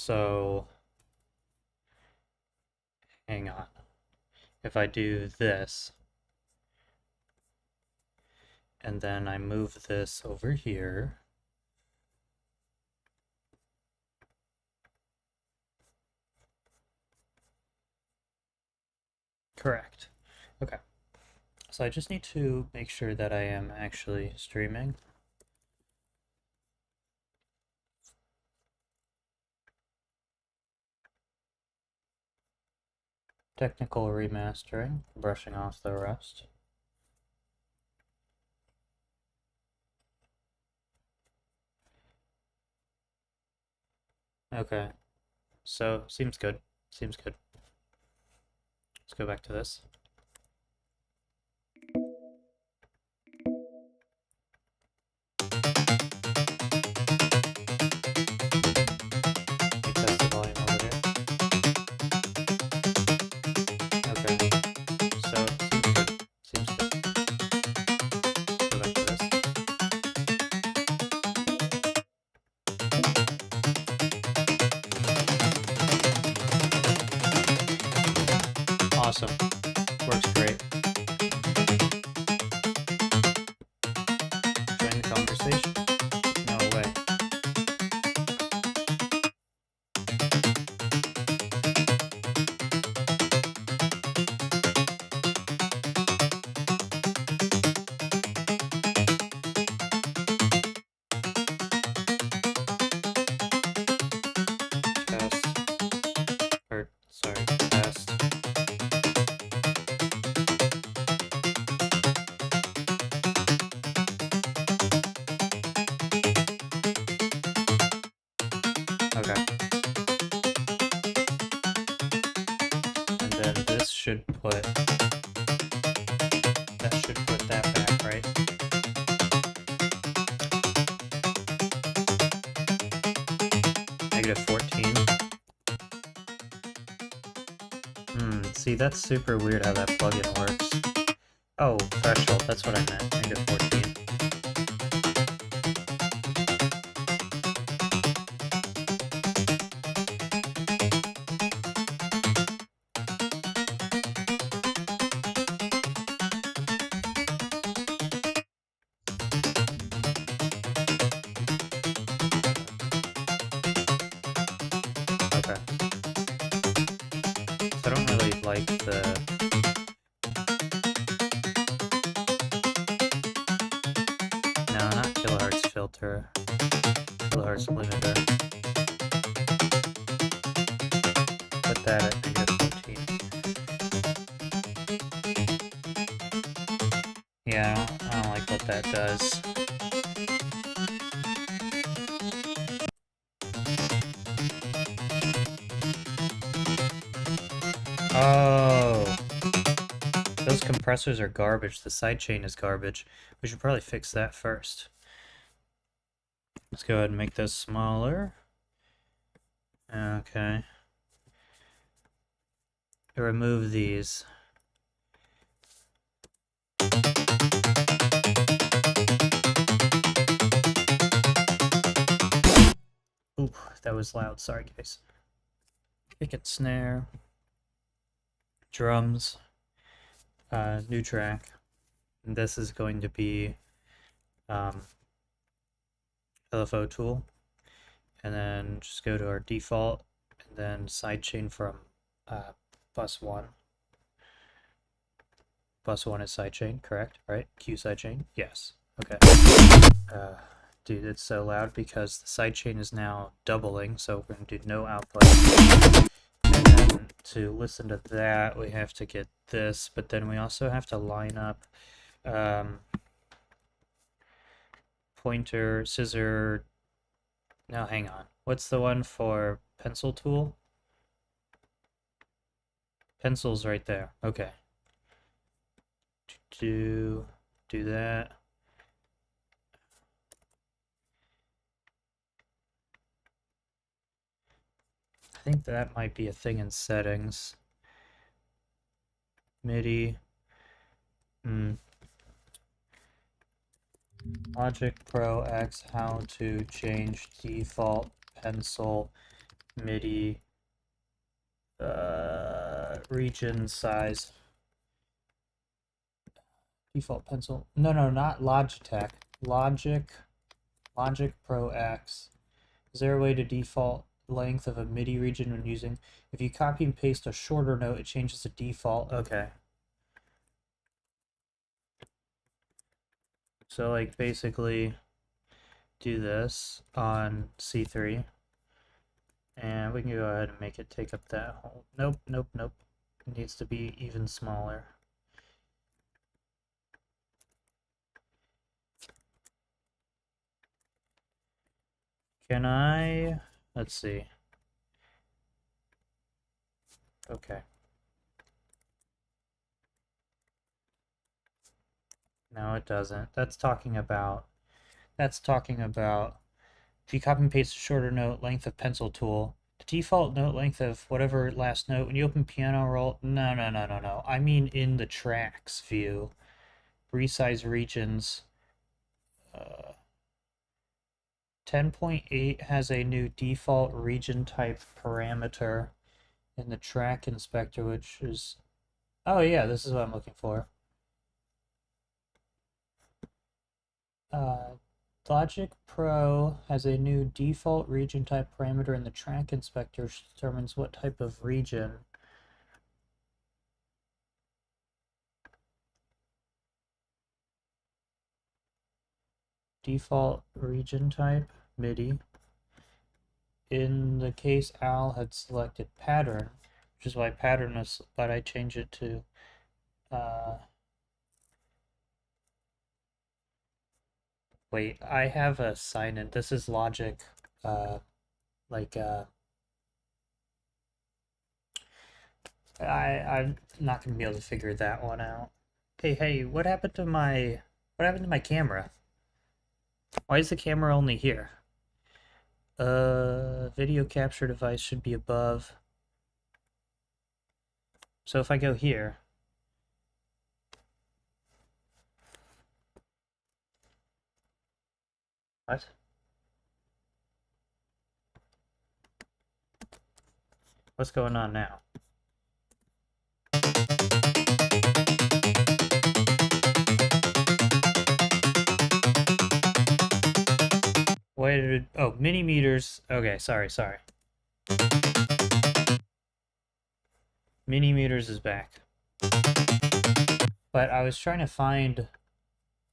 So, hang on. If I do this, and then I move this over here, correct. Okay. So I just need to make sure that I am actually streaming. Technical remastering, brushing off the rust. Okay, so seems good. Seems good. Let's go back to this. Let me test the volume over here. Okay, so seems good. Seems good. Go back to this. Awesome. Works great. Join the conversation. No way. Test. Or, sorry, test. Okay. And then this should put, that should put that back, right? -14. See, that's super weird how that plugin works. Oh, threshold, that's what I meant, -14. Okay. So I don't really like the... No, not kilohertz filter. Kilohertz limiter. Put that at -14. Yeah, I don't like what that does. Oh, those compressors are garbage. The sidechain is garbage. We should probably fix that first. Let's go ahead and make those smaller. Okay. Remove these. Ooh, that was loud. Sorry, guys. Kick and snare. Drums. New track. And this is going to be LFO tool. And then just go to our default and then sidechain from bus 1. Bus 1 is sidechain, correct? Right? Q sidechain? Yes. Okay. Dude, it's so loud because the sidechain is now doubling, so we're going to do no output. And then to listen to that, we have to get this, but then we also have to line up pointer, scissor. Now, hang on. What's the one for pencil tool? Pencil's right there. Okay. Do that. I think that might be a thing in settings. MIDI. Logic Pro X, how to change default pencil MIDI region size. Default pencil. No, not Logitech. Logic Pro X. Is there a way to default length of a MIDI region when using? If you copy and paste a shorter note, it changes the default. Okay. So like basically do this on C3. And we can go ahead and make it take up that whole. Nope. It needs to be even smaller. Can I? Let's see. Okay. No, it doesn't. That's talking about if you copy and paste a shorter note length of pencil tool, the default note length of whatever last note, when you open piano roll, no. I mean in the tracks view. Resize regions. 10.8 has a new default region type parameter in the track inspector, which is, oh yeah, this is what I'm looking for. Logic Pro has a new default region type parameter in the track inspector, which determines what type of region. Default region type, MIDI. In the case Al had selected pattern, which is why pattern was, but I change it to wait, I have a sign in. This is Logic, I'm not gonna be able to figure that one out. Hey, what happened to my camera? Why is the camera only here? Video capture device should be above. So if I go here, what? What's going on now? Why did it, oh, mini meters. Okay, sorry. Mini meters is back. But I was trying to find,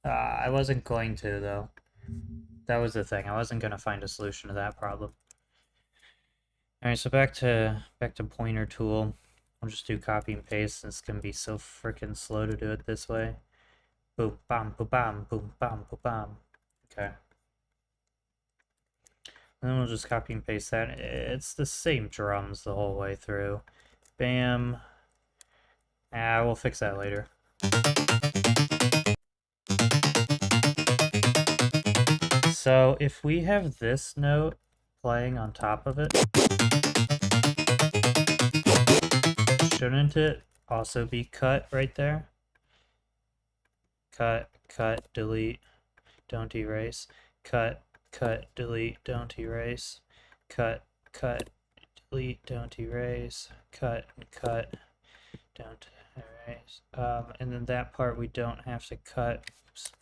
I wasn't going to though. That was the thing. I wasn't going to find a solution to that problem. Alright, so back to pointer tool. I'll just do copy and paste since it's going to be so freaking slow to do it this way. Boom, bam, boom, bam, boom, bam, boom, bam. Okay. And then we'll just copy and paste that. It's the same drums the whole way through. Bam. We'll fix that later. So if we have this note playing on top of it, shouldn't it also be cut right there? Cut, delete, don't erase. Cut, delete, don't erase. Cut, delete, don't erase. Cut, don't erase. And then that part we don't have to cut. Oops.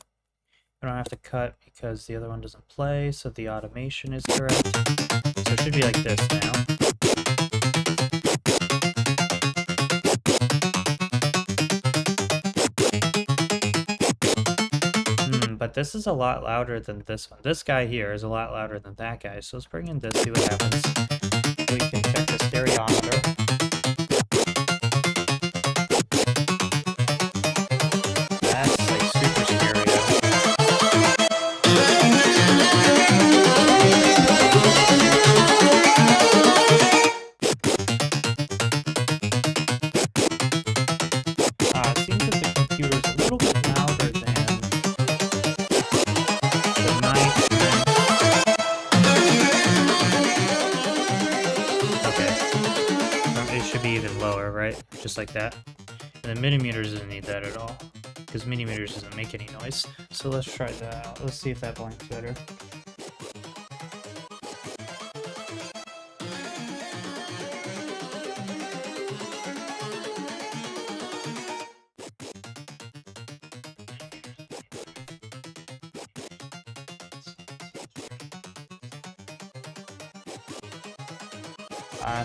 We don't have to cut because the other one doesn't play, so the automation is correct. So it should be like this now. But this is a lot louder than this one. This guy here is a lot louder than that guy, so let's bring in this, see what happens. We can check the stereometer. That's like super stereo. It seems that the computer's a little bit louder than the night. Okay. It should be even lower, right? Just like that. And the millimeters doesn't need that at all, because millimeters doesn't make any noise. So let's try that out. Let's see if that blinks better.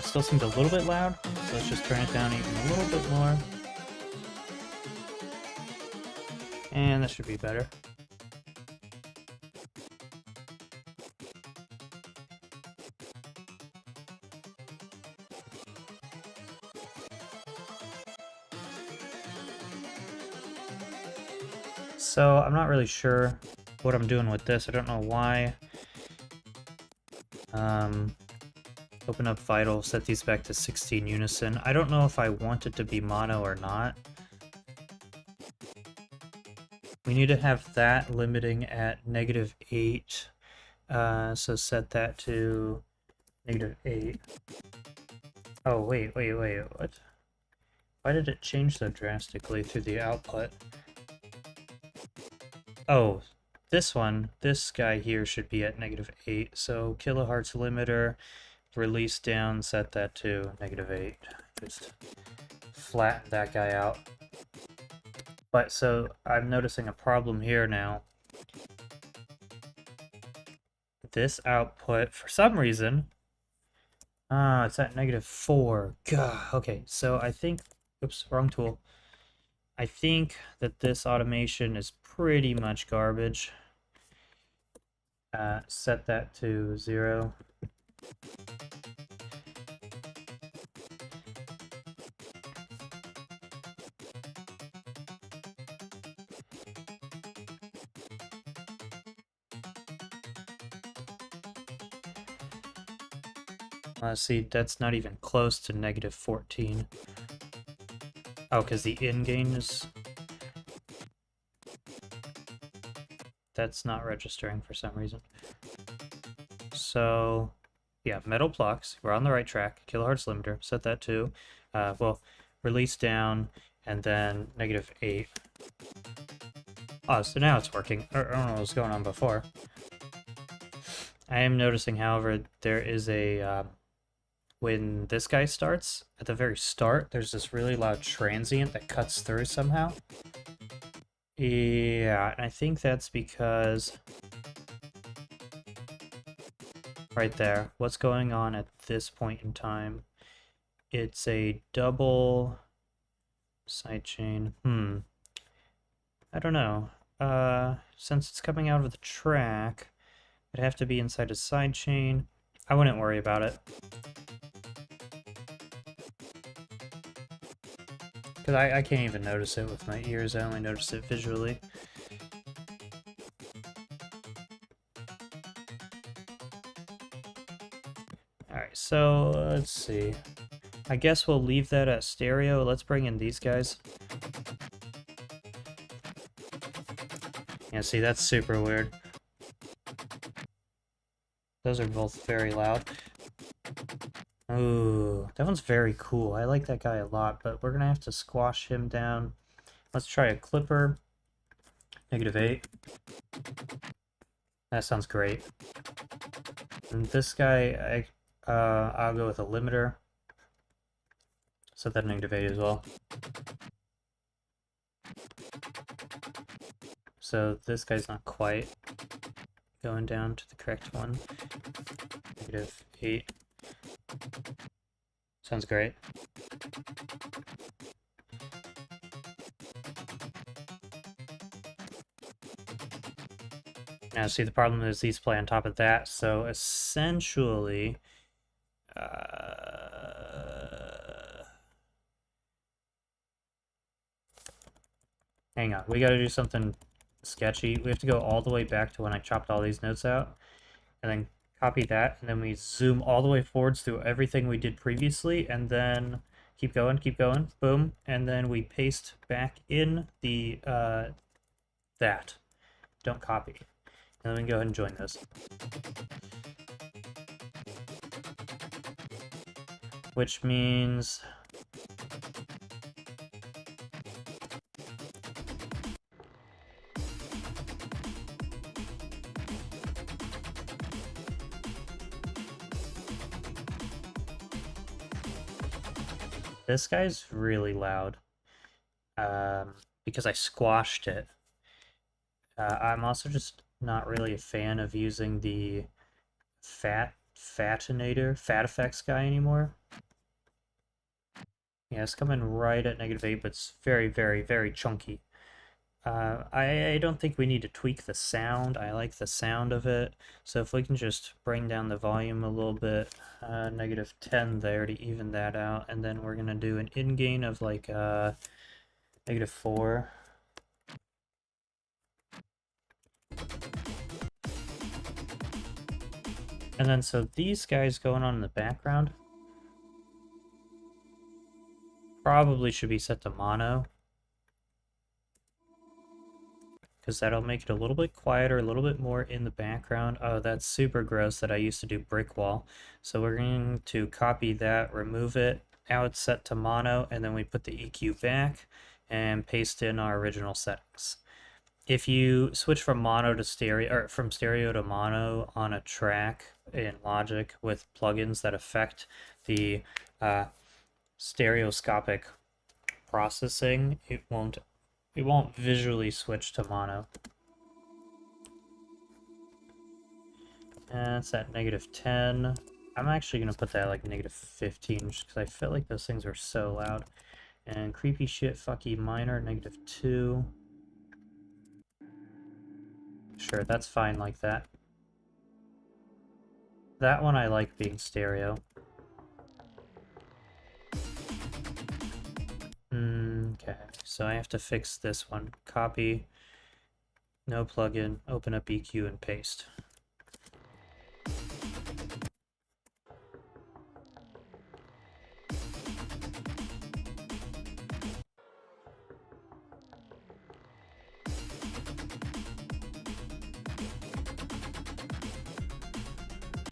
Still seems a little bit loud, so let's just turn it down even a little bit more. And that should be better. So I'm not really sure what I'm doing with this. I don't know why. Open up Vital, set these back to 16 unison. I don't know if I want it to be mono or not. We need to have that limiting at -8. So set that to -8. Oh, wait, what? Why did it change so drastically through the output? Oh, this guy here should be at -8. So kilohertz limiter, release down, set that to -8. Just flatten that guy out. But so I'm noticing a problem here now. This output, for some reason, it's at -4. God, okay, so I think, oops, wrong tool. I think that this automation is pretty much garbage. Set that to 0. See, that's not even close to -14. Oh, because the in-gain is... That's not registering for some reason. So, yeah, metal plucks. We're on the right track. Kilohertz limiter. Set that to, well, release down, and then -8. Oh, so now it's working. I don't know what was going on before. I am noticing, however, there is a... when this guy starts, at the very start, there's this really loud transient that cuts through somehow. Yeah, and I think that's because... right there. What's going on at this point in time? It's a double sidechain. I don't know. Since it's coming out of the track, it'd have to be inside a sidechain. I wouldn't worry about it. Because I can't even notice it with my ears, I only notice it visually. Alright, so let's see. I guess we'll leave that at stereo. Let's bring in these guys. Yeah, see, that's super weird. Those are both very loud. Ooh, that one's very cool. I like that guy a lot, but we're gonna have to squash him down. Let's try a clipper. -8. That sounds great. And this guy, I'll go with a limiter. Set that -8 as well. So this guy's not quite going down to the correct one. -8. Sounds great. Now, see, the problem is these play on top of that, so essentially... hang on, we gotta do something sketchy. We have to go all the way back to when I chopped all these notes out, and then copy that, and then we zoom all the way forwards through everything we did previously, and then keep going, boom, and then we paste back in the, that. Don't copy. And then we can go ahead and join those. Which means... this guy's really loud. Because I squashed it. I'm also just not really a fan of using the fat fat effects guy anymore. Yeah, it's coming right at -8, but it's very, very, very chunky. I don't think we need to tweak the sound. I like the sound of it. So if we can just bring down the volume a little bit, -10 there to even that out, and then we're gonna do an in-gain of like -4. And then so these guys going on in the background probably should be set to mono, because that'll make it a little bit quieter, a little bit more in the background. Oh, that's super gross that I used to do brick wall. So we're going to copy that, remove it. Now it's set to mono, and then we put the EQ back and paste in our original settings. If you switch from mono to stereo, or from stereo to mono on a track in Logic with plugins that affect the stereoscopic processing, it won't visually switch to mono. And it's at -10. I'm actually going to put that at like -15 just because I feel like those things are so loud. And creepy shit fucky minor, -2. Sure, that's fine like that. That one I like being stereo. Okay, so I have to fix this one. Copy, no plugin, open up EQ and paste.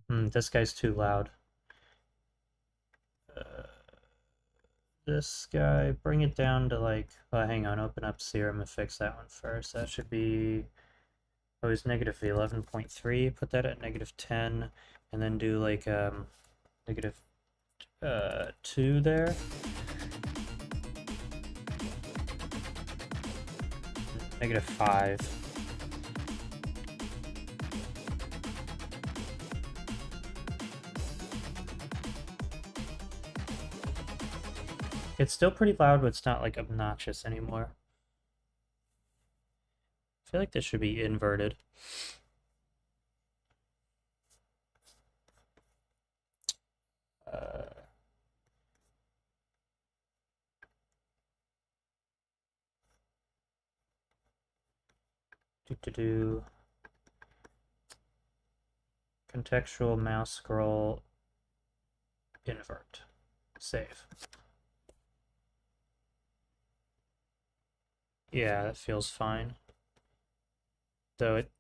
This guy's too loud. This guy, bring it down to like, oh, hang on, open up Serum and fix that one first. That should be, oh, it's -11.3, put that at -10, and then do like, -2 there. -5. It's still pretty loud, but it's not like obnoxious anymore. I feel like this should be inverted. Do contextual mouse scroll invert. Save. Yeah, that feels fine. Though it's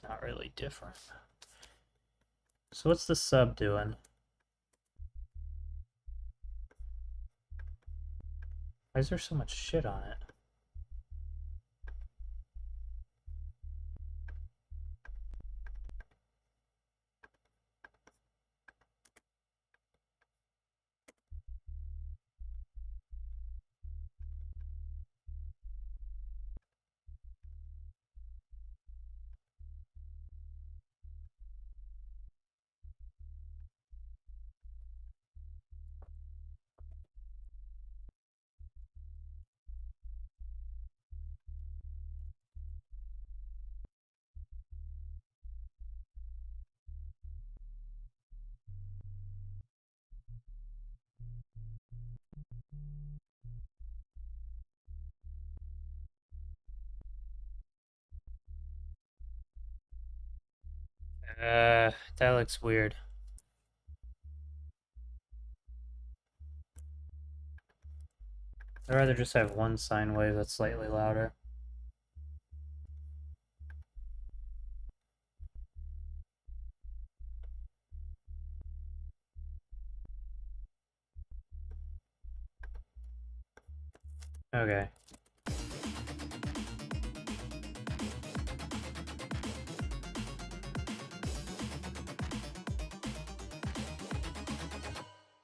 not really different. So what's the sub doing? Why is there so much shit on it? That looks weird. I'd rather just have one sine wave that's slightly louder. Okay.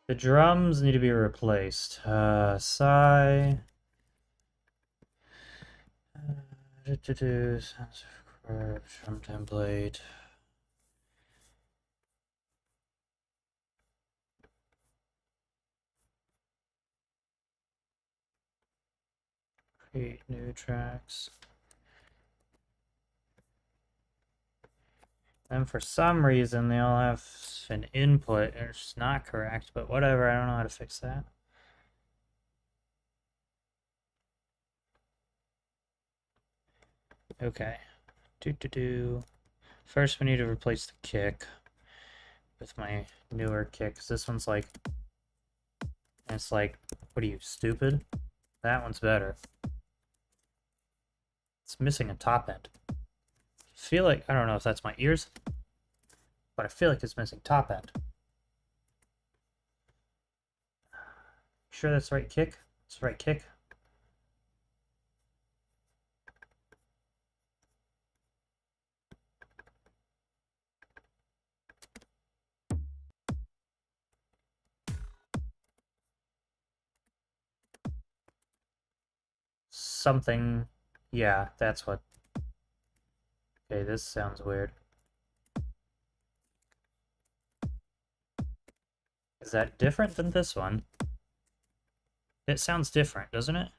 The drums need to be replaced. Sigh. Sounds of drum template. Create new tracks. And for some reason, they all have an input, and it's not correct, but whatever, I don't know how to fix that. Okay. First, we need to replace the kick with my newer kick, because this one's like... It's like, what are you, stupid? That one's better. It's missing a top end. I feel like, I don't know if that's my ears, but I feel like it's missing top end. Sure that's the right kick? It's the right kick? Something... Yeah, that's what... Okay, this sounds weird. Is that different than this one? It sounds different, doesn't it?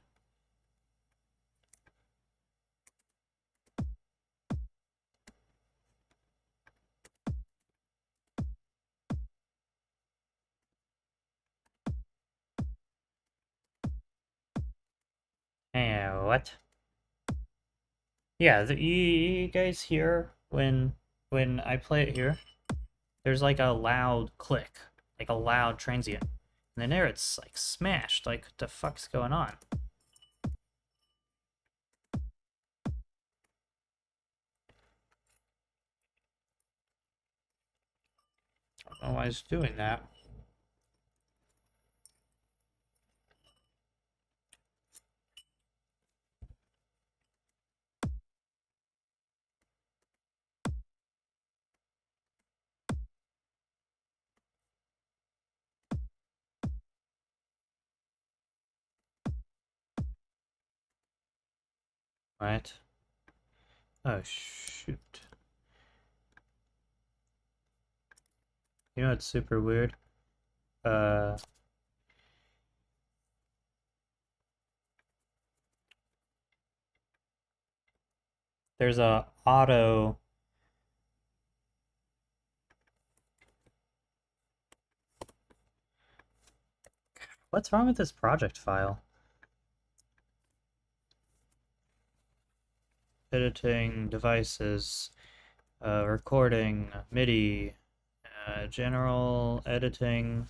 What? Yeah, you guys hear when I play it here? There's like a loud click, like a loud transient. And then there it's like smashed, like what the fuck's going on? I don't know why it's doing that. Right? Oh shoot. You know what's super weird? Uh there's a auto... What's wrong with this project file? Editing devices, recording, MIDI, general editing.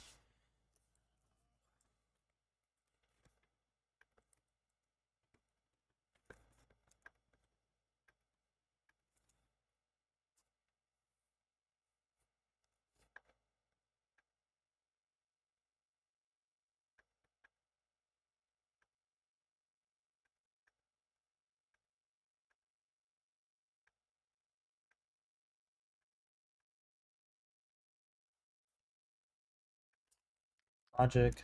Logic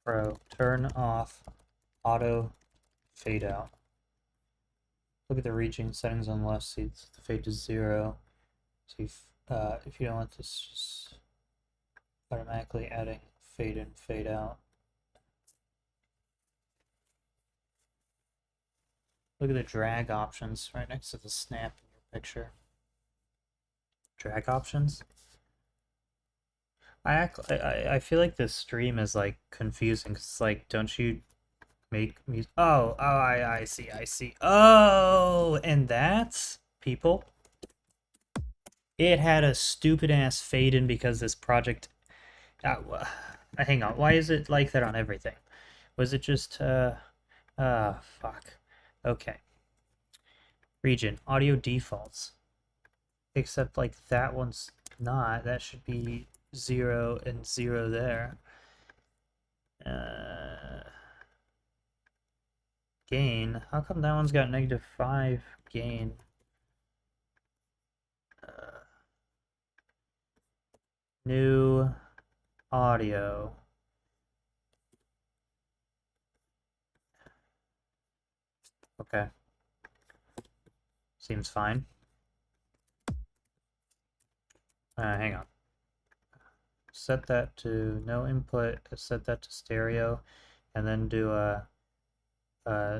Pro, turn off auto fade out. Look at the reaching settings on the left, see the fade to 0. So if you don't want this just automatically adding fade in, fade out. Look at the drag options right next to the snap in your picture. Drag options? I feel like this stream is like confusing, 'cause it's like, don't you make music? I see. Oh, and that's, people, it had a stupid ass fade in because this project... hang on, why is it like that on everything? Was it just, fuck. Okay. Region, audio defaults. Except, like, that one's not. That should be 0 and 0 there. Gain. How come that one's got -5 gain? New audio. Okay. Seems fine. Hang on. Set that to no input, set that to stereo, and then do a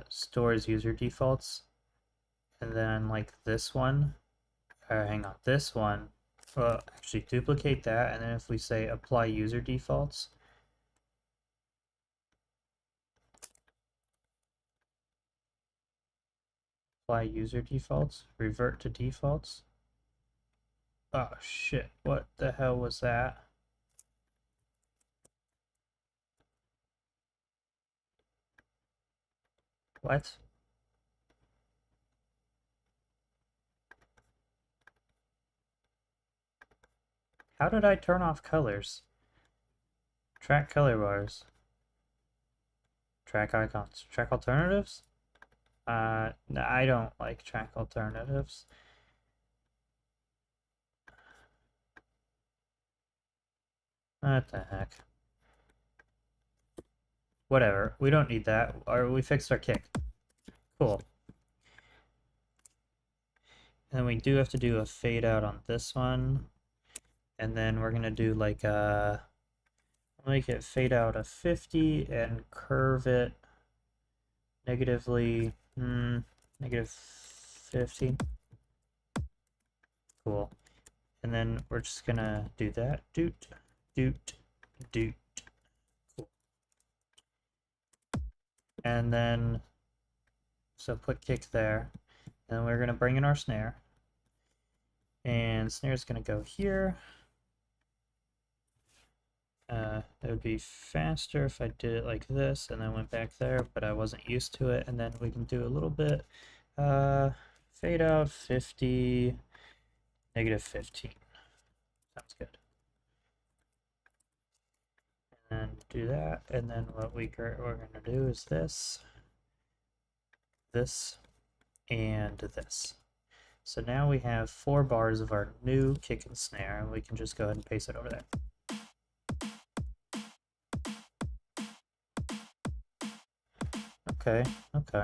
stores user defaults, and then like this one, or hang on, this one, well, actually duplicate that, and then if we say apply user defaults, apply user defaults, revert to defaults. Oh shit, what the hell was that? What? How did I turn off colors? Track color bars. Track icons. Track alternatives? No, I don't like track alternatives. What the heck? Whatever. We don't need that. Or we fixed our kick. Cool. And we do have to do a fade out on this one. And then we're gonna do like a make it fade out of 50 and curve it negatively negative 15. Cool. And then we're just gonna do that. Doot, doot, doot. Cool. And then so put kick there. And we're gonna bring in our snare. And snare is gonna go here. It would be faster if I did it like this and then went back there, but I wasn't used to it. And then we can do a little bit fade out 50, negative 15. Sounds good. And then do that, and then what we're going to do is this, and this. So now we have 4 bars of our new kick and snare, and we can just go ahead and paste it over there. Okay, okay.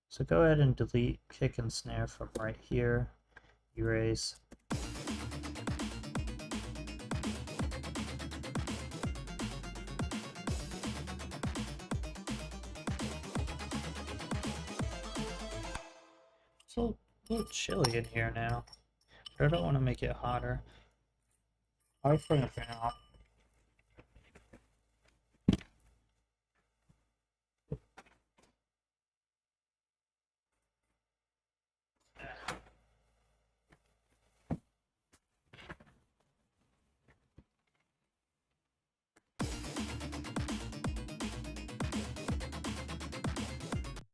So go ahead and delete kick and snare from right here. Erase. It's a little chilly in here now, but I don't want to make it hotter. I'll turn the fan off.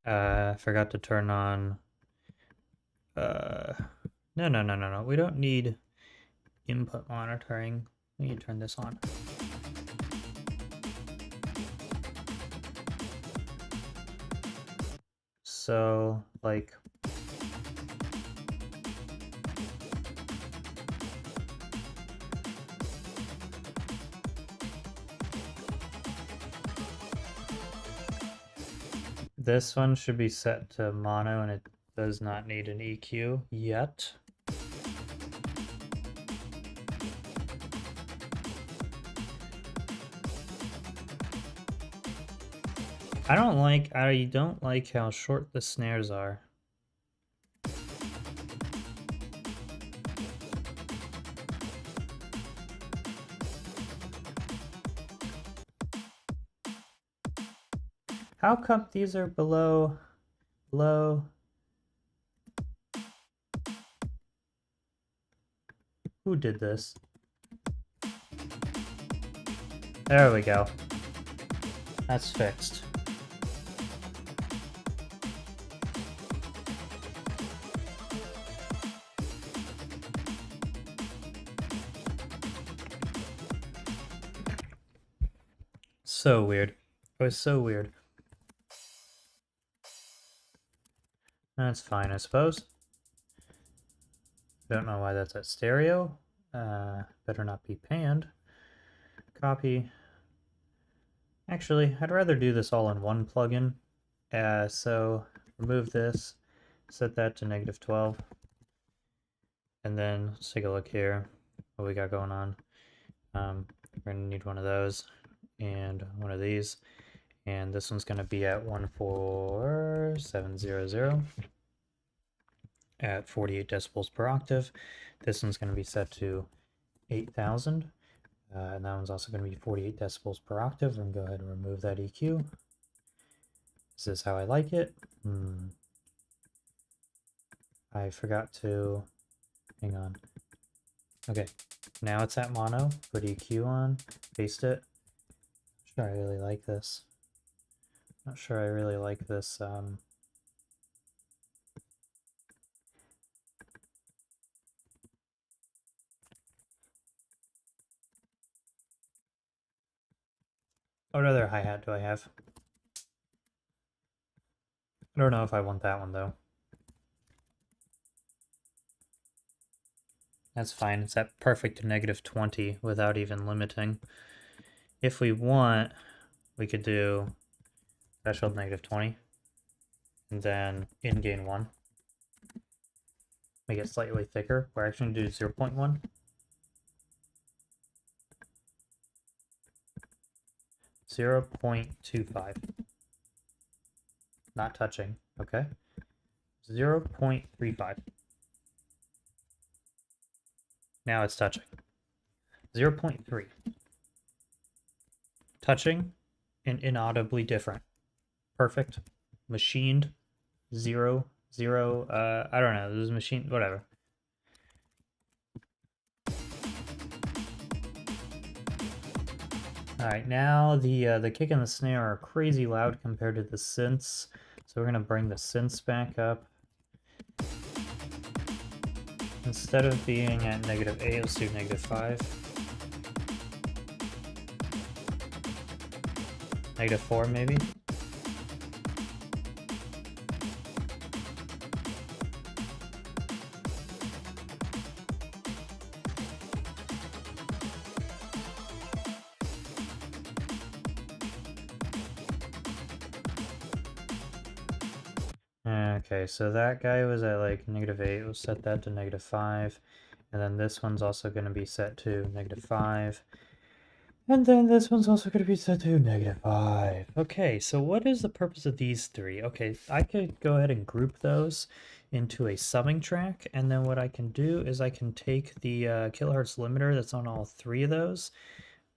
I forgot to turn on. No. We don't need input monitoring. We need to turn this on. So, like, this one should be set to mono, and it does not need an EQ yet. I don't like how short the snares are. How come these are below? Who did this? There we go. That's fixed. So weird. It was so weird. That's fine, I suppose. Don't know why that's at stereo. Better not be panned. Copy. Actually, I'd rather do this all in one plugin. So remove this, set that to negative 12. And then let's take a look here. What we got going on. We're gonna need one of those. and one of these. And this one's going to be at 14700 at 48 decibels per octave. This one's going to be set to 8000, and that one's also going to be 48 decibels per octave. I'm going to go ahead and remove that EQ. This is how I like it. I forgot to... hang on. Okay, now it's at mono. Put EQ on, paste it. Not sure I really like this. Not sure I really like this. What other hi-hat do I have? I don't know if I want that one, though. That's fine. It's at perfect -20 without even limiting. If we want, we could do threshold -20, and then in gain 1. Make it slightly thicker. We're actually going to do 0.1. 0.25. Not touching. Okay. 0.35. Now it's touching. 0.3. Touching and inaudibly different. Perfect. Machined. 0. I don't know. This is machine. Whatever. Alright, now the kick and the snare are crazy loud compared to the synths. So we're going to bring the synths back up. Instead of being at -8, let's do -5. -4 maybe? Okay, so that guy was at like -8. We'll set that to -5. And then this one's also going to be set to -5. And then this one's also going to be set to -5. Okay, so what is the purpose of these three? Okay, I could go ahead and group those into a summing track. And then what I can do is I can take the kilohertz limiter that's on all three of those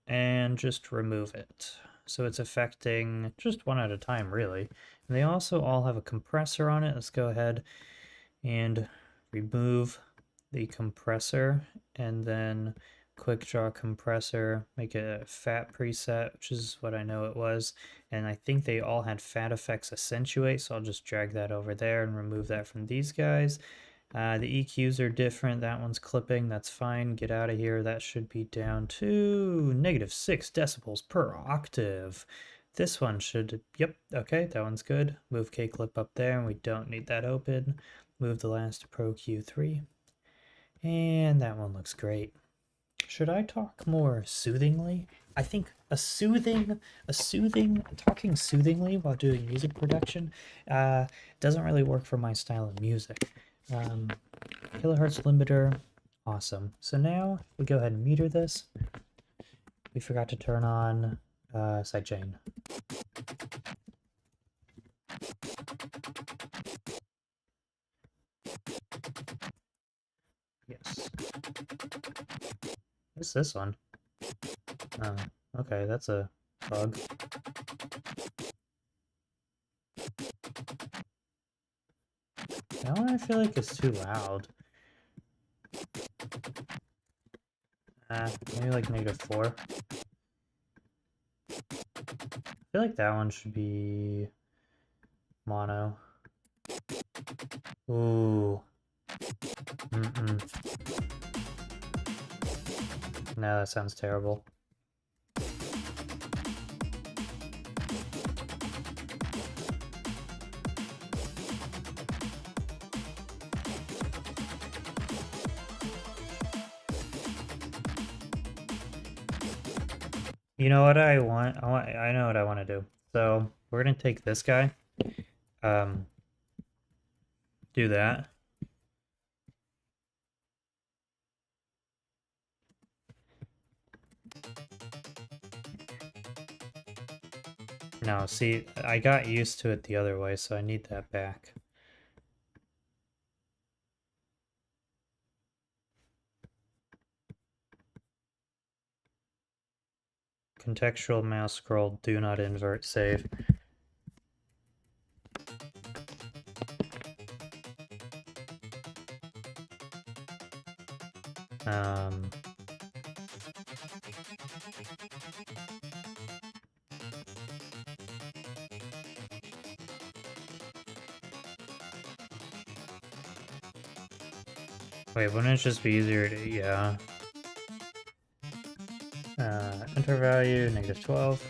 and just remove it. So it's affecting just one at a time, really. And they also all have a compressor on it. Let's go ahead and remove the compressor and then quick draw compressor, make it a fat preset, which is what I know it was. And I think they all had fat effects accentuate, so I'll just drag that over there and remove that from these guys. The EQs are different. That one's clipping. That's fine. Get out of here. That should be down to -6 decibels per octave. This one should, yep, okay, that one's good. Move K-clip up there, and we don't need that open. Move the last to Pro Q3. And that one looks great. Should I talk more soothingly? I think talking soothingly while doing music production doesn't really work for my style of music. Kilohertz limiter, awesome. So now we go ahead and meter this. We forgot to turn on sidechain. Yes. What's this one? Oh, okay, that's a bug. Now I feel like it's too loud. Maybe like -4. I feel like that one should be mono. Ooh. No, that sounds terrible. You know what I want? I know what I want to do. So we're gonna take this guy, do that. No, see, I got used to it the other way, so I need that back. Contextual mouse scroll, do not invert save. Um, Wait, wouldn't it just be easier to, yeah. Enter value, -12.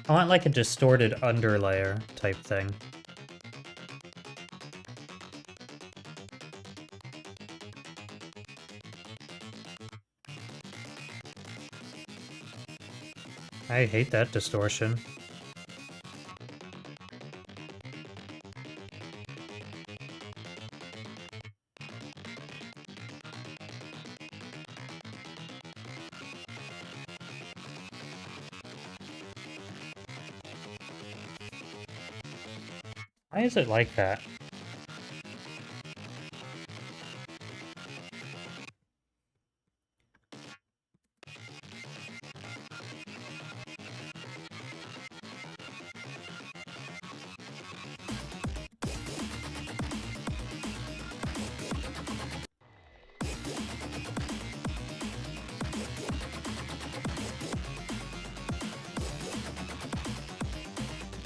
I want like a distorted underlayer type thing. I hate that distortion. Why is it like that?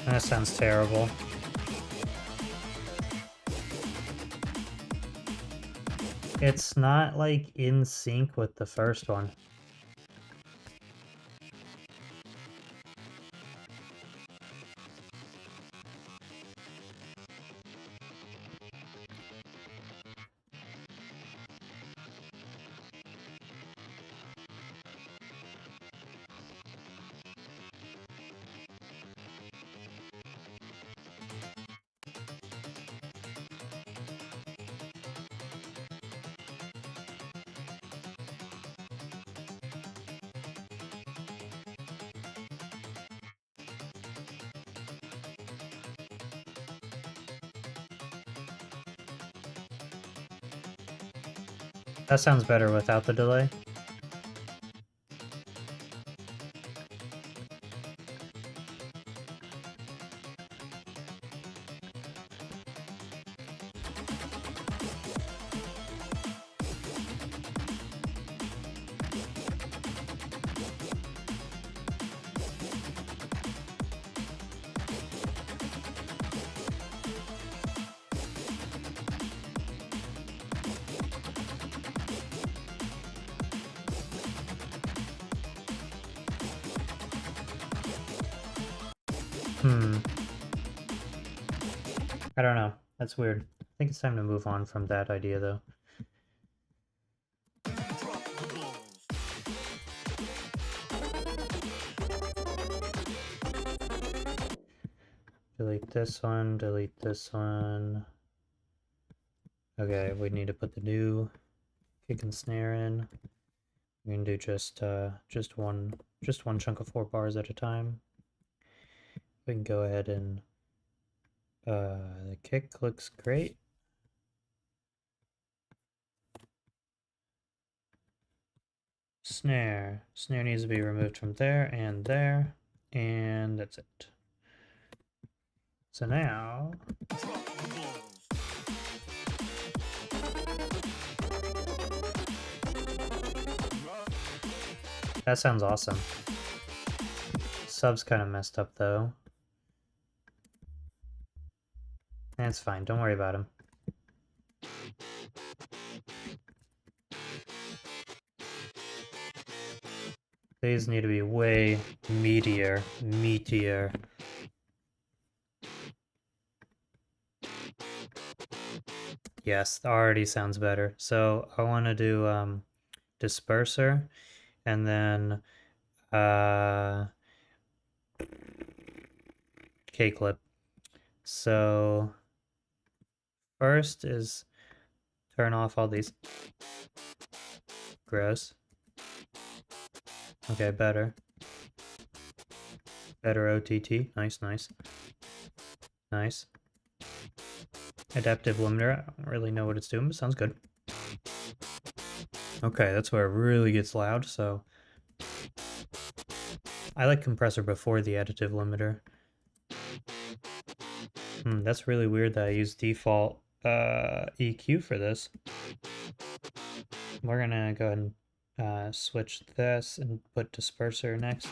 That sounds terrible. It's not like in sync with the first one. That sounds better without the delay. I don't know. That's weird. I think it's time to move on from that idea, though. Delete this one, delete this one. Okay, we need to put the new kick and snare in. We can do just one chunk of 4 bars at a time. We can go ahead and the kick looks great. Snare needs to be removed from there, and that's it. So now that sounds awesome. Sub's kind of messed up though. That's fine, don't worry about him. These need to be way meatier. Yes, already sounds better. So I want to do disperser and then K-clip. So first is turn off all these. Gross. Okay, better. Better OTT. Nice, nice. Nice. Adaptive limiter. I don't really know what it's doing, but sounds good. Okay, that's where it really gets loud, so I like compressor before the additive limiter. That's really weird that I use default EQ for this. We're gonna go ahead and switch this and put disperser next.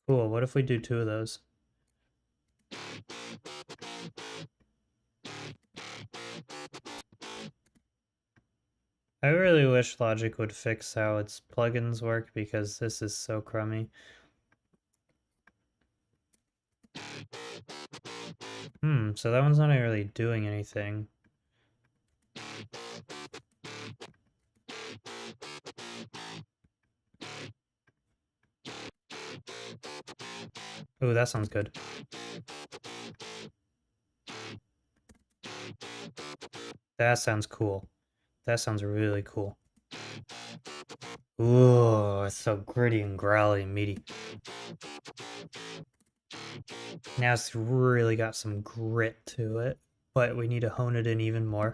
Cool, what if we do 2 of those? I really wish Logic would fix how its plugins work because this is so crummy. So that one's not really doing anything. Ooh, that sounds good. That sounds cool. That sounds really cool. Ooh, it's so gritty and growly and meaty. Now it's really got some grit to it, but we need to hone it in even more.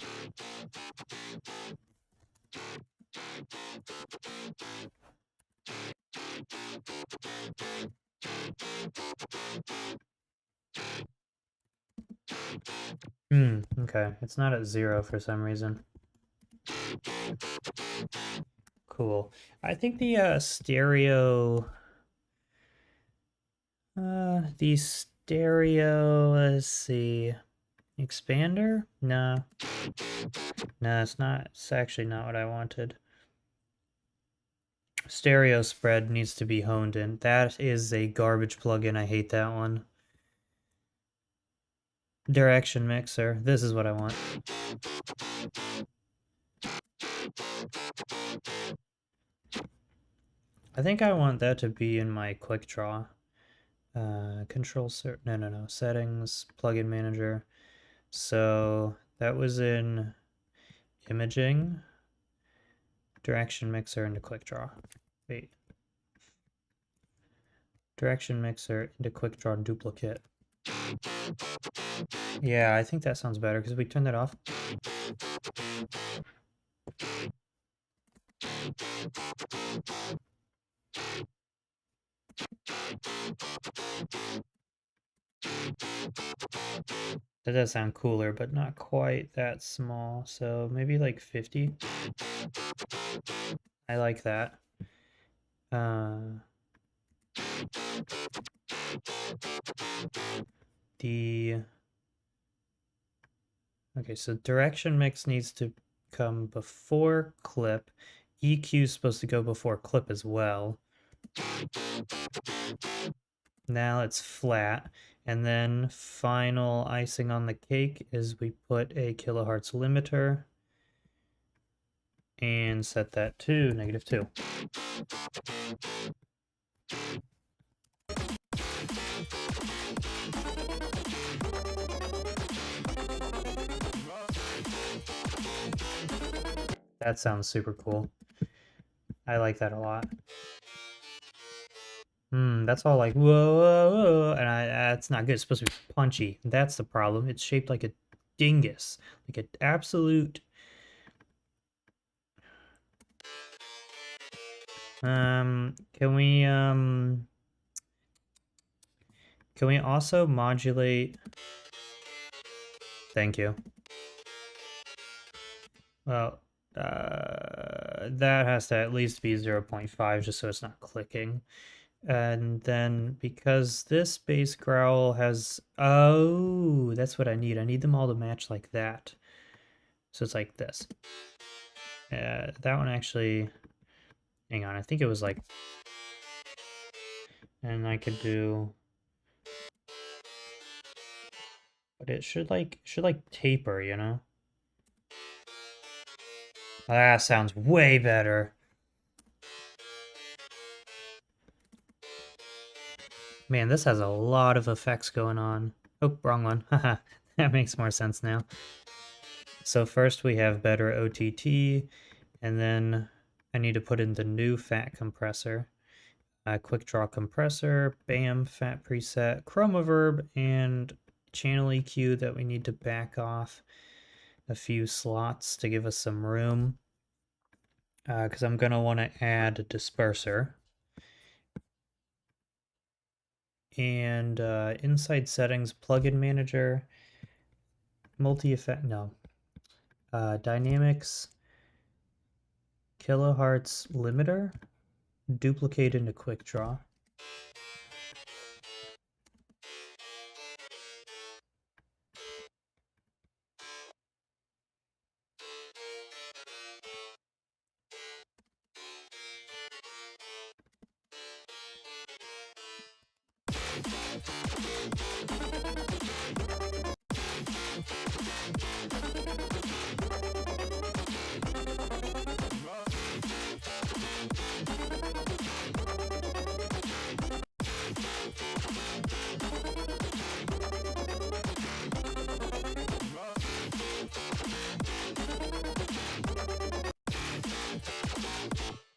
Okay. It's not at 0 for some reason. Cool. I think the stereo... let's see... Expander? No. No, it's not. It's actually not what I wanted. Stereo spread needs to be honed in. That is a garbage plugin. I hate that one. Direction mixer. This is what I want. I think I want that to be in my quick draw. Control no. Settings, plugin manager. So that was in imaging, direction mixer into quick draw. Wait. Direction mixer into quick draw duplicate. Yeah, I think that sounds better because we turn that off. That does sound cooler, but not quite that small. So maybe like 50. I like that. Okay, so direction mix needs to come before clip. EQ is supposed to go before clip as well. Now it's flat. And then final icing on the cake is we put a kilohertz limiter and set that to -2. That sounds super cool. I like that a lot. That's all like, whoa, whoa, whoa, and that's not good. It's supposed to be punchy. That's the problem. It's shaped like a dingus, like an absolute... can we also modulate... Thank you. Well, that has to at least be 0.5 just so it's not clicking. And then because this bass growl has... Oh, that's what I need. I need them all to match like that. So it's like this. That one actually... Hang on, I think it was like... And I could do... But it should like taper, you know? That sounds way better. Man, this has a lot of effects going on. Oh, wrong one. Haha, that makes more sense now. So first we have better OTT, and then I need to put in the new fat compressor. Quick draw compressor, bam, fat preset, chroma verb, and channel EQ that we need to back off a few slots to give us some room. Because I'm going to want to add a disperser. And inside settings, plugin manager, multi-effect, no. Dynamics, kilohertz limiter, duplicate into quick draw.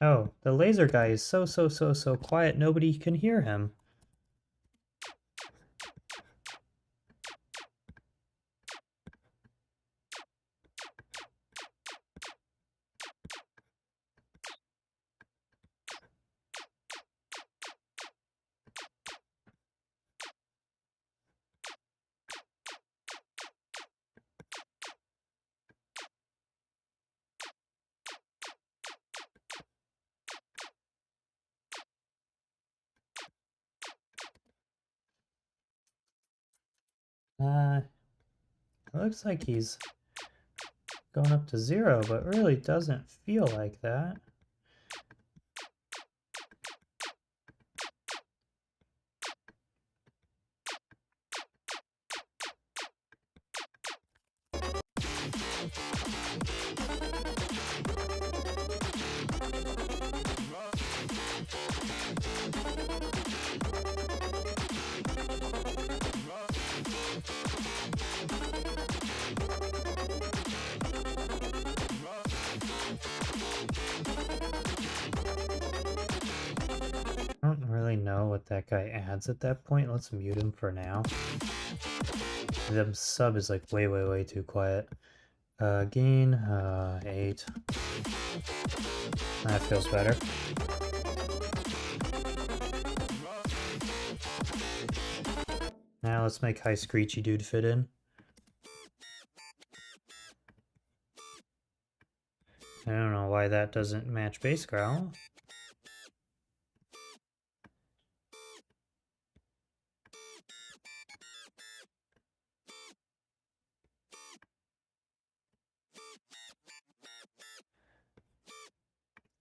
Oh, the laser guy is so quiet nobody can hear him. It looks like he's going up to 0, but really doesn't feel like that. I don't really know what that guy adds at that point. Let's mute him for now. The sub is like way too quiet. Gain, 8. That feels better. Now let's make high screechy dude fit in. I don't know why that doesn't match bass growl.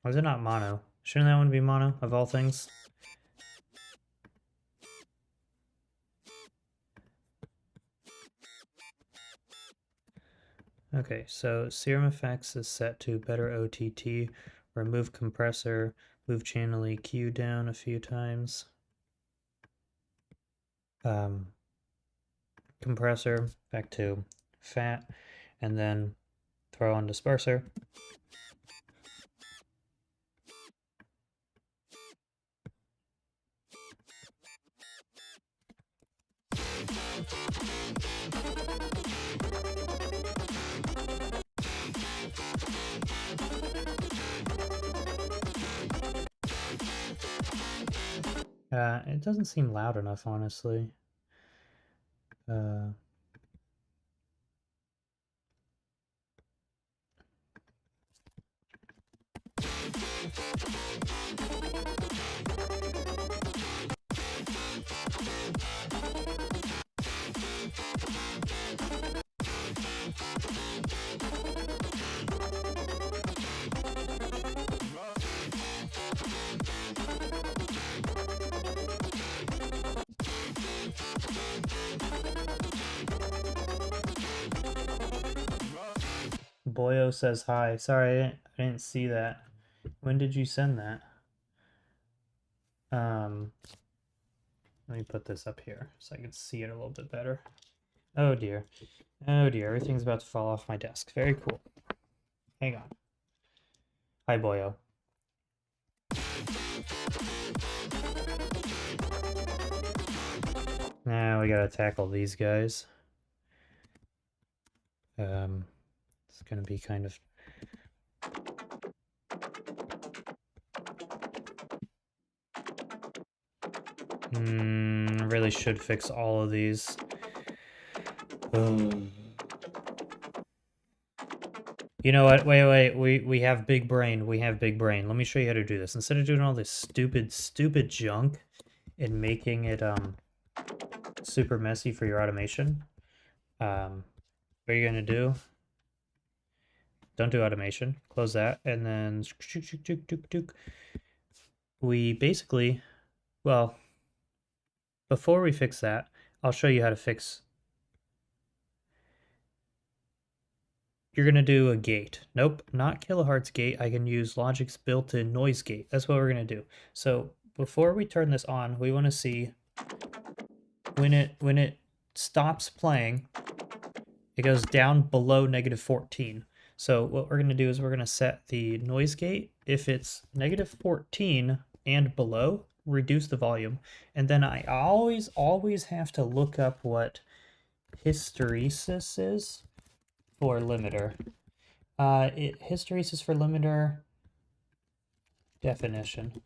Why is it not mono? Shouldn't that one be mono, of all things? Okay, so Serum Effects is set to better OTT, remove compressor, move channel EQ down a few times. Compressor, back to fat, and then throw on disperser. It doesn't seem loud enough, honestly. Boyo says hi. Sorry, I didn't see that. When did you send that? Let me put this up here so I can see it a little bit better. Oh dear. Oh dear, everything's about to fall off my desk. Very cool. Hang on. Hi, Boyo. Now we gotta tackle these guys. It's gonna be kind of... really should fix all of these. You know what? Wait. We have big brain. We have big brain. Let me show you how to do this. Instead of doing all this stupid junk and making it super messy for your automation, what are you gonna do? Don't do automation. Close that, and then we basically, well, before we fix that, I'll show you how to fix. You're gonna do a gate. Nope, not kilohertz gate. I can use Logic's built-in noise gate. That's what we're gonna do. So before we turn this on, we want to see when it stops playing, it goes down below -14. So what we're gonna do is we're gonna set the noise gate. If it's -14 and below, reduce the volume. And then I always have to look up what hysteresis is for limiter. Hysteresis for limiter definition.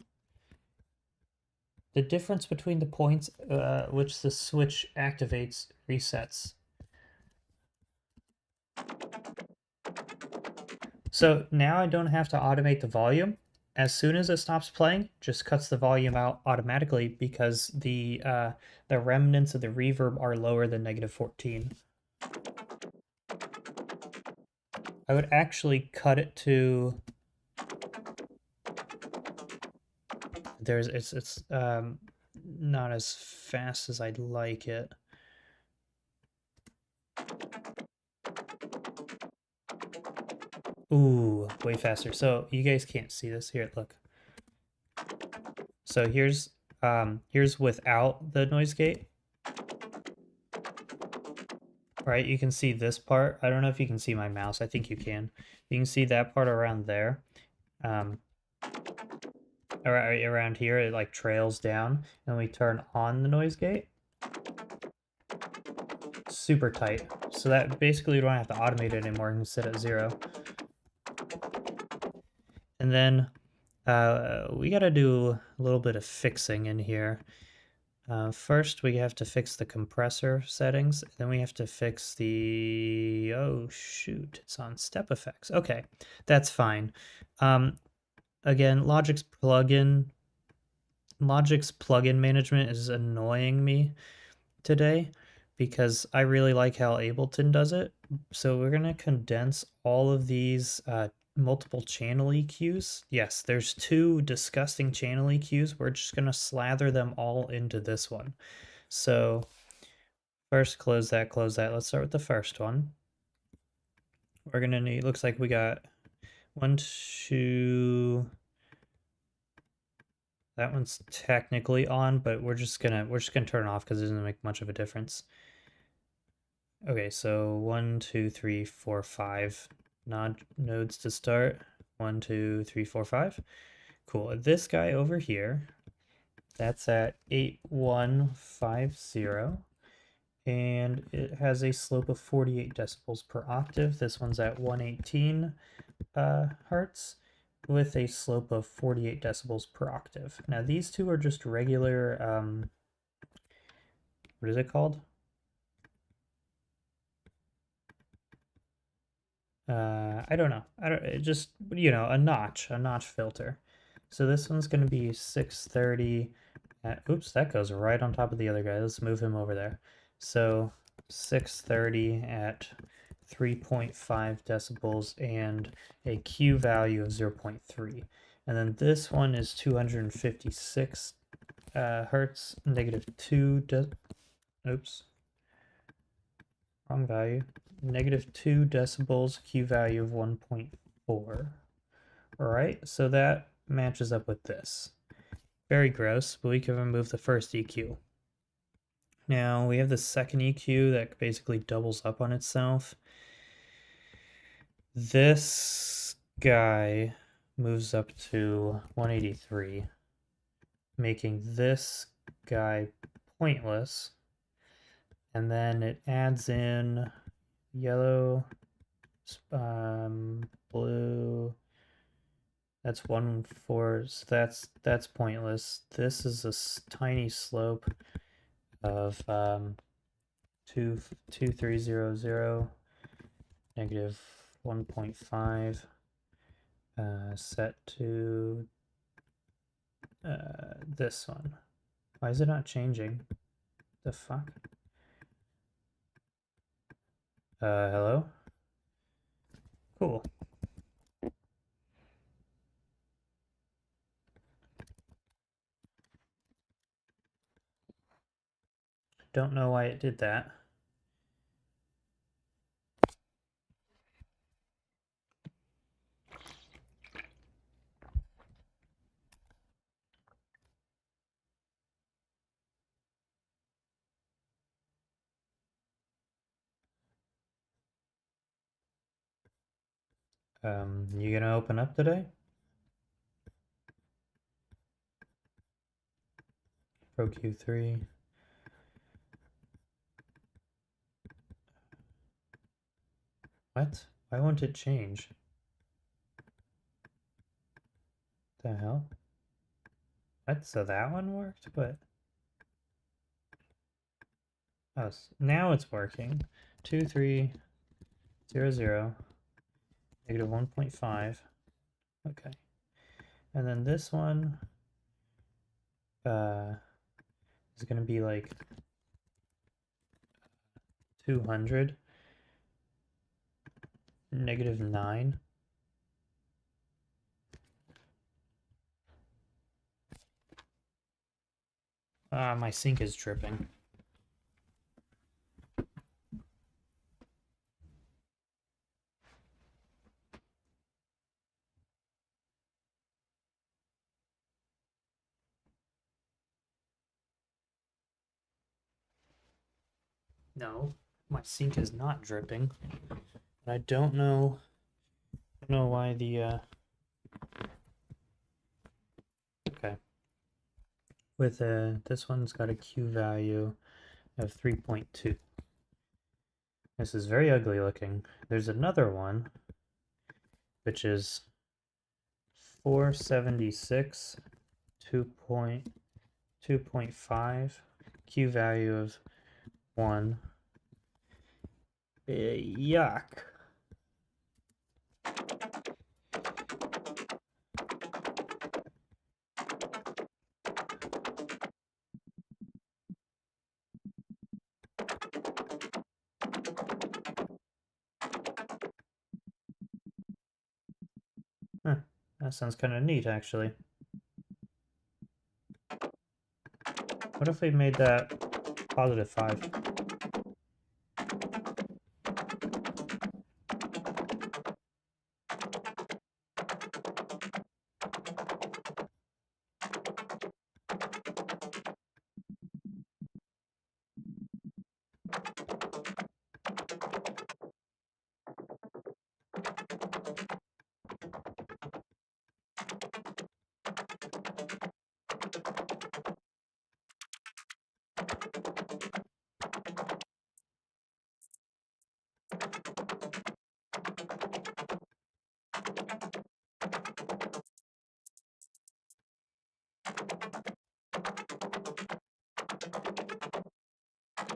The difference between the points which the switch activates resets. So now I don't have to automate the volume. As soon as it stops playing, just cuts the volume out automatically because the remnants of the reverb are lower than -14. I would actually cut it to... It's not as fast as I'd like it. Ooh, way faster. So you guys can't see this. Here, look. So here's without the noise gate. Right, you can see this part. I don't know if you can see my mouse. I think you can. You can see that part around there. Around here, it like trails down, and we turn on the noise gate. Super tight. So that basically you don't have to automate it anymore. You can set it at 0. And then we got to do a little bit of fixing in here. First, we have to fix the compressor settings. Then we have to fix the... Oh, shoot. It's on step effects. Okay, that's fine. Again, Logic's plugin management is annoying me today because I really like how Ableton does it. So we're going to condense all of these multiple channel EQs. Yes, there's 2 disgusting channel EQs. We're just going to slather them all into this one. So first, close that. Let's start with the first one. We're going to need, looks like we got 1, 2... That one's technically on, but we're just gonna turn it off because it doesn't make much of a difference. Okay, so 1, 2, 3, 4, 5 nodes to start. 1, 2, 3, 4, 5. Cool. This guy over here, that's at 8150, and it has a slope of 48 decibels per octave. This one's at 118 hertz with a slope of 48 decibels per octave. Now these two are just regular, what is it called? I don't know. Just, a notch filter. So this one's going to be 630 at, oops, that goes right on top of the other guy. Let's move him over there. So 630 at 3.5 decibels and a Q value of 0.3. And then this one is 256 hertz, negative 2, oops, wrong value, negative 2 decibels, Q value of 1.4. Alright, so that matches up with this. Very gross, but we can remove the first EQ. Now we have the second EQ that basically doubles up on itself. This guy moves up to 183, making this guy pointless. And then it adds in yellow, blue. That's 1.4, so that's pointless. This is a tiny slope of 2300, negative 1.5, set to this one. Why is it not changing? The fuck? Hello? Cool. Don't know why it did that. You gonna open up today? Pro Q3. What? Why won't it change? The hell? What? So that one worked, but oh, now it's working. 2300, negative 1.5. Okay. And then this one is gonna be like 200, negative 9. My sink is dripping. No, my sink is not dripping. I don't know why the okay. With this one's got a Q value of 3.2. This is very ugly looking. There's another one which is 476, 2.5, Q value of 1. Yuck. Huh, that sounds kind of neat, actually. What if we made that positive 5?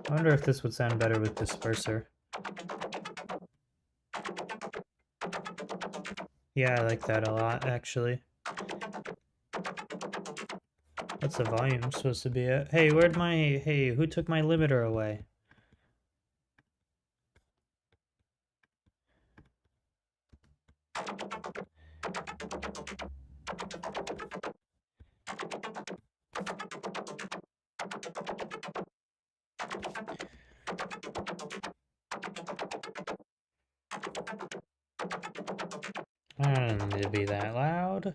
I wonder if this would sound better with disperser. Yeah, I like that a lot, actually. What's the volume supposed to be at? Hey, where'd my... Hey, who took my limiter away? I don't need to be that loud.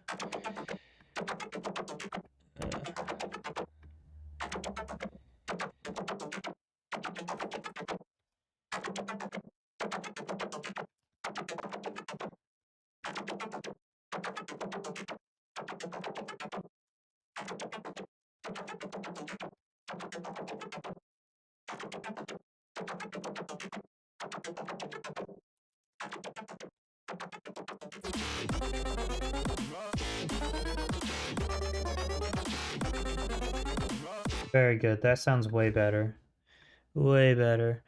Very good. That sounds way better. Way better.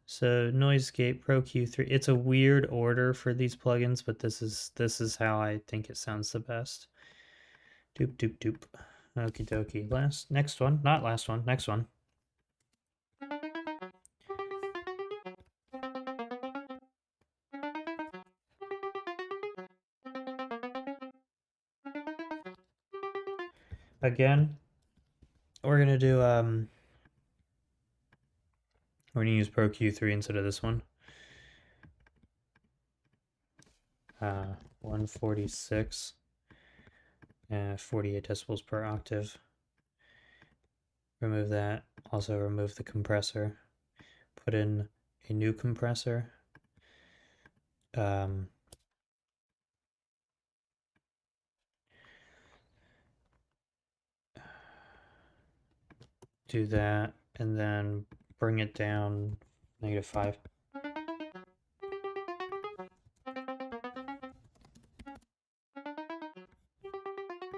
So Noise Gate Pro Q3. It's a weird order for these plugins, but this is how I think it sounds the best. Doop doop doop. Okie dokie. Next one. Not last one. Next one. Again, we're gonna do we're gonna use Pro Q3 instead of this one. 146 and 48 decibels per octave. Remove that. Also remove the compressor. Put in a new compressor. Do that and then bring it down -5.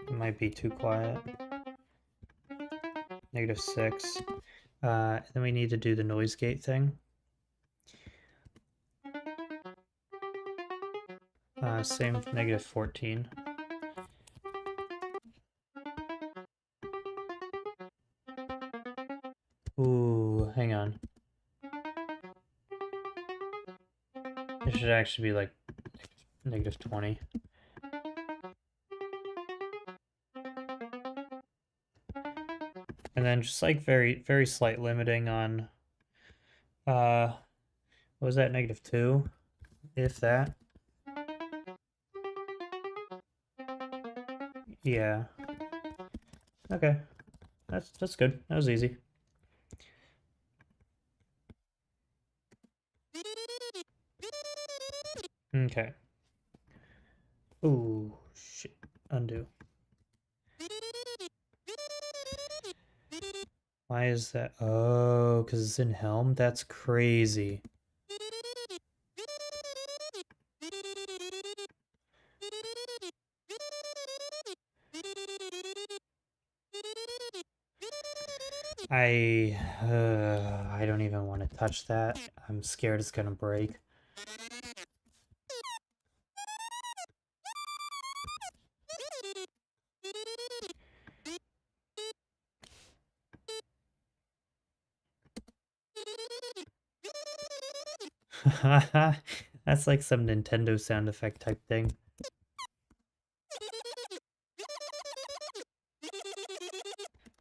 It might be too quiet. -6. Then we need to do the noise gate thing. Same -14. Ooh, hang on. It should actually be like -20. And then just like very slight limiting on what was that, -2? If that. Yeah. Okay. That's good. That was easy. Okay. Ooh, shit. Undo. Why is that? Oh, because it's in Helm? That's crazy. I don't even want to touch that. I'm scared it's gonna break. That's like some Nintendo sound effect type thing.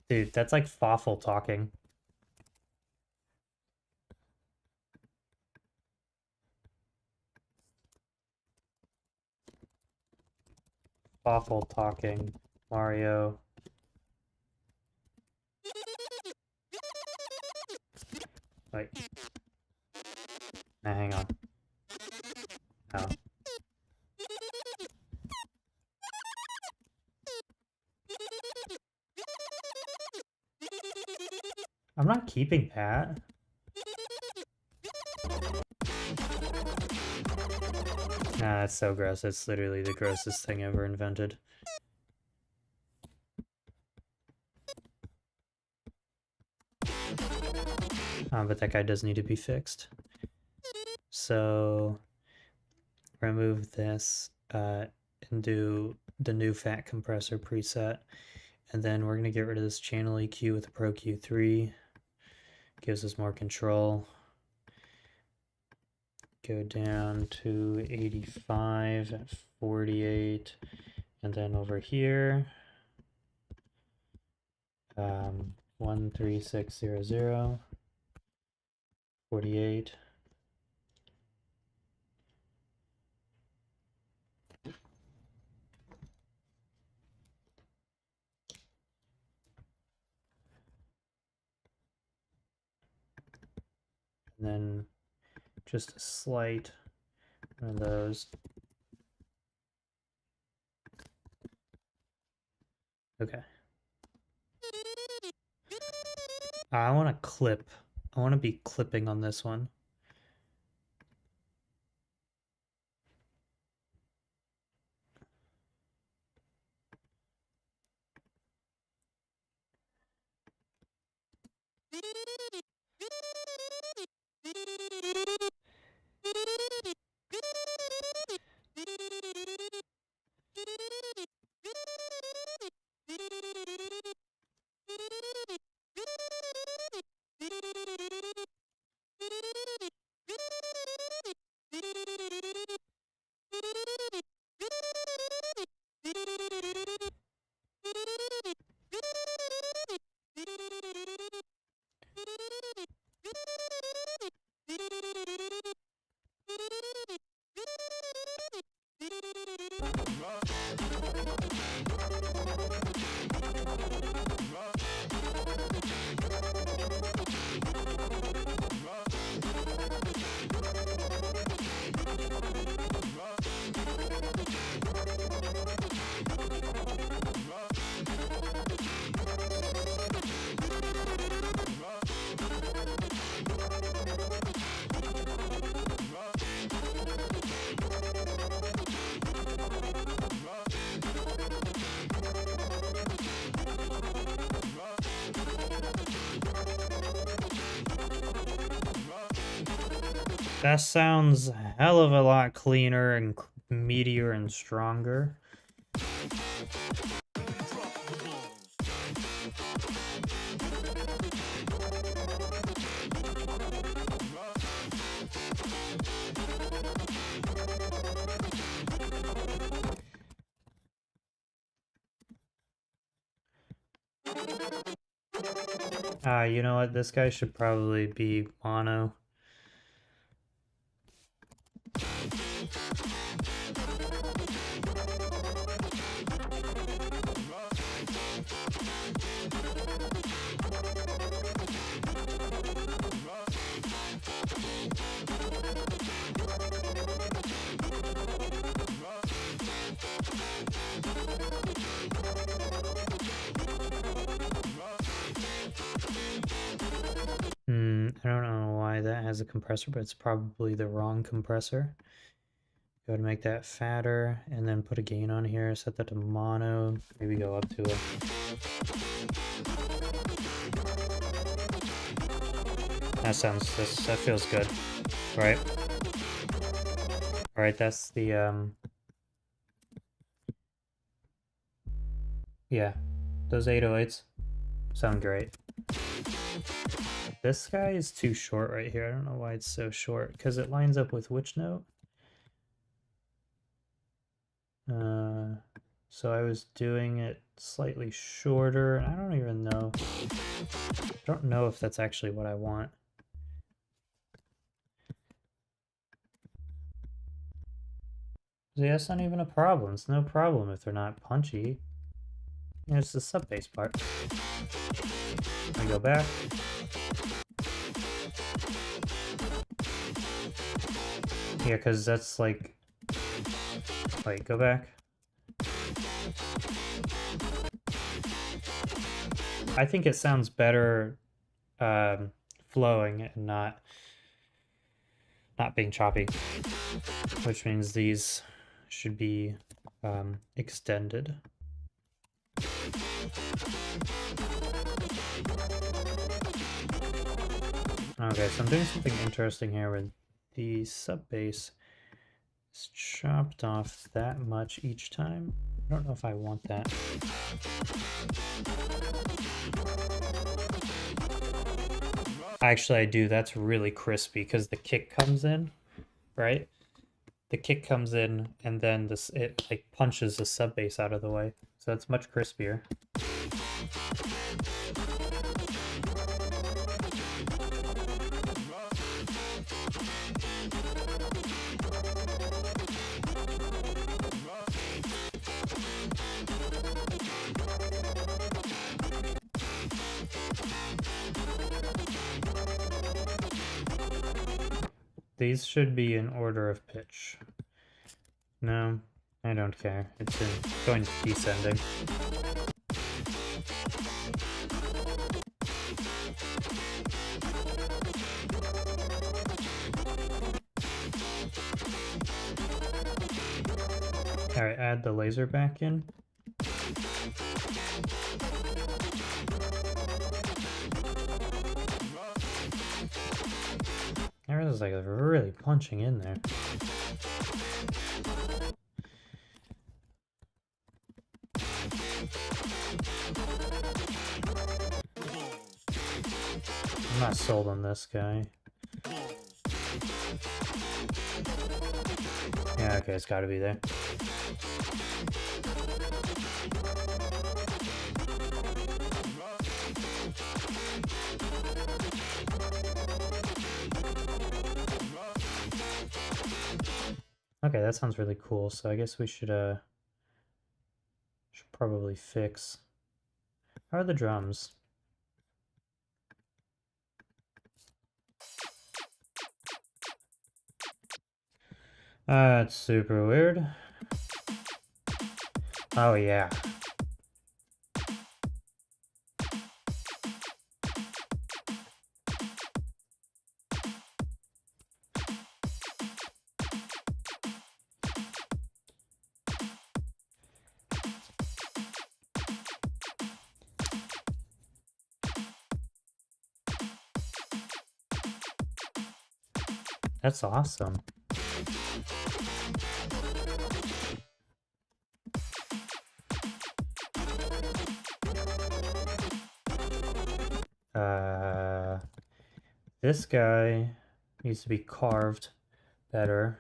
Dude, that's like Fawful talking. Fawful talking. Mario. Wait. Nah, hang on. Oh. I'm not keeping that. Nah, that's so gross. It's literally the grossest thing ever invented. But that guy does need to be fixed. So remove this and do the new fat compressor preset. And then we're going to get rid of this channel EQ with a Pro Q3. Gives us more control. Go down to 85 at 48. And then over here, 13600, 48. And then just a slight one of those. Okay. I want to clip. I want to be clipping on this one. That sounds a hell of a lot cleaner and meatier and stronger. You know what? This guy should probably be mono. I don't know why that has a compressor, but it's probably the wrong compressor. Go to make that fatter, and then put a gain on here, set that to mono, maybe go up to it. That feels good, right? Alright, that's the, yeah, those 808s sound great. This guy is too short right here. I don't know why it's so short, because it lines up with which note? So I was doing it slightly shorter. I don't even know. I don't know if that's actually what I want. See, that's not even a problem. It's no problem if they're not punchy. Yeah, it's the sub bass part. I go back. Yeah, because that's like... Wait, go back. I think it sounds better flowing and not being choppy, which means these should be extended. Okay, so I'm doing something interesting here with the sub bass is chopped off that much each time. I don't know if I want that. Actually, I do. That's really crispy because the kick comes in, right? The kick comes in and then this it like punches the sub bass out of the way. So it's much crispier. These should be in order of pitch. No, I don't care. It's going descending. Alright, add the laser back in. I realize like really punching in there. I'm not sold on this guy. Yeah, okay, it's gotta be there. Okay, that sounds really cool. So I guess we should probably fix. How are the drums? It's super weird. Oh yeah. That's awesome. This guy needs to be carved better.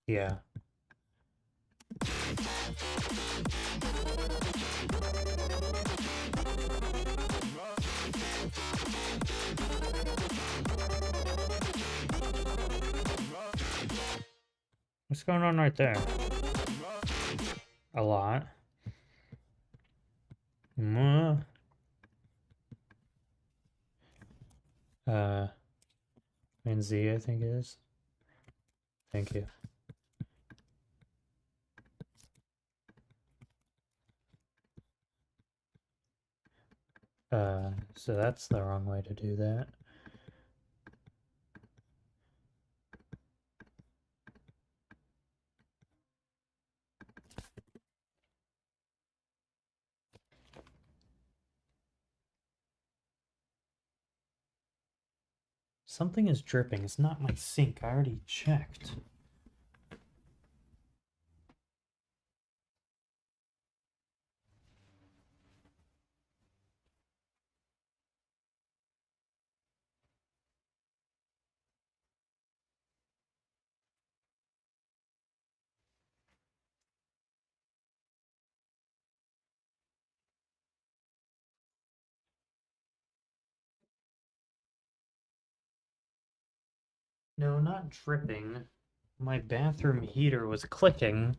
Yeah. What's going on right there? A lot. And Z, I think it is. Thank you. So that's the wrong way to do that. Something is dripping. It's not my sink. I already checked. No, not dripping. My bathroom heater was clicking.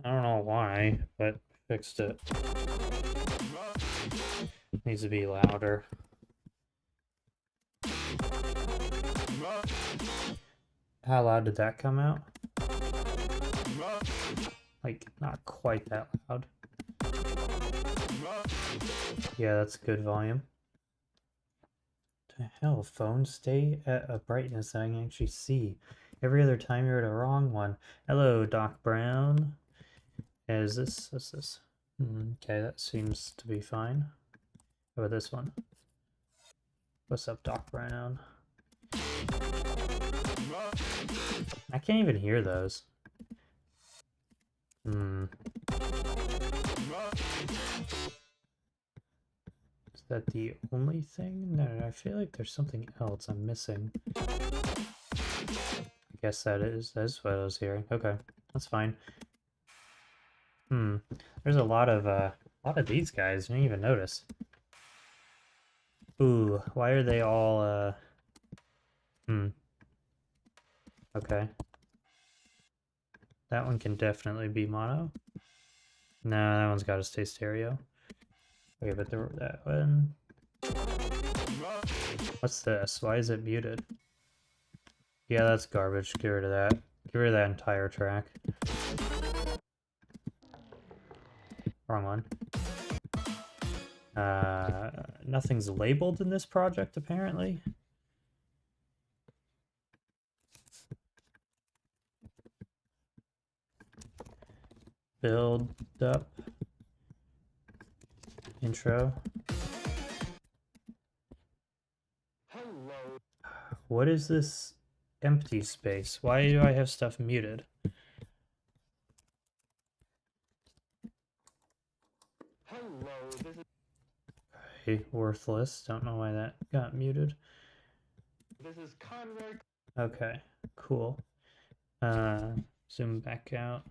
I don't know why, but fixed it. Needs to be louder. How loud did that come out? Like, not quite that loud. Yeah, that's good volume. The hell, phone, stay at a brightness that I can actually see. Every other time you're at a wrong one. Hello, Doc Brown. Is this? What's this? Okay, that seems to be fine. How about this one? What's up, Doc Brown? I can't even hear those. Is that the only thing? No, I feel like there's something else I'm missing. I guess that's what I was hearing. Okay, that's fine. There's a lot of these guys. I didn't even notice. Ooh, why are they all okay. That one can definitely be mono. No, that one's got to stay stereo. Okay, but that one. What's this? Why is it muted? Yeah, that's garbage. Get rid of that. Get rid of that entire track. Wrong one. Nothing's labeled in this project, apparently. Build up. Intro. Hello. What is this empty space? Why do I have stuff muted? Hello, this is... Okay, worthless. Don't know why that got muted. This is Conroy. Okay, cool. Zoom back out.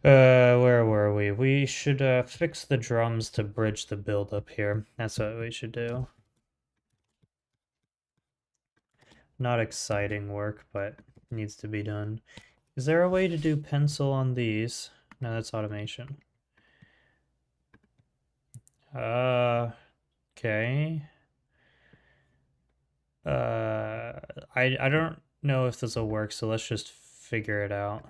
Where were we? We should fix the drums to bridge the build up here. That's what we should do. Not exciting work, but needs to be done. Is there a way to do pencil on these? No, that's automation. Okay. I don't know if this will work, so let's just figure it out.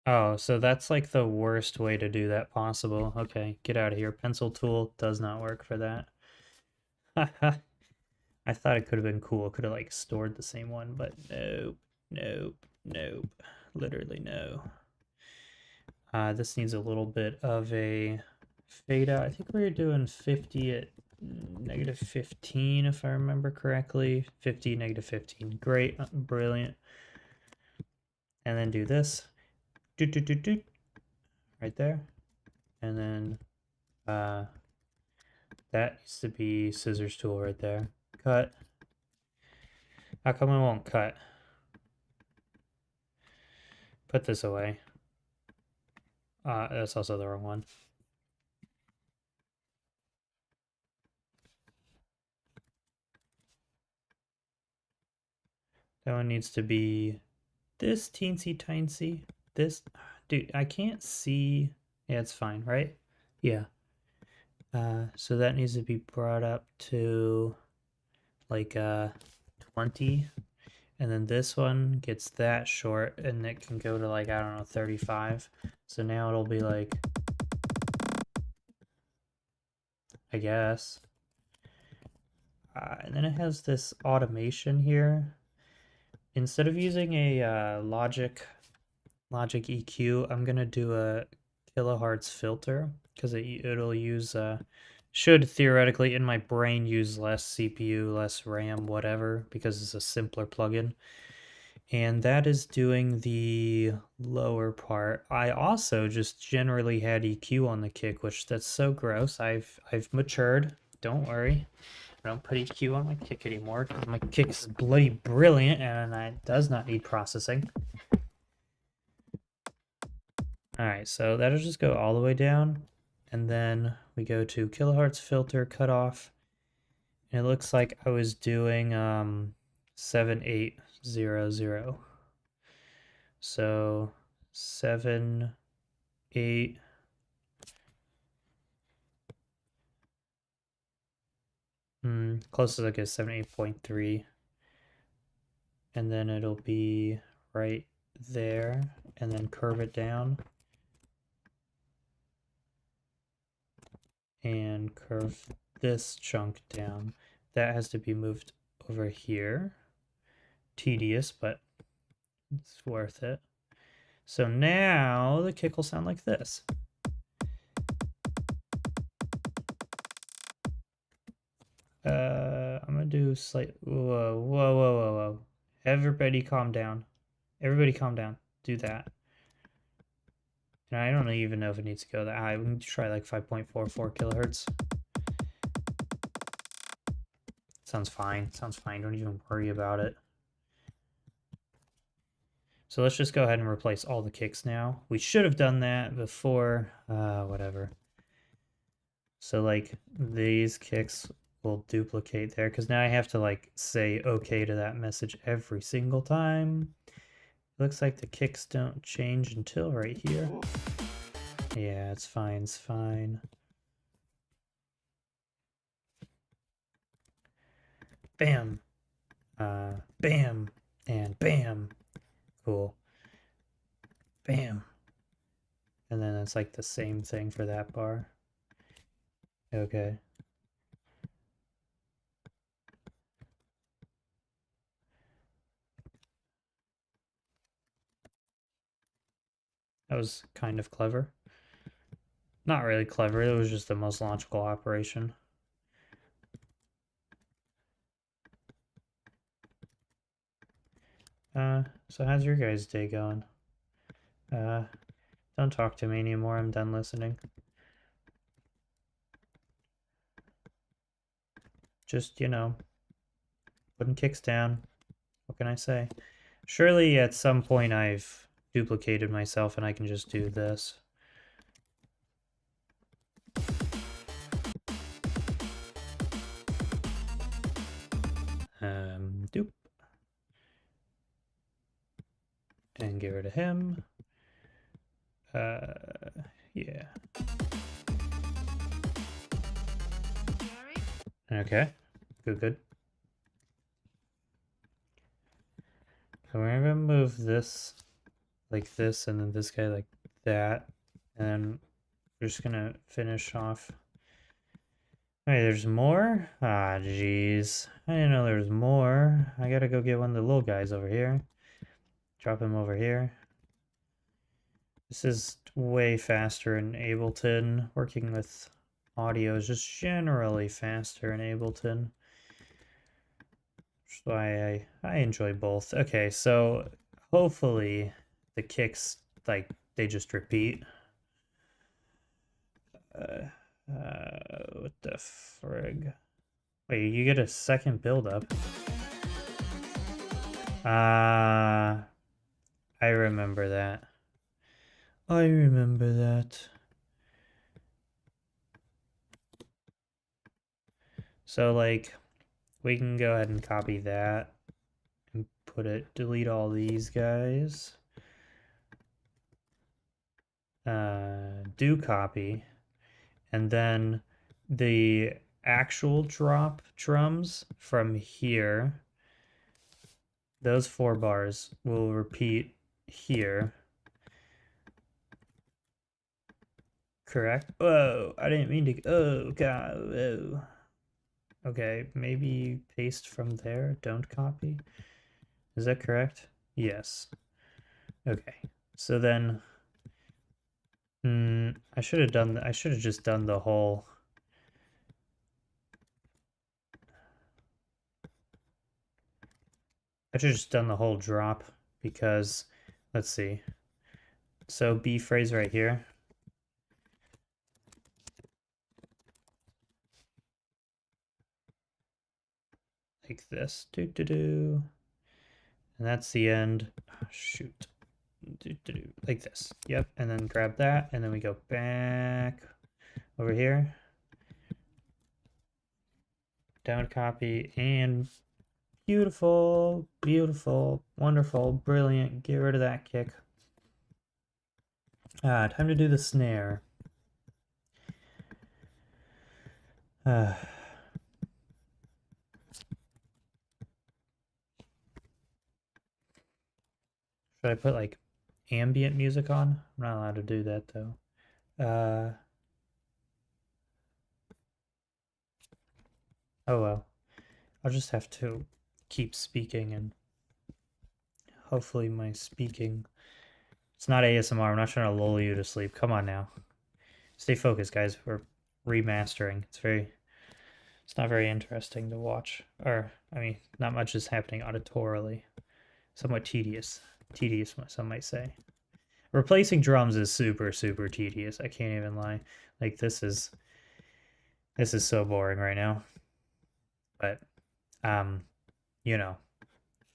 Oh, so that's like the worst way to do that possible. Okay, get out of here. Pencil tool does not work for that. I thought it could have been cool. Could have like stored the same one, but nope, nope, nope. Literally no. This needs a little bit of a fade out. I think we were doing 50 at -15, if I remember correctly. 50, -15. Great, brilliant. And then do this. Doot, doot, doot, doot. Right there. And then that needs to be scissors tool right there. Cut. How come it won't cut? Put this away. That's also the wrong one. That one needs to be this teensy tiny. This, dude, I can't see. Yeah, it's fine, right? Yeah. So that needs to be brought up to like 20. And then this one gets that short and it can go to like, I don't know, 35. So now it'll be like, I guess. And then it has this automation here. Instead of using a Logic EQ, I'm gonna do a kilohertz filter because it'll use should theoretically in my brain use less CPU, less RAM, whatever, because it's a simpler plugin. And that is doing the lower part. I also just generally had EQ on the kick, which that's so gross. I've matured. Don't worry. I don't put EQ on my kick anymore because my kick is bloody brilliant and it does not need processing. Alright, so that'll just go all the way down. And then we go to kilohertz filter cutoff. And it looks like I was doing 7800. So 7, 8. Closest I guess 7, 8.3. And then it'll be right there, and then curve it down. And curve this chunk down. That has to be moved over here. Tedious, but it's worth it. So now the kick will sound like this. I'm gonna do slight. Whoa, whoa, whoa, whoa, whoa. Everybody calm down. Everybody calm down. Do that. And I don't even know if it needs to go that high. We need to try like 5.44 kilohertz. Sounds fine. Sounds fine. Don't even worry about it. So let's just go ahead and replace all the kicks now. We should have done that before. Whatever. So like these kicks will duplicate there because now I have to like say okay to that message every single time. Looks like the kicks don't change until right here. Yeah, it's fine. It's fine. Bam. Bam. And bam. Cool. Bam. And then it's like the same thing for that bar. Okay. That was kind of clever. Not really clever, it was just the most logical operation. So how's your guys' day going? Don't talk to me anymore, I'm done listening. Just, you know, putting kicks down. What can I say? Surely at some point I've duplicated myself and I can just do this. Doop. And get rid of him. Yeah. Okay. Good, good. So we're gonna move this like this, and then this guy like that, and then we're just gonna finish off. Wait, there's more? Ah, jeez. I didn't know there was more. I gotta go get one of the little guys over here. Drop him over here. This is way faster in Ableton. Working with audio is just generally faster in Ableton. That's why I enjoy both. Okay, so hopefully the kicks, like, they just repeat. What the frig? Wait, you get a second build-up. I remember that. I remember that. So, like, we can go ahead and copy that and put it, delete all these guys. Do copy. And then the actual drop drums from here, those 4 bars will repeat here. Correct? Whoa, I didn't mean to. Oh, God. Whoa. Okay, maybe paste from there. Don't copy. Is that correct? Yes. Okay. So then, I should have done. I should have just done the whole. I should have just done the whole drop because, let's see. So B phrase right here. Like this. Do do do. And that's the end. Oh, shoot. Do, do, do. Like this. Yep. And then grab that. And then we go back over here. Down copy and Beautiful, beautiful, wonderful, brilliant. Get rid of that kick. Time to do the snare. Should I put like ambient music on? I'm not allowed to do that though. Oh well. I'll just have to keep speaking and hopefully my speaking. It's not ASMR. I'm not trying to lull you to sleep. Come on now. Stay focused, guys. We're remastering. It's not very interesting to watch. Or, I mean, not much is happening auditorily. Somewhat tedious. Tedious, some might say. Replacing drums is super, super tedious. I can't even lie. Like, this is so boring right now. But, you know,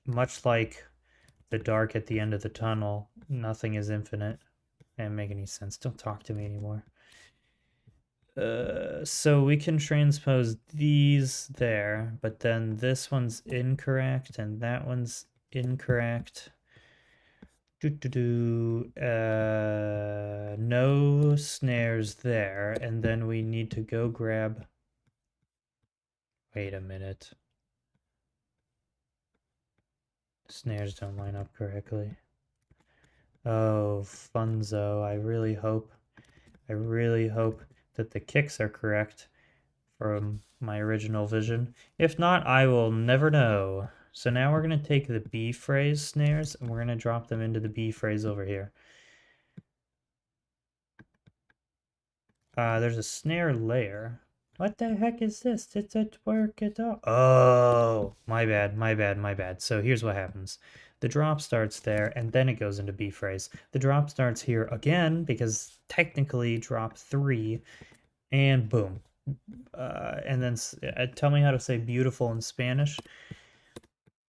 much like the dark at the end of the tunnel, nothing is infinite. Doesn't make any sense. Don't talk to me anymore. So we can transpose these there, but then this one's incorrect and that one's incorrect. No snares there, and then we need to go grab. Wait a minute. Snares don't line up correctly. Oh, funzo. I really hope that the kicks are correct from my original vision. If not, I will never know. So now we're going to take the B phrase snares and we're going to drop them into the B phrase over here. There's a snare layer. What the heck is this? Did it work at all? Oh, my bad, my bad, my bad. So here's what happens. The drop starts there, and then it goes into B phrase. The drop starts here again, because technically drop 3, and boom. And then tell me how to say beautiful in Spanish.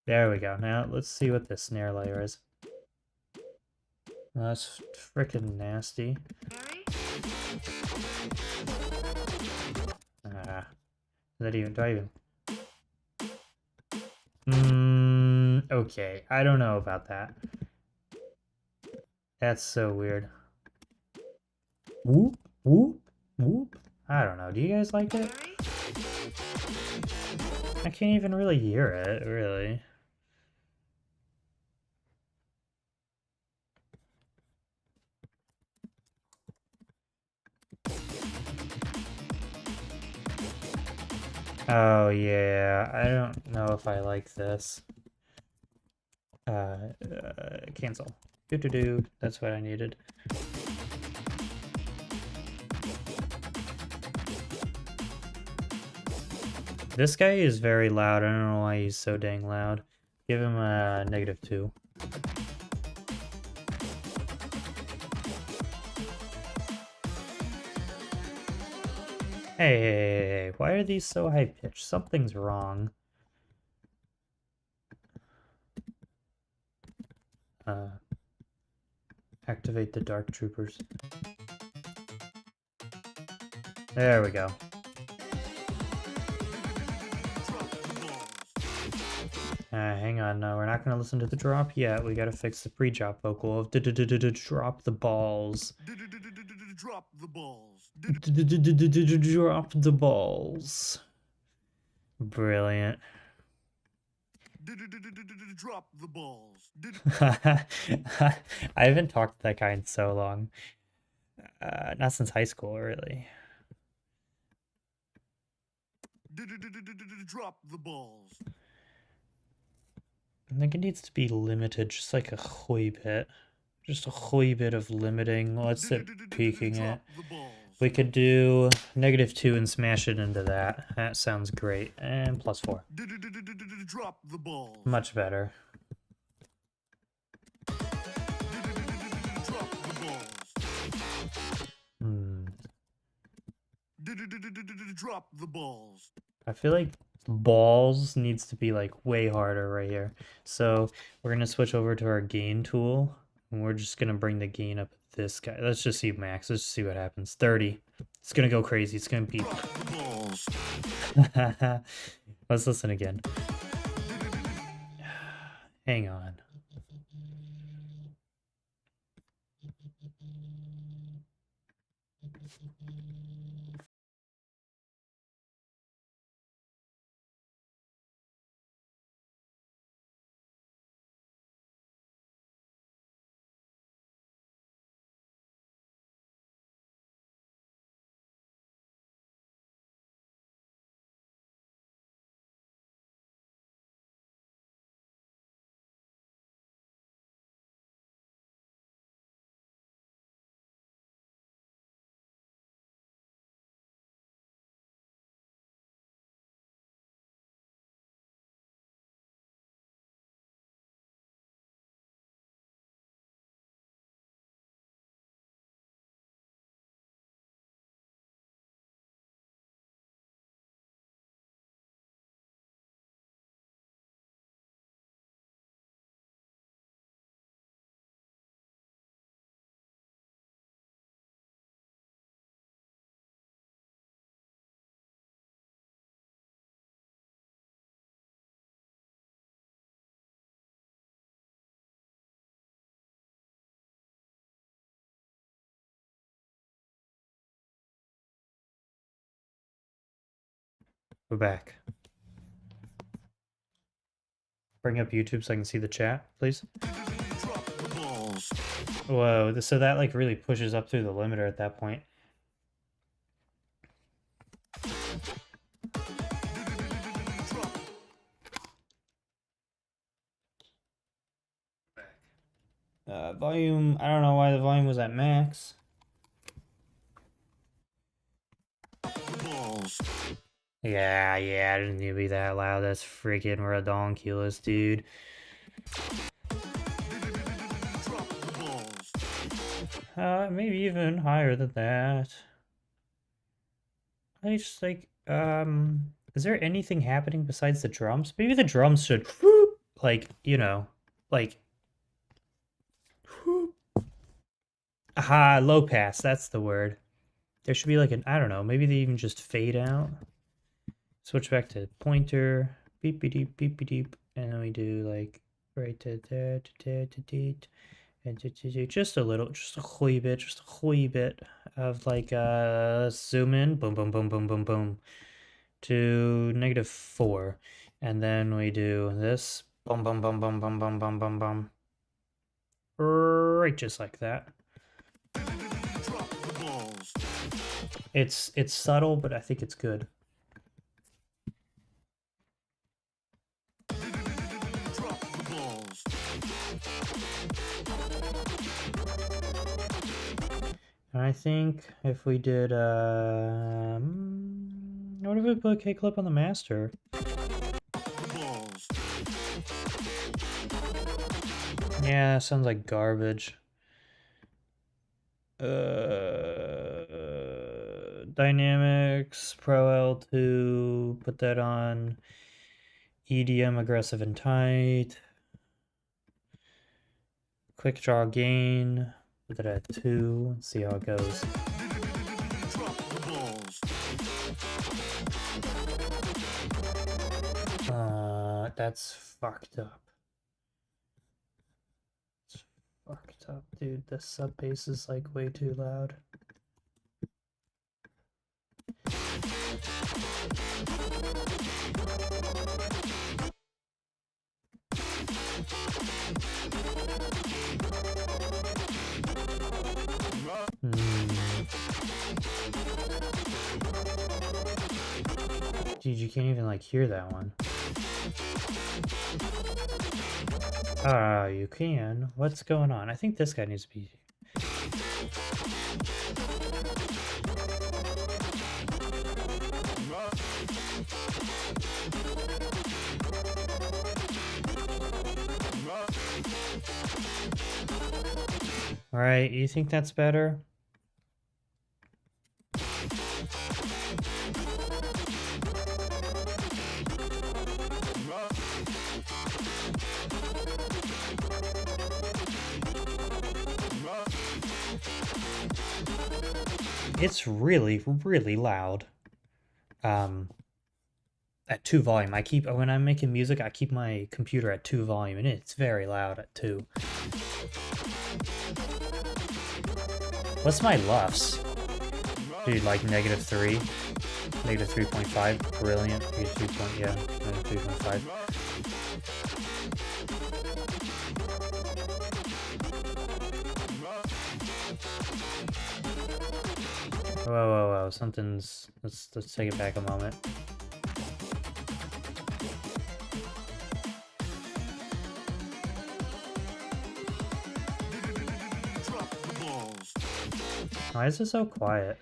There we go. Now let's see what this snare layer is. That's freaking nasty. Do I even? Okay. I don't know about that. That's so weird. Whoop, whoop, whoop. I don't know. Do you guys like it? I can't even really hear it, really. Oh, yeah. I don't know if I like this. Cancel. Do. That's what I needed. This guy is very loud. I don't know why he's so dang loud. Give him a -2. Hey, why are these so high-pitched? Something's wrong. Activate the Dark Troopers. There we go. Hang on, no, we're not going to listen to the drop yet. We got to fix the pre-drop vocal of drop the balls. Drop the balls. Drop the balls. Brilliant. Drop the balls. I haven't talked to that guy in so long. Not since high school, really. Drop the balls. I think it needs to be limited, just like a wee bit. Just a wee bit of limiting. Let's it peaking it. We could do -2 and smash it into that. That sounds great. And +4. Drop the balls. Much better. Drop the balls. I feel like balls needs to be like way harder right here. So we're gonna switch over to our gain tool and we're just gonna bring the gain up this guy. Let's just see max. Let's just see what happens. 30. It's gonna go crazy. It's gonna be balls. Let's listen again. Hang on. We're back. Bring up YouTube so I can see the chat, please. Whoa, so that like really pushes up through the limiter at that point. Volume, I don't know why the volume was at max. Yeah, I didn't need to be that loud. That's freaking redonkulous, dude. Maybe even higher than that. I just like, is there anything happening besides the drums? Maybe the drums should, like, you know, like, aha, low pass, that's the word. There should be like an, I don't know, maybe they even just fade out. Switch back to pointer, beep deep, and then we do like right to there, and just a little, just a wee bit of like zoom in, boom, to -4, and then we do this, bum, right, just like that. It's subtle, but I think it's good. And I think if we did, what if we put a K-clip on the master? Yeah, sounds like garbage. Dynamics, Pro L2, put that on. EDM, aggressive and tight. Quick draw gain, put that at 2, see how it goes. That's fucked up. It's fucked up, dude. The sub bass is like way too loud. Dude, you can't even like hear that one. Ah, you can. What's going on? I think this guy needs to be... Alright, you think that's better? It's really, really loud. at 2 volume. When I'm making music, I keep my computer at 2 volume, and it's very loud at 2. What's my LUFS? Dude, like -3? -3.5? Brilliant. -3. Yeah, -3.5. Whoa. Something's... Let's take it back a moment. Why is it so quiet?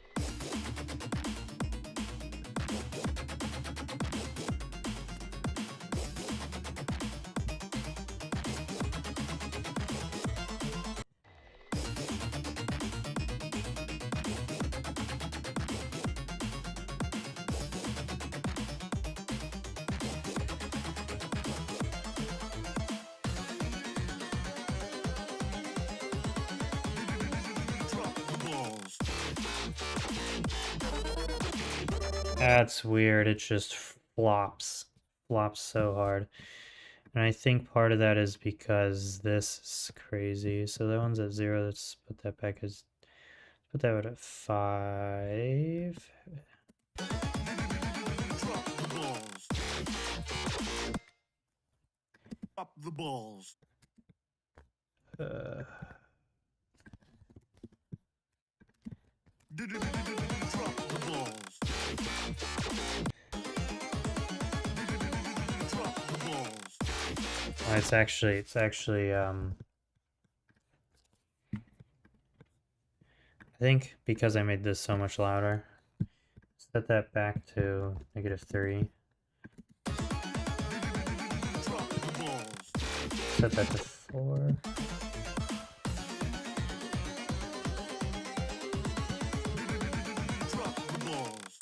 That's weird. It just flops so hard. And I think part of that is because this is crazy. So that one's at 0. Let's put that back as... Put that at 5. Drop the balls. Uh... Drop the balls. Drop the balls. It's actually I think because I made this so much louder, set that back to -3. Drop the balls. Set that to 4. Drop the balls.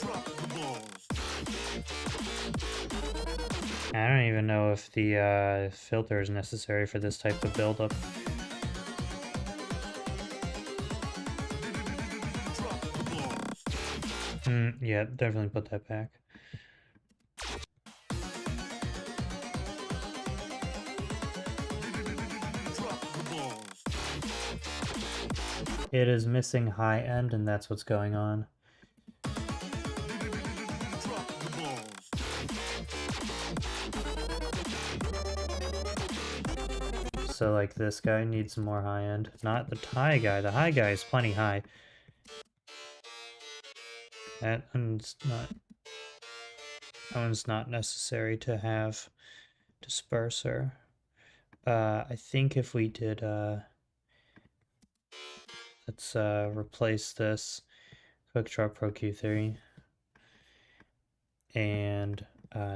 Drop the balls. I don't even know if the filter is necessary for this type of buildup. Drop the balls. Yeah, definitely put that back. Drop the balls. It is missing high end, and that's what's going on. Drop the balls. So like this guy needs more high end. Not the high guy. The high guy is plenty high. That one's not necessary to have disperser. I think if we did let's replace this Quick Draw Pro Q3, and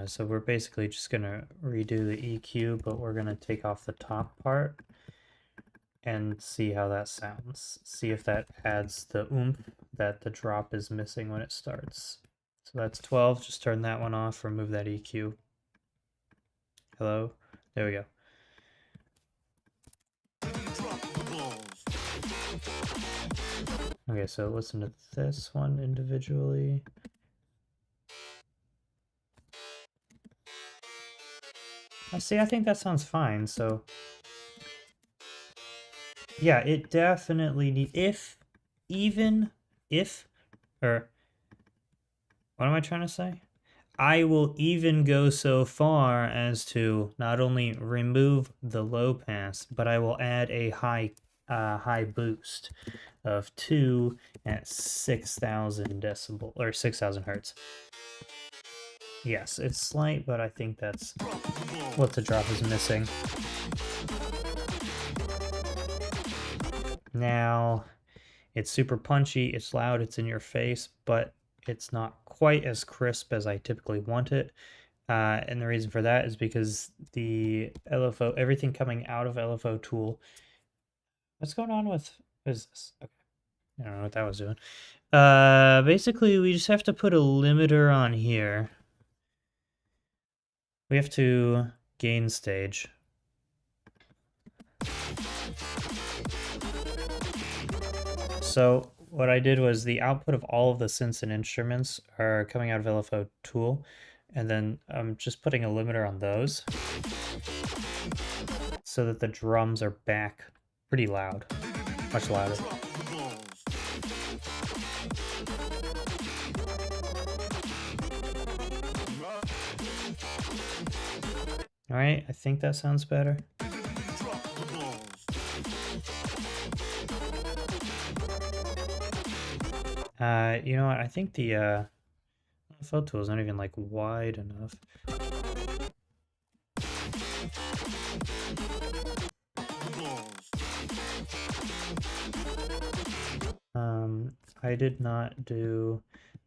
so we're basically just gonna redo the EQ, but we're gonna take off the top part and see how that sounds. See if that adds the oomph that the drop is missing when it starts. So that's 12. Just turn that one off, remove that EQ. Hello? There we go. Drop the balls. Okay, so listen to this one individually. See, I think that sounds fine, so... Yeah, it definitely needs... Or... What am I trying to say? I will even go so far as to not only remove the low pass, but I will add a high boost of 2 at 6,000 decibel or 6,000 hertz. Yes, it's slight, but I think that's what the drop is missing. Now, it's super punchy, it's loud, it's in your face, but it's not quite as crisp as I typically want it. And the reason for that is because the LFO, everything coming out of LFO tool. What's going on with, what is this? Okay. I don't know what that was doing. Basically, we just have to put a limiter on here. We have to gain stage. So what I did was the output of all of the synths and instruments are coming out of LFO tool, and then I'm just putting a limiter on those so that the drums are back pretty loud, much louder. Drop the balls. All right, I think that sounds better. Drop the balls. You know what? I think the LFO tool is not even like wide enough. Balls. I did not do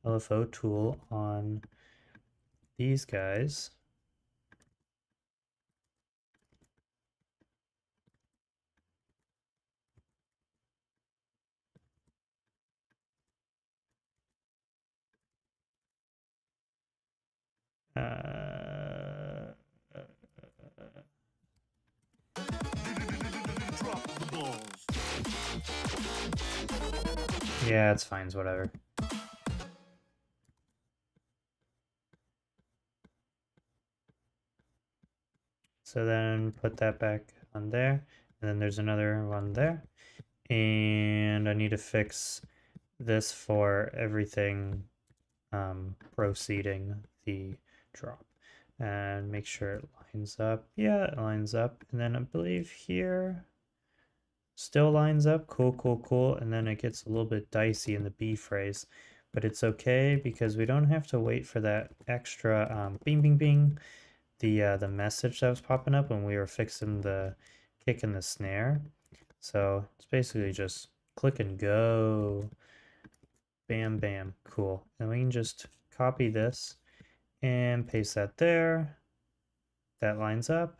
LFO tool on these guys. Drop the balls. Yeah, it's fine, it's whatever. So then put that back on there, and then there's another one there. And I need to fix this for everything proceeding the drop. And make sure it lines up. Yeah, it lines up. And then I believe here still lines up. Cool, cool, cool. And then it gets a little bit dicey in the B phrase. But it's okay because we don't have to wait for that extra bing, bing, bing. The message that was popping up when we were fixing the kick and the snare. So it's basically just click and go. Bam, bam. Cool. And we can just copy this and paste that there. That lines up.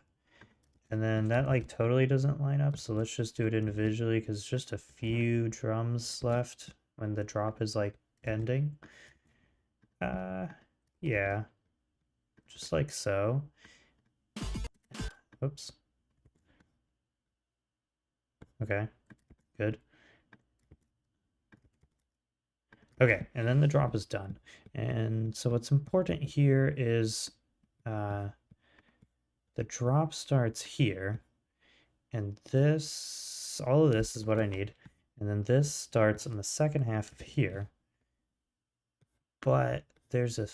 And then that like totally doesn't line up. So let's just do it individually because it's just a few drums left when the drop is like ending. Yeah. Just like so. Oops. Okay. Good. Okay, and then the drop is done. And so what's important here is the drop starts here, and this, all of this is what I need. And then this starts in the second half of here. But there's a,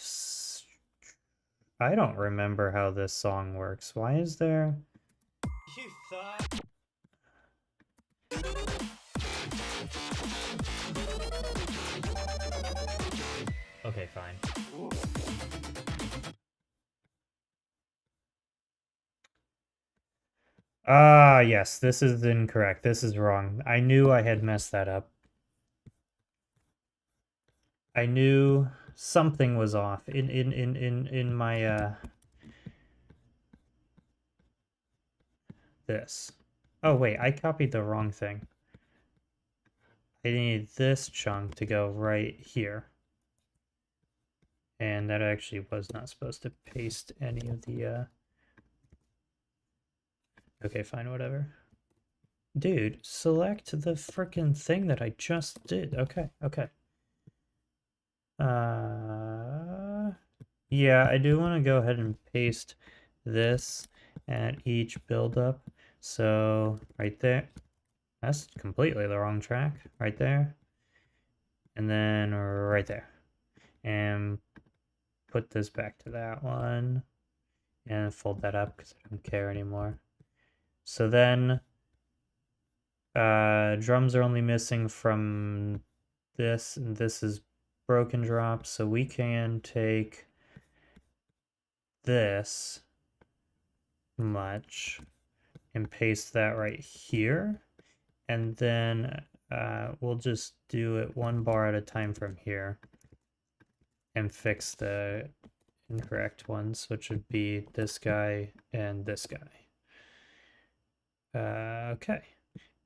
I don't remember how this song works. Why is there? You thought? Okay, fine. Ah, yes, this is incorrect. This is wrong. I knew I had messed that up. I knew something was off in my this. Oh wait, I copied the wrong thing. I need this chunk to go right here. And that actually was not supposed to paste any of the Okay, fine, whatever. Dude, select the frickin' thing that I just did. Okay, okay. Yeah, I do want to go ahead and paste this at each buildup. So right there, that's completely the wrong track right there. And then right there. And put this back to that one and fold that up because I don't care anymore. So then drums are only missing from this, and this is broken drop, so we can take this much and paste that right here, and then we'll just do it one bar at a time from here and fix the incorrect ones, which would be this guy and this guy. Okay,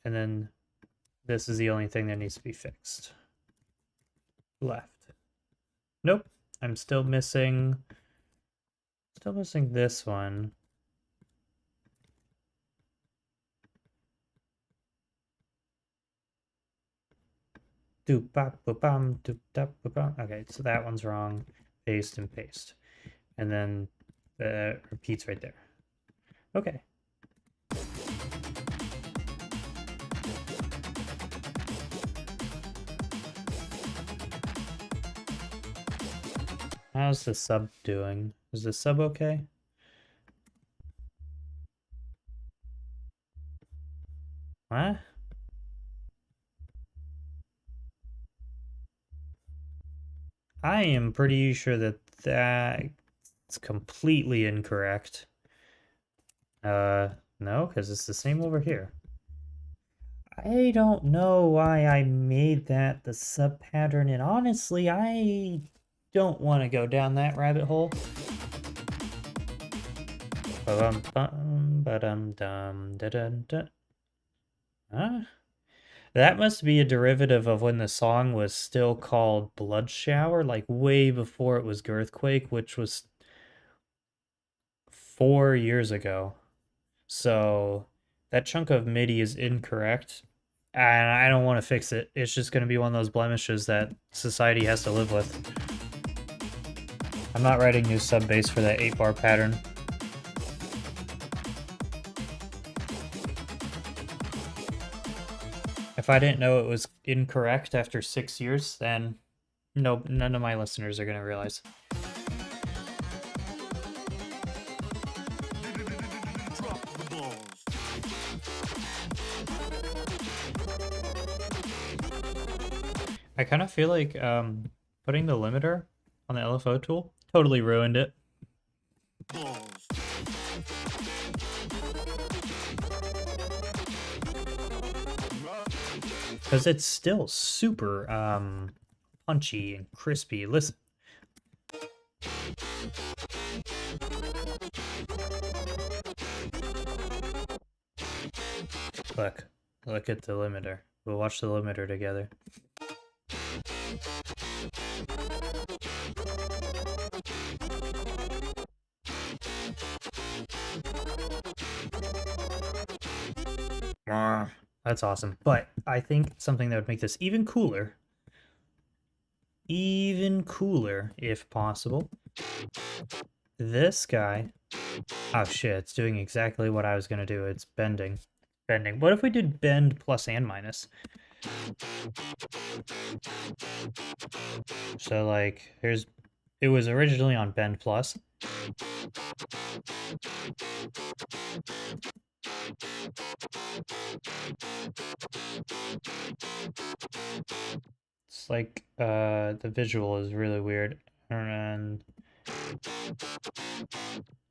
and then this is the only thing that needs to be fixed. Left. Nope, I'm still missing this one. doop bop boop bum doop dop boop bum. Okay, so that one's wrong. Paste and paste. And then repeats right there. Okay. How's the sub doing? Is the sub okay? What? I am pretty sure that that's completely incorrect. No, because it's the same over here. I don't know why I made that the sub pattern, and honestly, I don't want to go down that rabbit hole. Ba-dum-bum, ba-dum-dum, da-dum-da. Huh? That must be a derivative of when the song was still called Blood Shower, like way before it was Girthquake, which was 4 years ago. So that chunk of MIDI is incorrect, and I don't want to fix it. It's just going to be one of those blemishes that society has to live with. I'm not writing new sub bass for that 8-bar pattern. If I didn't know it was incorrect after 6 years, then no, none of my listeners are going to realize. Drop the balls. I kind of feel like putting the limiter on the LFO tool totally ruined it. Balls. Because it's still super punchy and crispy. Listen. Look at the limiter. We'll watch the limiter together. That's awesome. But I think something that would make this even cooler if possible. This guy. Oh shit, it's doing exactly what I was gonna do. It's bending. Bending. What if we did bend plus and minus? So like, it was originally on bend plus. It's like the visual is really weird. And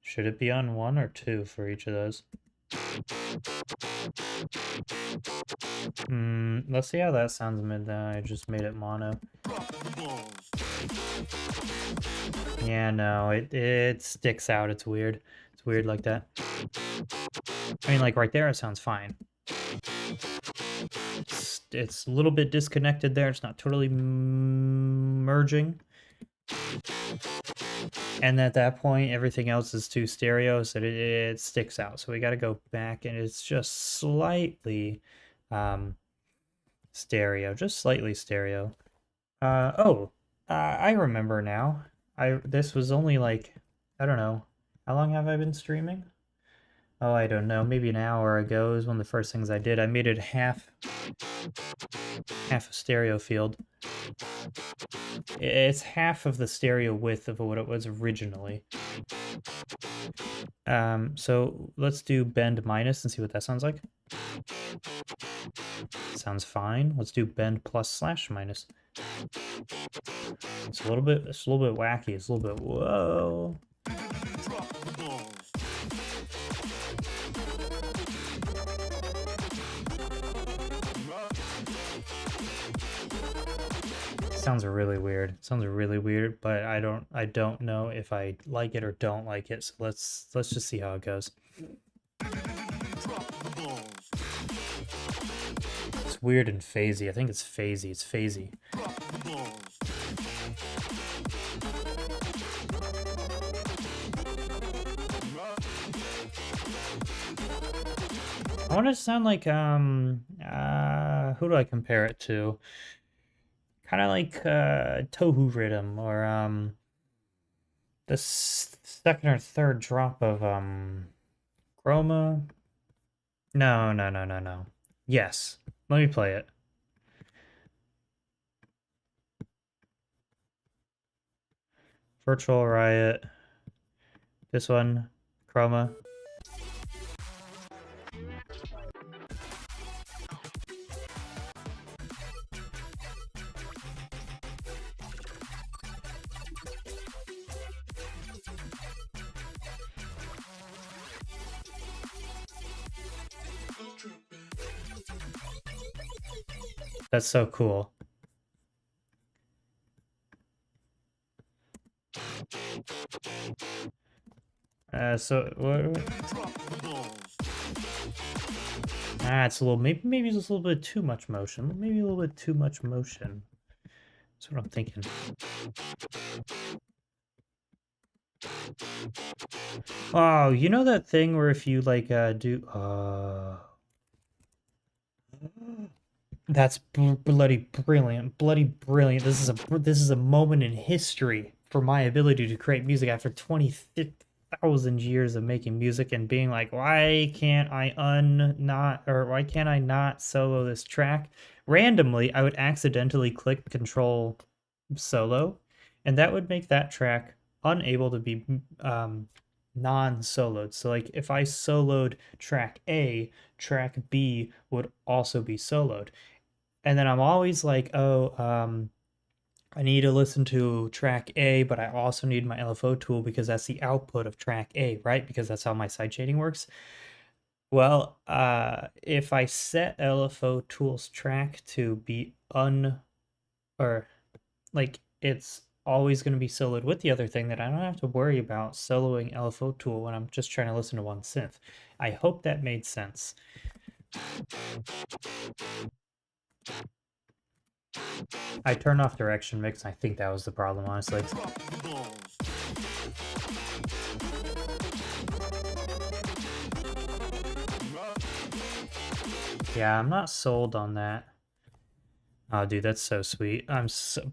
should it be on 1 or 2 for each of those? Let's see how that sounds mid. I just made it mono. Drop the balls. Yeah, no, it sticks out. It's weird. It's weird like that. I mean, like right there, it sounds fine. It's a little bit disconnected there. It's not totally merging. And at that point, everything else is too stereo, so it sticks out. So we got to go back, and it's just slightly stereo, just slightly stereo. I remember now. This was only like, I don't know. How long have I been streaming? Oh, I don't know. Maybe an hour ago is one of the first things I did. I made it half a stereo field. It's half of the stereo width of what it was originally. So let's do bend minus and see what that sounds like. Sounds fine. Let's do bend plus slash minus. It's a little bit wacky. It's a little bit, whoa. Drop the balls. Sounds really weird. Sounds really weird, but I don't know if I like it or don't like it. So let's just see how it goes. Drop the balls. It's weird and phasey. I think it's phasey. It's phasey. Drop the balls. I want it to sound like who do I compare it to? Kind of like Tohu Rhythm or the second or third drop of Chroma. No, no, no, no, no. Yes. Let me play it. Virtual Riot. This one, Chroma. That's so cool. So what? Drop the balls. It's a little maybe it's a little bit too much motion. Maybe a little bit too much motion. That's what I'm thinking. Oh, you know that thing where if you like do that's bloody brilliant, bloody brilliant. This is a moment in history for my ability to create music after 20,000 years of making music and being like, why can't I why can't I not solo this track? Randomly, I would accidentally click Control Solo, and that would make that track unable to be non-soloed. So like if I soloed track A, track B would also be soloed. And then I'm always like, oh, I need to listen to track A, but I also need my LFO tool because that's the output of track A, right? Because that's how my sideshading works. Well, if I set LFO tools track to be or like it's always going to be soloed with the other thing, that I don't have to worry about soloing LFO tool when I'm just trying to listen to one synth. I hope that made sense. I turned off direction mix. I think that was the problem, honestly. Drop the balls. Yeah, I'm not sold on that. Oh, dude, that's so sweet. I'm so...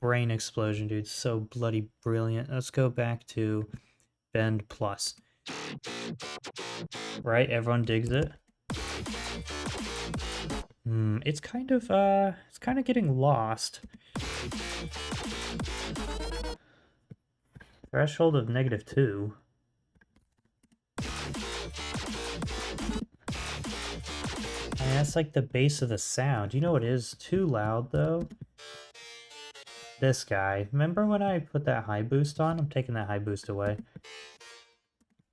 Brain explosion, dude. So bloody brilliant. Let's go back to Bend Plus. Right? Everyone digs it? It's kind of getting lost. Threshold of -2. And that's like the base of the sound. You know what is too loud though? This guy. Remember when I put that high boost on? I'm taking that high boost away.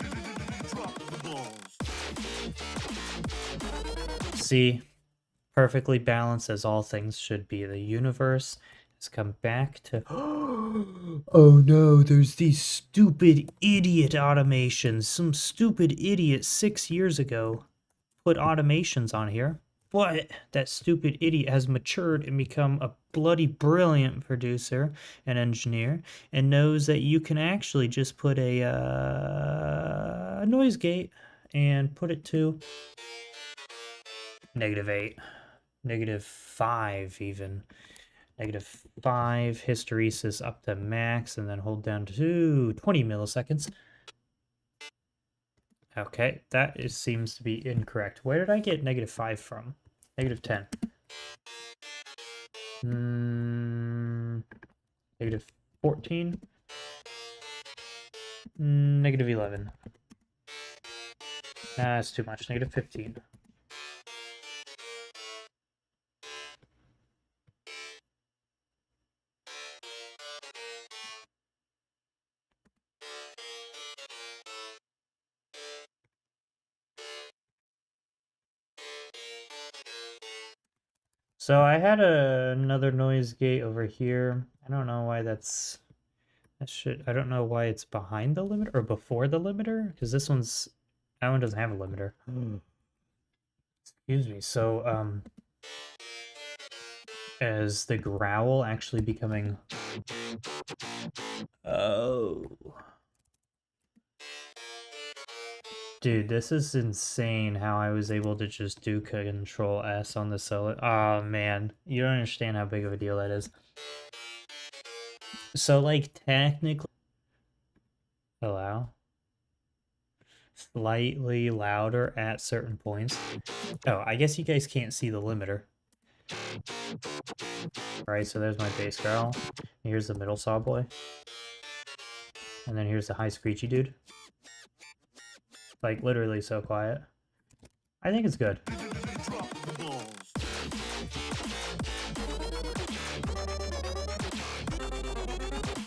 Drop the balls. See? Perfectly balanced as all things should be. The universe has come back to... Oh no, there's these stupid idiot automations. Some stupid idiot 6 years ago put automations on here. But that stupid idiot has matured and become a bloody brilliant producer and engineer and knows that you can actually just put a noise gate and put it to -8. -5 even. -5 hysteresis up to max and then hold down to 20 milliseconds. Okay, that seems to be incorrect. Where did I get -5 from? -10. -14. -11. That's too much. -15. So I had another noise gate over here. I don't know why I don't know why it's behind the limiter or before the limiter, because that one doesn't have a limiter. Excuse me. So as the growl actually becoming... Oh. Dude, this is insane how I was able to just do Control S on the solo. Oh man, you don't understand how big of a deal that is. So like technically allow slightly louder at certain points. Oh, I guess you guys can't see the limiter. Right, so there's my bass growl. Here's the middle saw boy. And then here's the high screechy dude. Like literally so quiet. I think it's good. Drop the balls.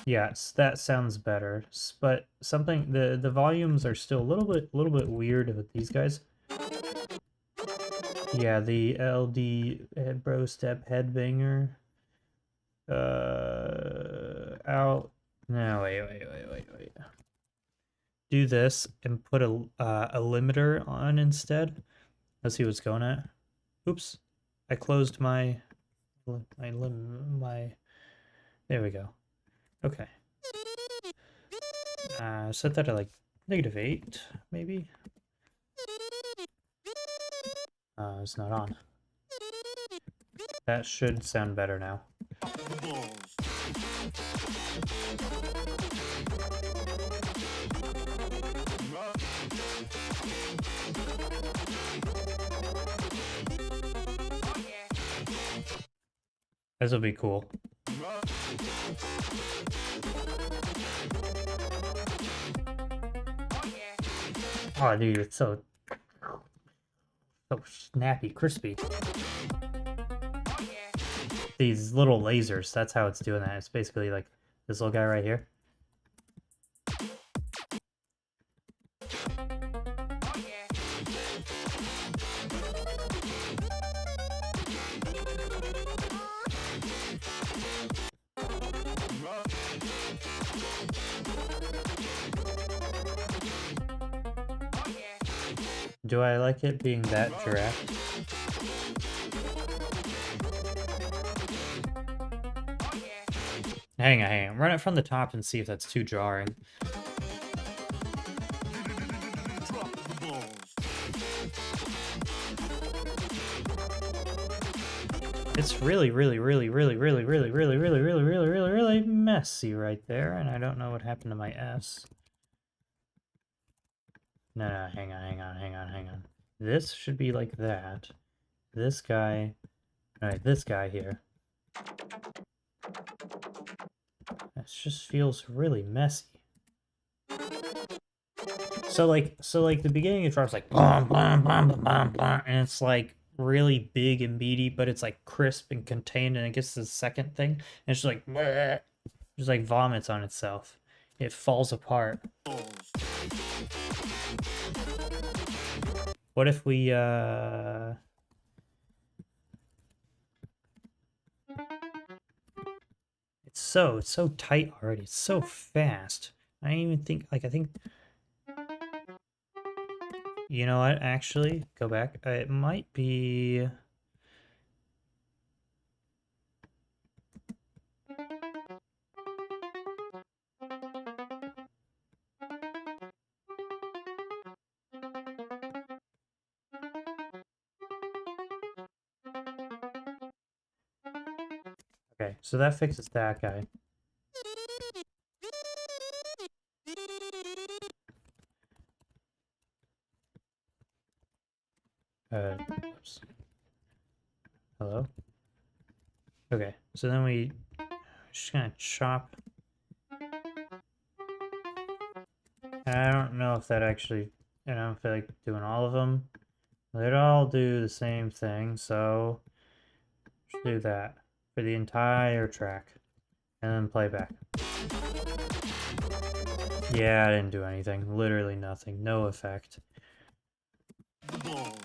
Yeah, that sounds better. But something the volumes are still a little bit weird with these guys. Yeah, the LD bro step headbanger. Out. No, wait. Do this and put a limiter on instead. Let's see what's going at. Oops, I closed my. There we go. Okay. Set that at like -8, maybe. It's not on. That should sound better now. Drop the balls. This will be cool. Oh, dude, it's so snappy, crispy. These little lasers, that's how it's doing that. It's basically like this little guy right here. Do I like it being that direct? Hang on. Run it from the top and see if that's too jarring. Drop the balls. It's really messy right there, and I don't know what happened to my S. No, hang on. This should be like that. This guy, alright, this guy here. This just feels really messy. So like the beginning of the drop's like blah, blah, blah, blah, blah, blah, and it's like really big and meaty, but it's like crisp and contained, and it gets to the second thing, and it's just like bleh, just like vomits on itself. It falls apart. Balls. What if we it's so tight already. It's so fast. I don't even think I think you know what, actually, go back. It might be okay, so that fixes that guy. Oops. Hello? Okay, so then we just gonna chop. I don't know if that actually, I don't feel like doing all of them. They'd all do the same thing, so just do that for the entire track. And then play back. Yeah, I didn't do anything. Literally nothing. No effect. Balls.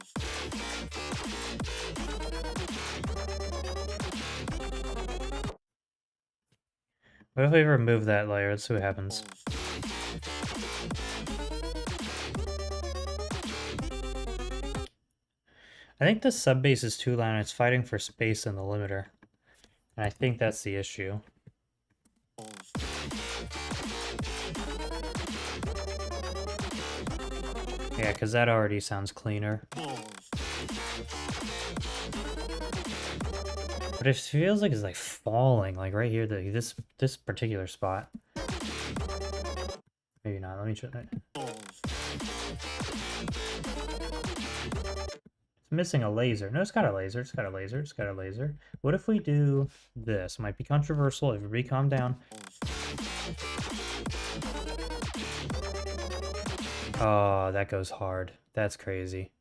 What if we remove that layer? Let's see what happens. I think the sub bass is too loud and it's fighting for space in the limiter. And I think that's the issue. Yeah, because that already sounds cleaner. balls, But it feels like it's like falling, like right here, this particular spot. Maybe not. Let me try it. balls, It's missing a laser. No, it's got a laser. It's got a laser. It's got a laser. What if we do this? Might be controversial. Everybody calm down. Oh, that goes hard. That's crazy.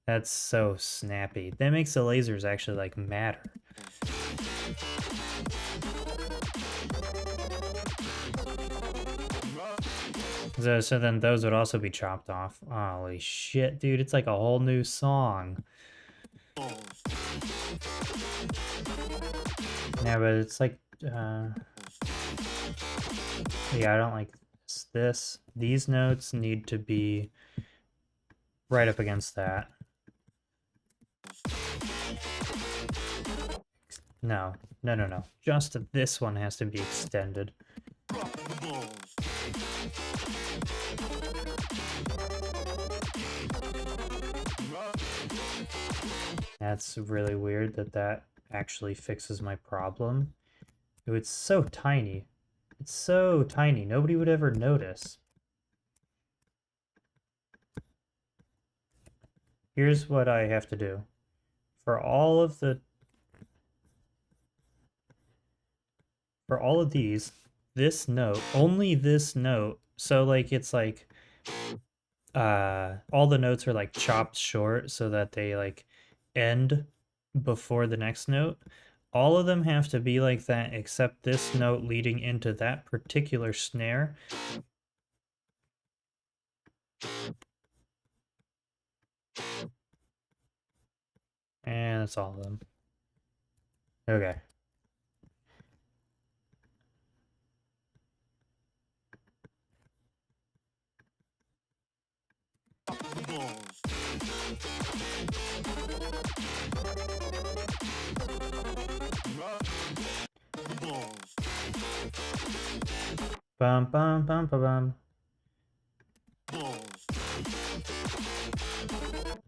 That's so snappy. That makes the lasers actually like matter. So then those would also be chopped off. Holy shit, dude. It's like a whole new song. balls, Yeah, but it's like, yeah, I don't like this. These notes need to be right up against that. No, no, no, no. Just this one has to be extended. drop the balls, That's really weird that that actually fixes my problem. It's so tiny. It's so tiny. Nobody would ever notice. Here's what I have to do. For all of these, this note, only this note, so like it's like all the notes are like chopped short so that they like end before the next note. All of them have to be like that except this note leading into that particular snare. And that's all of them. Okay. drop the balls, the balls, Bum bum bum bum bum. balls,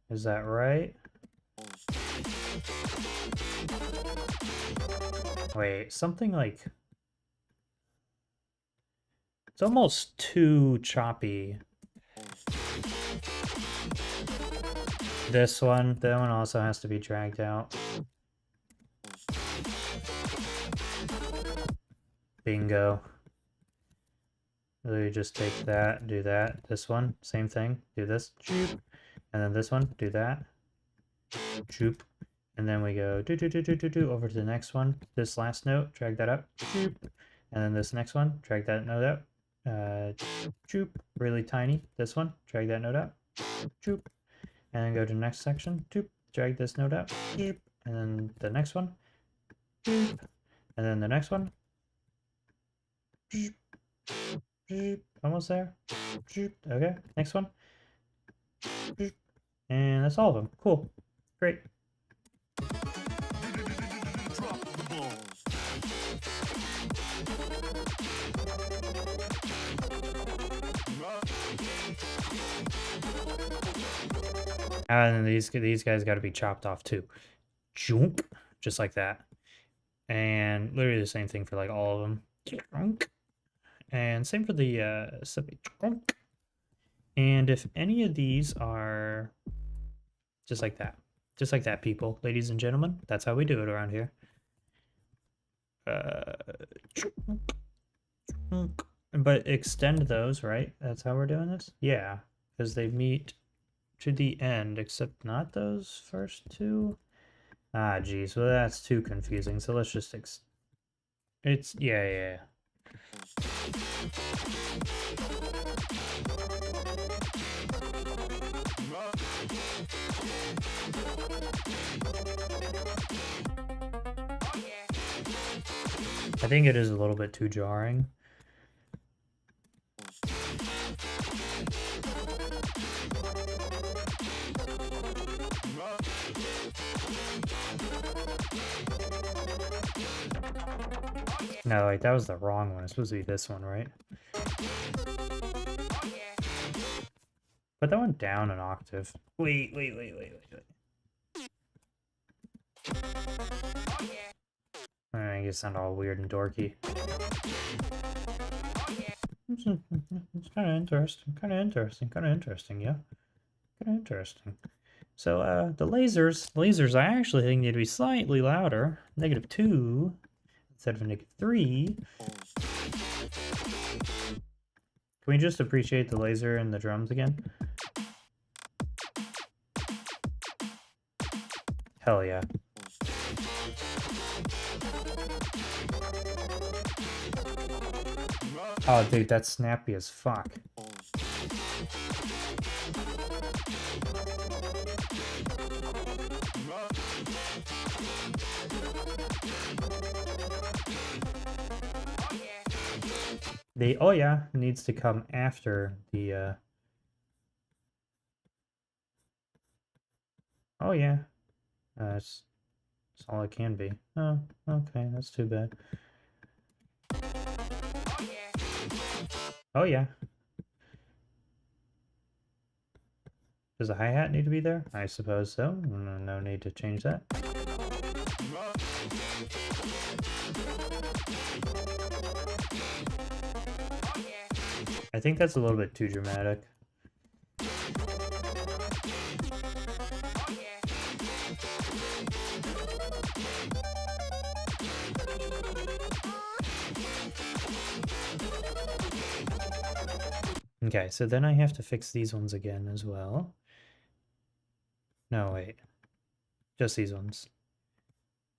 Is that right? Wait, something like... It's almost too choppy. This one, that one also has to be dragged out. Bingo. Literally just take that, do that. This one, same thing. Do this, choop. And then this one, do that. Choop. And then we go do do do do do do over to the next one. This last note, drag that up. Choop. And then this next one, drag that note up. Choop. Really tiny. This one, drag that note up. Choop. And then go to the next section. Choop. Drag this note up. Choop. And then the next one. Choop. And then the next one. Choop. Choop. Almost there. Choop. Okay. Next one. Choop. And that's all of them. Cool. Great. drop the balls, And then these guys got to be chopped off too. Junk. Just like that. And literally the same thing for like all of them. Junk. And same for the junk. And if any of these are just like that. Just like that, people. Ladies and gentlemen, that's how we do it around here. But extend those, right? That's how we're doing this? Yeah, because they meet to the end, except not those first two. Ah, geez, well that's too confusing, so let's just it's, yeah. I think it is a little bit too jarring. No, wait, that was the wrong one. It's supposed to be this one, right? Put that one down an octave. Wait. I guess sound all weird and dorky. It's kind of interesting. Kind of interesting. Yeah. Kind of interesting. So, the lasers, I actually think need to be slightly louder. -2 instead of -3. Can we just appreciate the laser and the drums again? Hell yeah. Oh, dude, that's snappy as fuck. The oh yeah needs to come after the oh yeah. It's all it can be. Oh, okay, that's too bad. Oh yeah. Does the hi-hat need to be there? I suppose so. No need to change that. I think that's a little bit too dramatic. Okay, so then I have to fix these ones again as well. No, wait. Just these ones.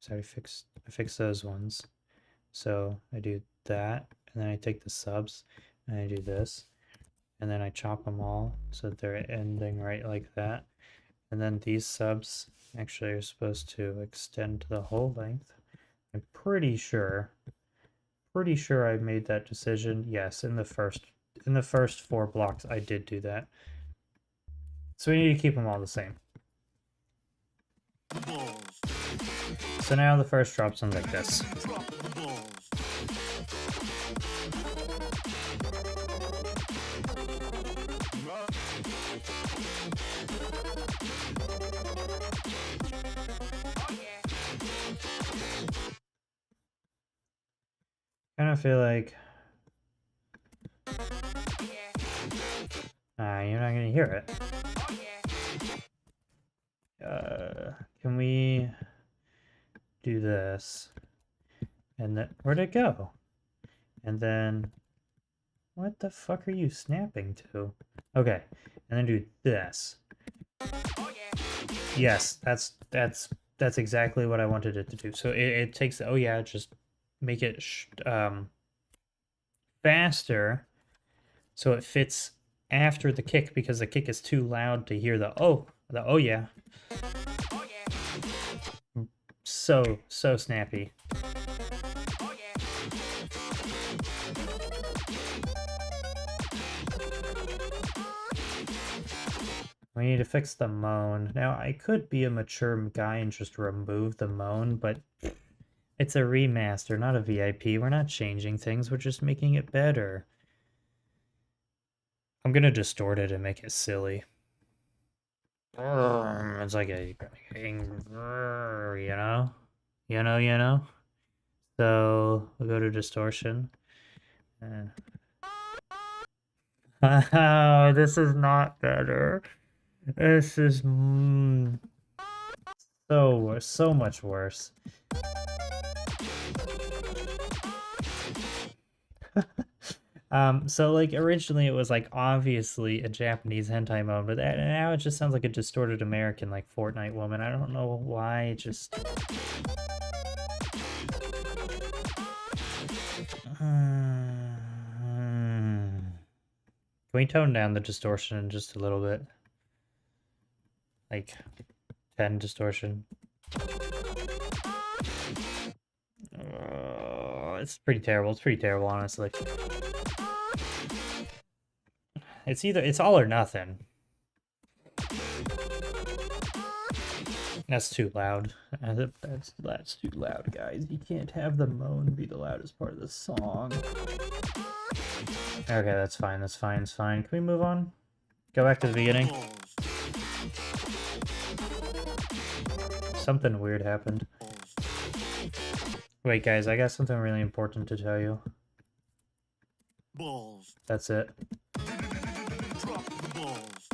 So I fix those ones. So I do that, and then I take the subs, and I do this, and then I chop them all so that they're ending right like that. And then these subs actually are supposed to extend to the whole length. I'm pretty sure I made that decision. Yes, in the first 4 blocks I did do that. So we need to keep them all the same. So now the first drop sounds like this. Kind of feel like you're not gonna hear it. Can we do this? And then where'd it go? And then what the fuck are you snapping to? Okay, and then do this. Yes, that's exactly what I wanted it to do. So it takes oh yeah, just make it faster so it fits after the kick, because the kick is too loud to hear the oh yeah. So snappy. We need to fix the moan. Now, I could be a mature guy and just remove the moan, but it's a remaster, not a VIP. We're not changing things, we're just making it better. I'm gonna distort it and make it silly. It's like a, you know? So, we'll go to distortion. And... oh, this is not better. This is so much worse. So like originally it was like obviously a Japanese hentai mode, but now it just sounds like a distorted American like Fortnite woman. I don't know why, it just Can we tone down the distortion just a little bit? Like 10 distortion. It's pretty terrible. It's pretty terrible, honestly. It's all or nothing. That's too loud. That's too loud, guys. You can't have the moan be the loudest part of the song. Okay, that's fine. It's fine. Can we move on? Go back to the beginning. Balls. Something weird happened. Wait, guys, I got something really important to tell you. Balls. That's it. Drop the balls.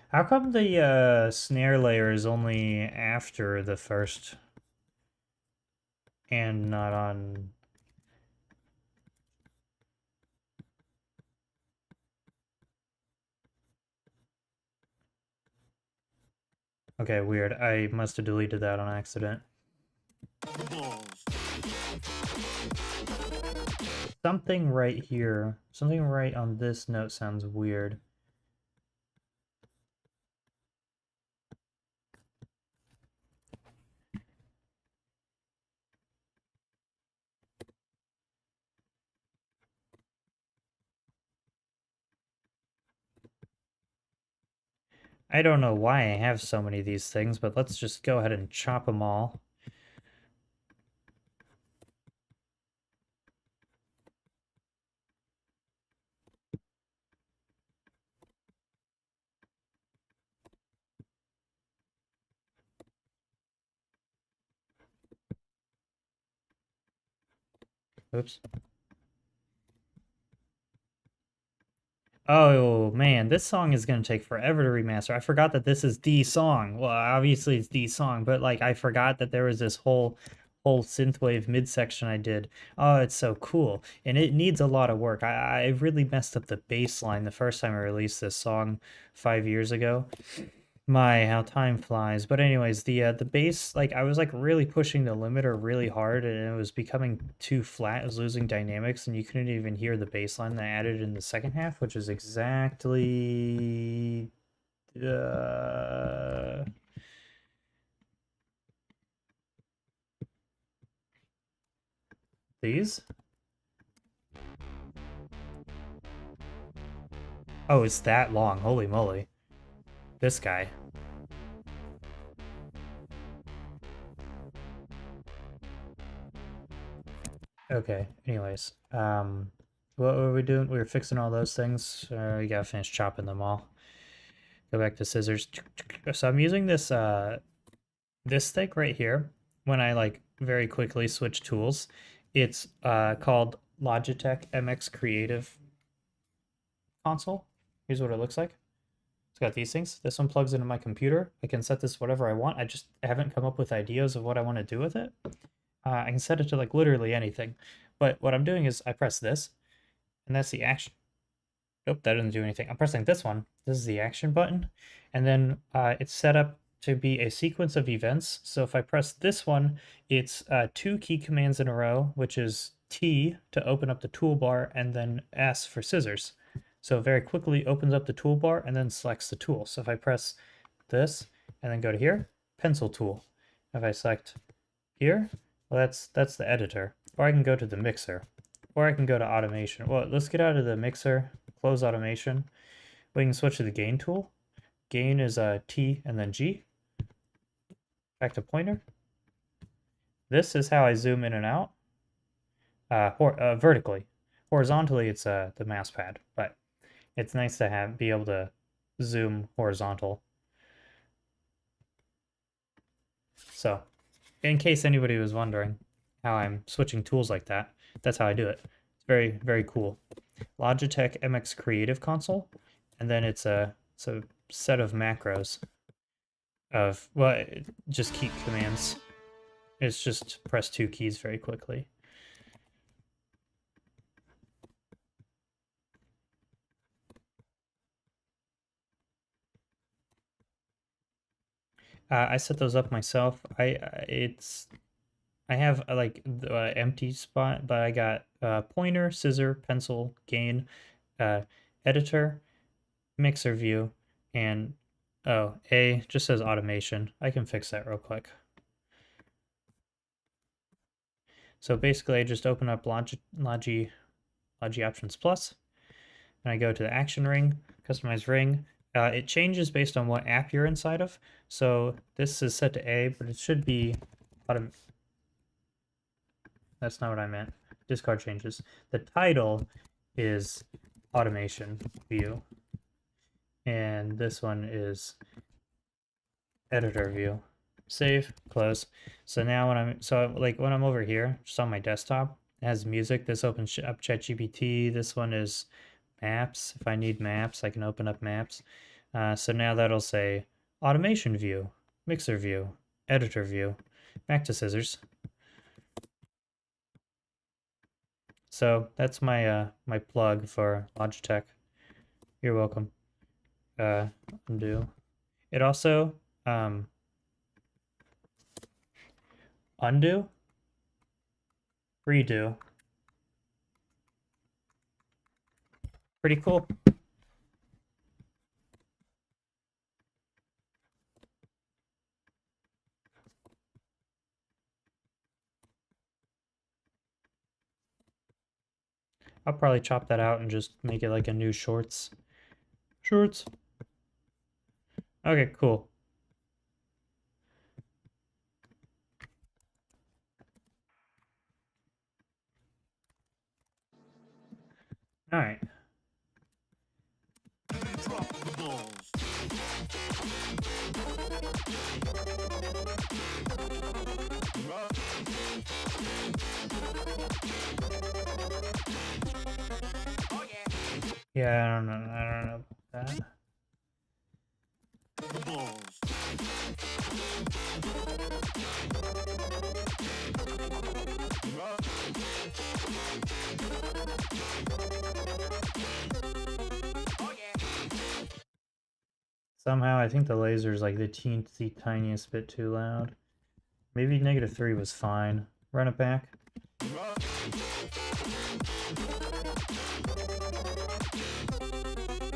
How come the snare layer is only after the first and not on... Okay, weird. I must have deleted that on accident. Balls. Something right here, something right on this note sounds weird. I don't know why I have so many of these things, but let's just go ahead and chop them all. Oops. Oh man, this song is gonna take forever to remaster. I forgot that this is the song. Well, obviously it's the song, but like I forgot that there was this whole synthwave midsection I did. Oh, it's so cool. And it needs a lot of work. I really messed up the bass line the first time I released this song 5 years ago. My, how time flies. But anyways, the bass, like I was like really pushing the limiter really hard and it was becoming too flat. It was losing dynamics and you couldn't even hear the bass line that I added in the second half, which is exactly uh these. Oh, it's that long. Holy moly. This guy. Okay, anyways. What were we doing? We were fixing all those things. We gotta finish chopping them all. Go back to scissors. So I'm using this thing right here when I like very quickly switch tools. It's called Logitech MX Creative Console. Here's what it looks like. It's got these things. This one plugs into my computer. I can set this whatever I want. I just haven't come up with ideas of what I want to do with it. I can set it to like literally anything. But what I'm doing is I press this, and that's the action. Nope, that doesn't do anything. I'm pressing this one. This is the action button. And then it's set up to be a sequence of events. So if I press this one, it's 2 key commands in a row, which is T to open up the toolbar and then S for scissors. So it very quickly opens up the toolbar and then selects the tool. So if I press this and then go to here, pencil tool. If I select here, well, that's the editor. Or I can go to the mixer. Or I can go to automation. Well, let's get out of the mixer, close automation. We can switch to the gain tool. Gain is T and then G. Back to pointer. This is how I zoom in and out. Vertically. Horizontally, it's the mouse pad, but it's nice to be able to zoom horizontal. So, in case anybody was wondering how I'm switching tools like that, that's how I do it. It's very, very cool. Logitech MX Creative Console, and then it's a set of macros of, well, just keep commands. It's just press 2 keys very quickly. I set those up myself. I have like the empty spot, but I got pointer, scissor, pencil, gain, uh, editor, mixer view, and oh, A just says automation. I can fix that real quick. So basically, I just open up Logi Options Plus, and I go to the action ring, customize ring. It changes based on what app you're inside of. So this is set to A, but it should be That's not what I meant. Discard changes. The title is automation view. And this one is editor view. Save, close. So now when I'm over here, just on my desktop, it has music. This opens up ChatGPT. This one is maps. If I need maps, I can open up maps. So now that'll say automation view, mixer view, editor view. Back to scissors. So that's my my plug for Logitech. You're welcome. Undo. It also undo, redo. Pretty cool. I'll probably chop that out and just make it like a new shorts. Shorts. Okay, cool. All right. Drop the balls. Yeah, I don't know about that. The balls. Somehow I think the laser is like the teensy tiniest bit too loud. Maybe -3 was fine. Run it back.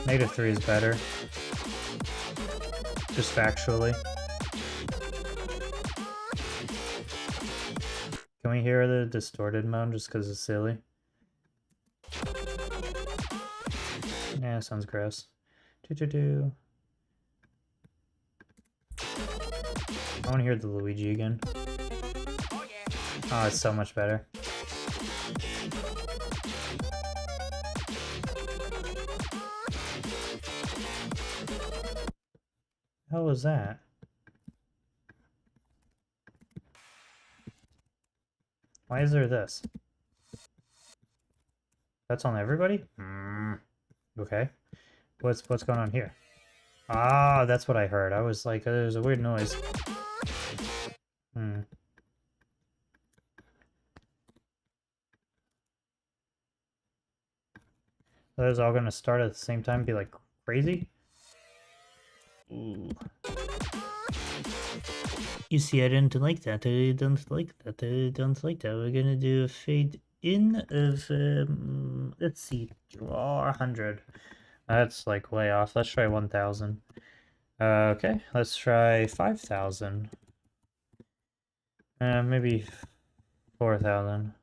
-3 is better. Just factually. Can we hear the distorted moan just because it's silly? Yeah, sounds gross. Do. I want to hear the Luigi again. Oh, it's so much better. How was that? Why is there this? That's on everybody? Okay. What's going on here? Ah, that's what I heard. I was like, there's a weird noise. Are those all gonna start at the same time and be like crazy? Ooh. You see, I didn't like that. I don't like that. I don't like that. We're gonna do a fade in of, let's see, 100. That's like way off. Let's try 1000. Okay, let's try 5000. Maybe 4000.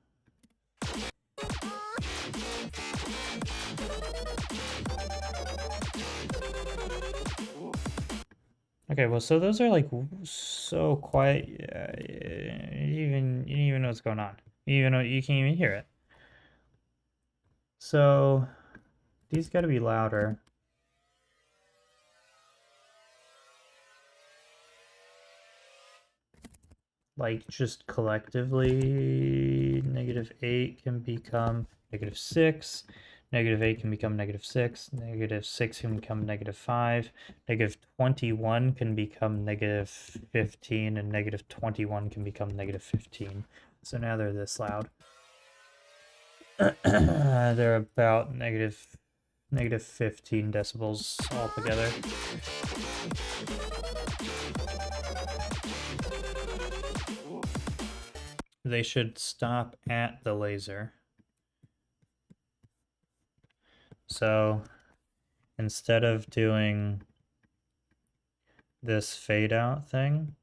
Okay, well, so those are like so quiet. You didn't even know what's going on. You can't even hear it. So these got to be louder. Like just collectively, -8 can become -6. -8 can become -6, -6 can become -5, -21 can become -15, and -21 can become -15. So now they're this loud. They're about -15 decibels altogether. They should stop at the laser. So instead of doing this fade out thing,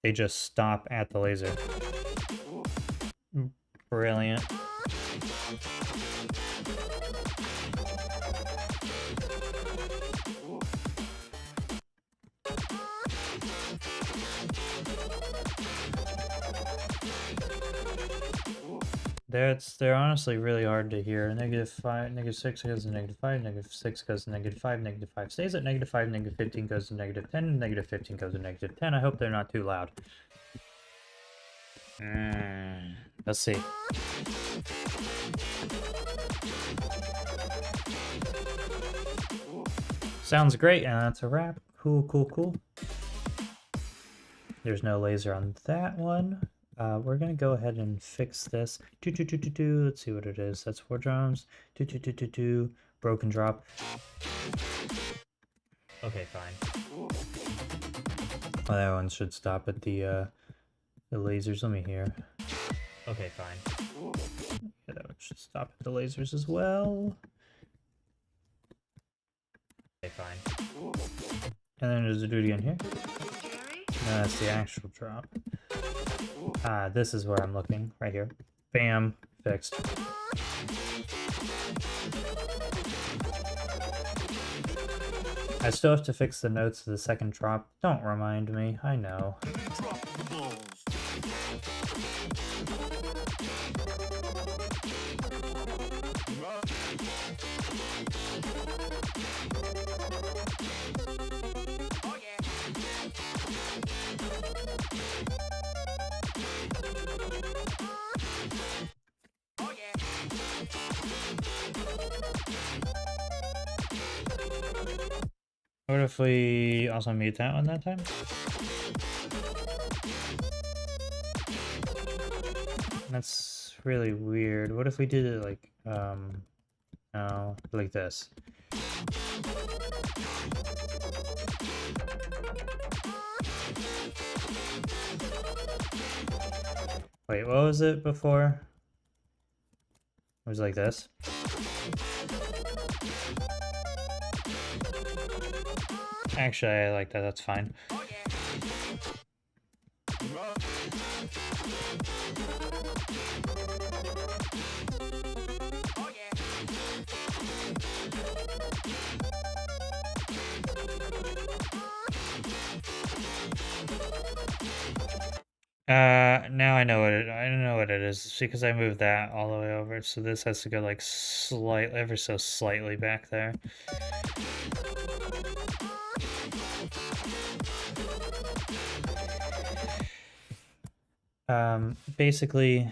they just stop at the laser. Brilliant. They're honestly really hard to hear. -5, -6 goes to -5, -6 goes to -5, -5 stays at -5, -15 goes to -10, -15 goes to -10. I hope they're not too loud. Let's see. Sounds great, and that's a wrap. Cool, cool, cool. There's no laser on that one. We're gonna go ahead and fix this. Let's see what it is. That's 4 drums. Broken drop. Okay, fine. Oh, that one should stop at the lasers. Let me hear. Okay, fine. Yeah, that one should stop at the lasers as well. Okay, fine. And then there's a duty in here. No, that's the actual drop. Ah, this is where I'm looking. Right here. Bam. Fixed. I still have to fix the notes of the second drop. Don't remind me. I know. Drop the balls. What if we also mute that one that time? That's really weird. What if we did it like, no, like this? Wait, what was it before? It was like this? Actually, I like that. That's fine. Now I know what I don't know what it is. It's because I moved that all the way over, so this has to go like slightly, ever so slightly back there. Basically,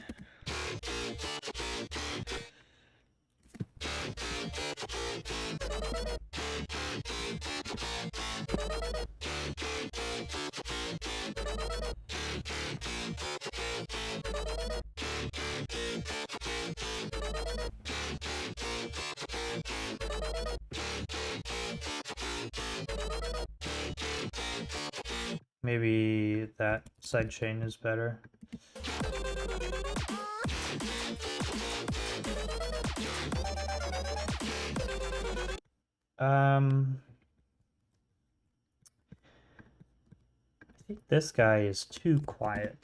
maybe that side chain is better. I think this guy is too quiet.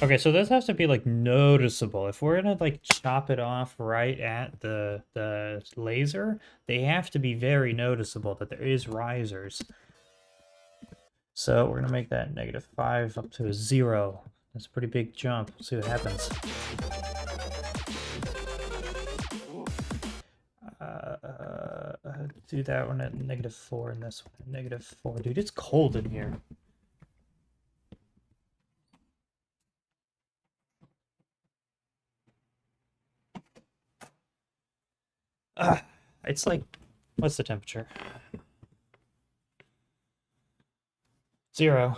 Okay, so this has to be like noticeable. If we're gonna like chop it off right at the laser, they have to be very noticeable that there is risers. So we're gonna make that -5 up to a 0. That's a pretty big jump. We'll see what happens. Do that one at -4 and this one at -4. Dude, it's cold in here. It's like, what's the temperature? 0.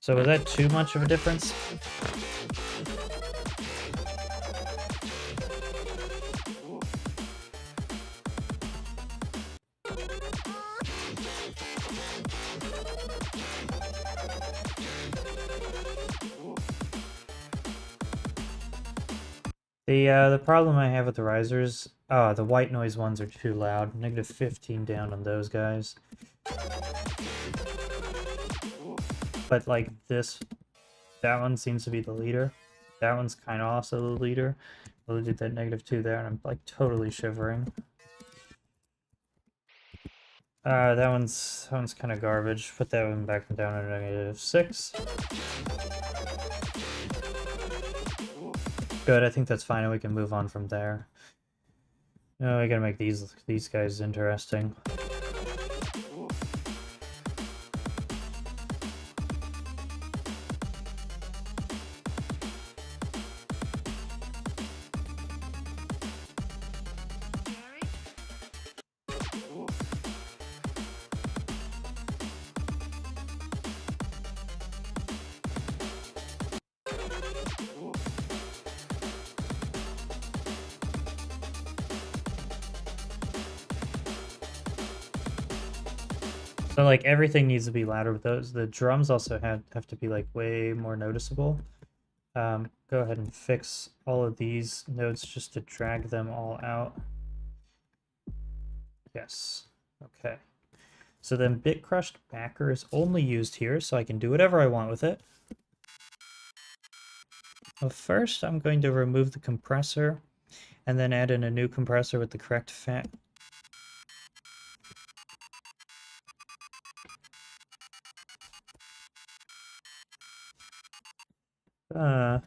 So is that too much of a difference? The problem I have with the risers, the white noise ones are too loud. Negative 15 down on those guys. But like this, that one seems to be the leader. That one's kind of also the leader. We'll do that negative 2 there, and I'm like totally shivering. That one's kind of garbage. Put that one back down to negative 6. Good, I think that's fine, and we can move on from there. No, I gotta make these guys interesting. So like everything needs to be louder with those. The drums also have to be like way more noticeable. Go ahead and fix all of these notes just to drag them all out. Yes. Okay. So then bit crushed backer is only used here, so I can do whatever I want with it. Well, first I'm going to remove the compressor and then add in a new compressor with the correct fat. Uh,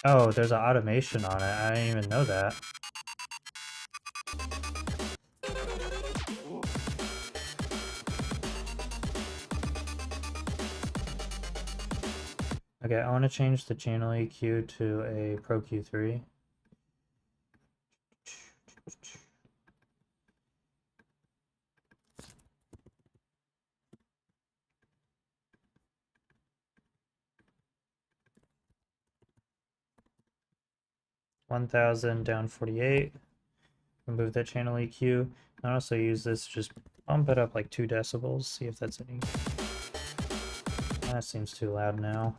oh, there's an automation on it. I didn't even know that. Okay, I want to change the channel EQ to a Pro Q3. $1,000 down 48. Remove that channel EQ. I also use this to just bump it up like 2 decibels. See if that's any. That seems too loud now.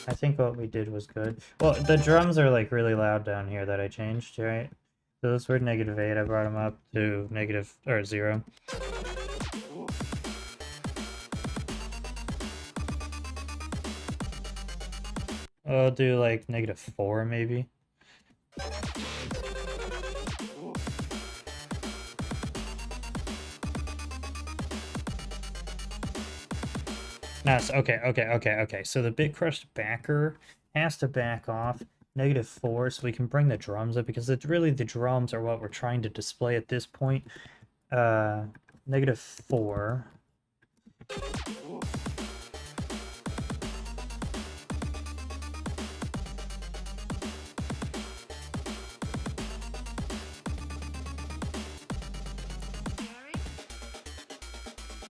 I think what we did was good. Well, the drums are like really loud down here that I changed, right? So those were negative 8. I brought them up to negative or 0. I'll do like negative 4 maybe. Nice. Okay. So the bit crushed backer has to back off negative 4 so we can bring the drums up because it's really the drums are what we're trying to display at this point. Negative 4.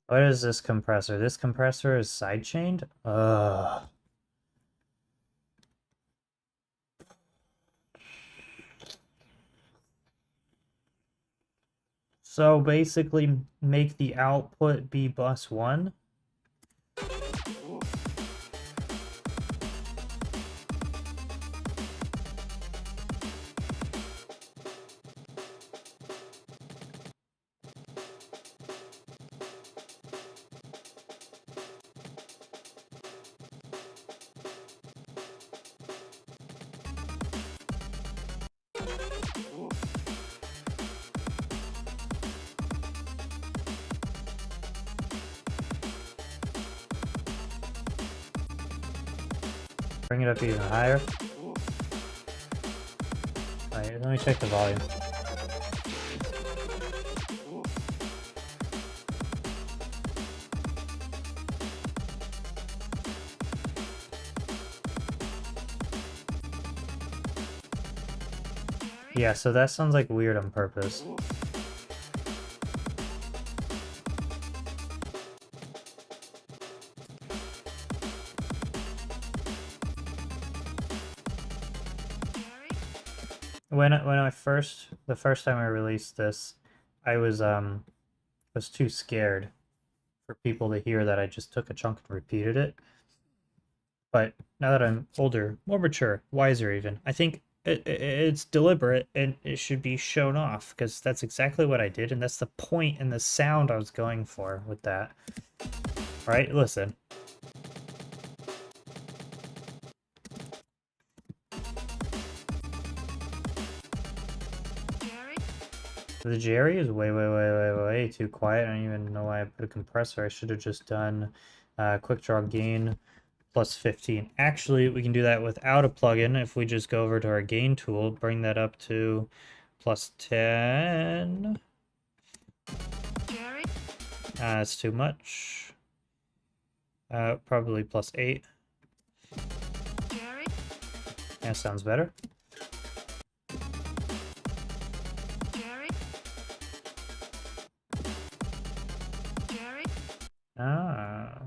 What is this compressor? This compressor is sidechained? Ugh. So basically make the output be bus 1. Bring it up even higher. Alright, let me check the volume. Yeah, so that sounds like weird on purpose. When the first time I released this, I was too scared for people to hear that I just took a chunk and repeated it. But now that I'm older, more mature, wiser even, I think it's deliberate and it should be shown off because that's exactly what I did and that's the point and the sound I was going for with that. All right, listen. The Jerry is way too quiet. I don't even know why I put a compressor. I should have just done quick draw gain plus 15. Actually, we can do that without a plugin if we just go over to our gain tool, bring that up to plus 10. It's too much. Probably plus 8. That sounds better. Ah.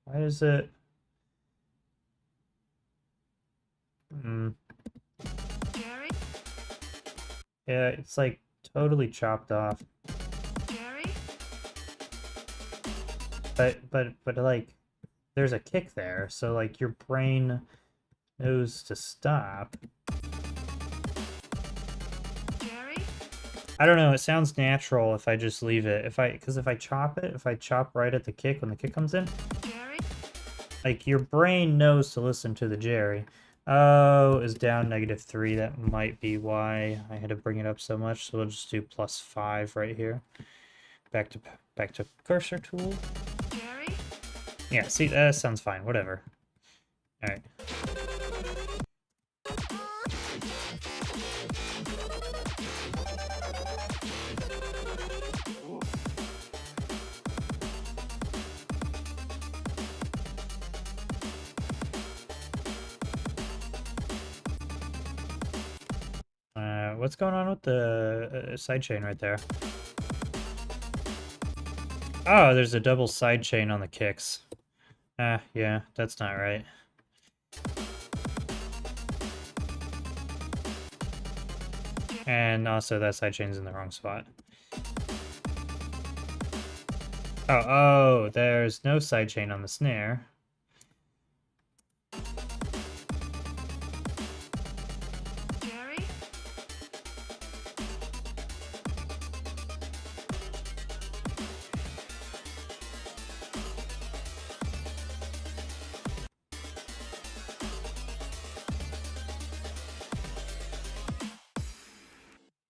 Why is it? Hmm. Yeah, it's like totally chopped off. But like there's a kick there, so like your brain knows to stop. I don't know, it sounds natural if I just leave it. Because if I chop it, if I chop right at the kick when the kick comes in, like your brain knows to listen to the Jerry. Oh, is down -3. That might be why I had to bring it up so much. So we'll just do plus 5 right here. Back to cursor tool. Yeah, see, that sounds fine. Whatever. All right. What's going on with the sidechain right there? Oh, there's a double sidechain on the kicks. Yeah, that's not right. And also that sidechain's in the wrong spot. Oh, there's no sidechain on the snare.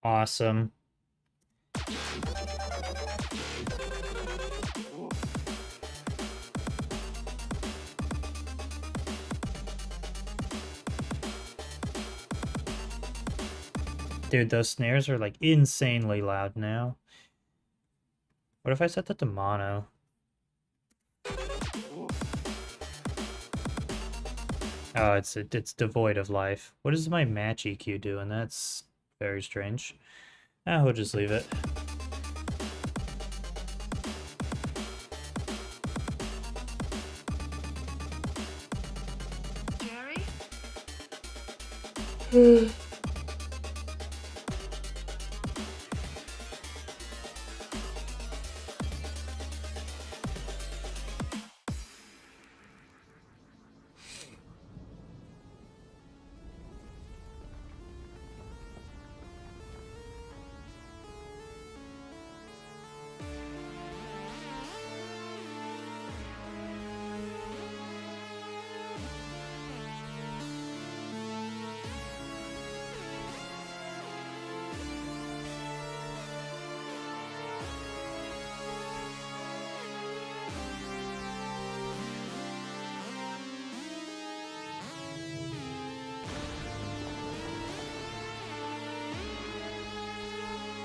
Awesome. Dude, those snares are like insanely loud now. What if I set that to mono? Oh, it's devoid of life. What is my match EQ doing? That's very strange. We'll just leave it.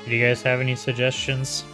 Do you guys have any suggestions?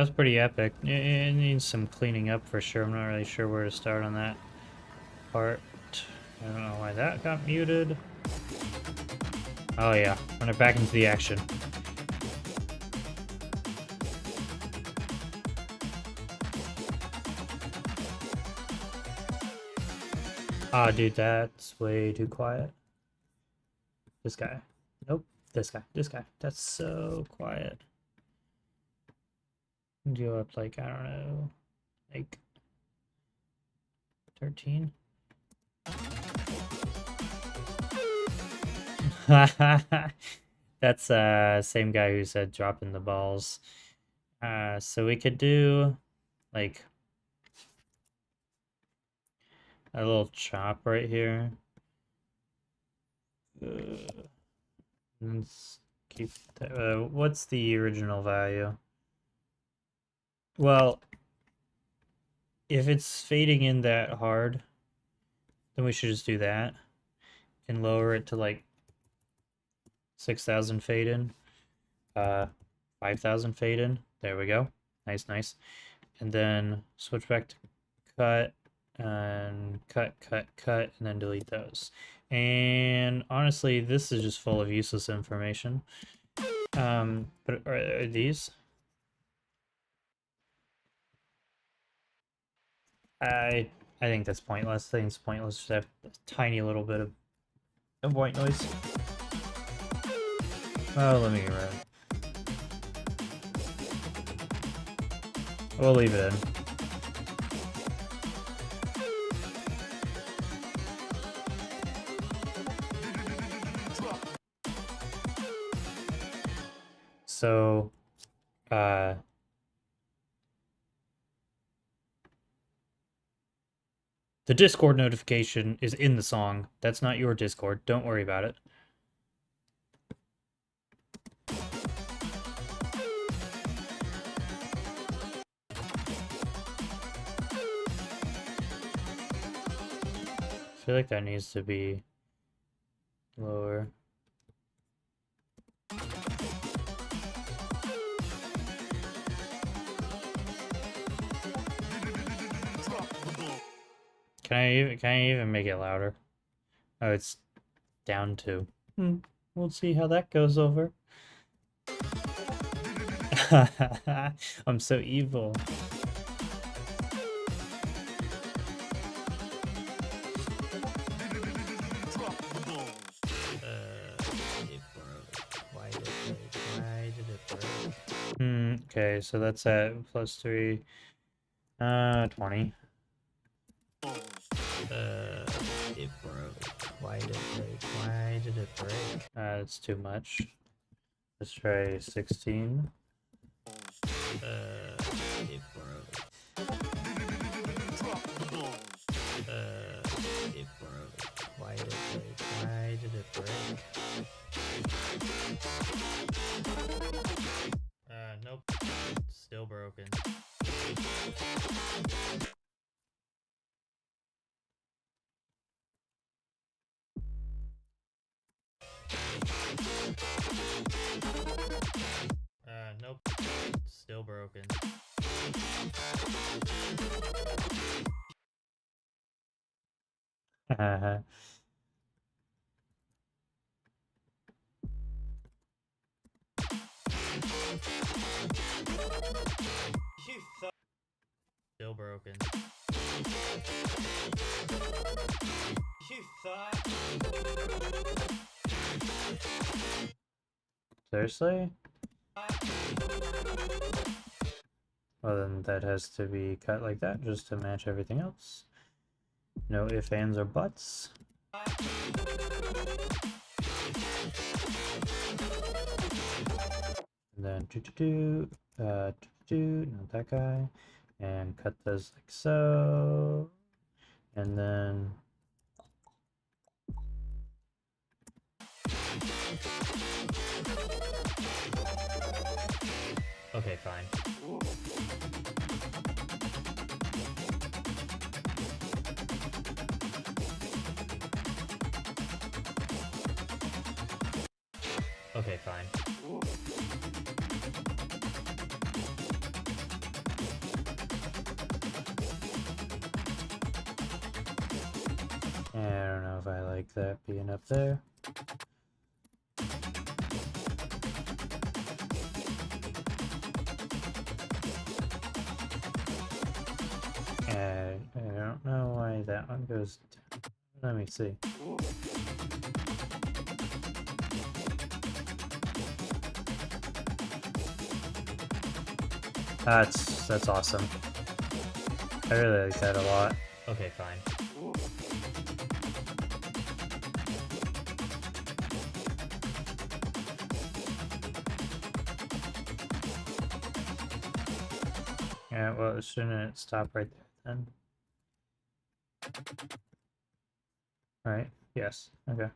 That was pretty epic. It needs some cleaning up for sure. I'm not really sure where to start on that part. I don't know why that got muted. Oh yeah, run it back into the action. Ah, dude, that's way too quiet. This guy. Nope. This guy. This guy. That's so quiet. Do up like, I don't know, like 13? That's same guy who said dropping the balls. So we could do like a little chop right here. Let's keep that. What's the original value? Well, if it's fading in that hard, then we should just do that and lower it to like 6,000 fade in. 5,000 fade in. There we go. Nice, nice. And then switch back to cut and cut, and then delete those. And honestly, this is just full of useless information. But are these? I think that's pointless. I think it's pointless. Just have a tiny little bit of white noise. Oh, let me get rid. We'll leave it in. So, the Discord notification is in the song. That's not your Discord. Don't worry about it. I feel like that needs to be lower. Can I even make it louder? Oh, it's down to. We'll see how that goes over. I'm so evil. Okay, so that's at +3. 20. It broke. Why did it break? Why did it break? It's too much. Let's try 16. It broke. It broke. Why did it break? Why did it break? Nope. Still broken. Nope. Still broken. Still broken. You thought. Seriously? Well, then that has to be cut like that just to match everything else. No ifs, ands, or buts. And then not that guy. And cut those like so. And then okay, fine. Okay, fine. I don't know if I like that being up there. I don't know why that one goes down. Let me see. That's awesome. I really like that a lot. Okay, fine. Yeah, well, shouldn't it stop right there then? Right? Yes. Okay.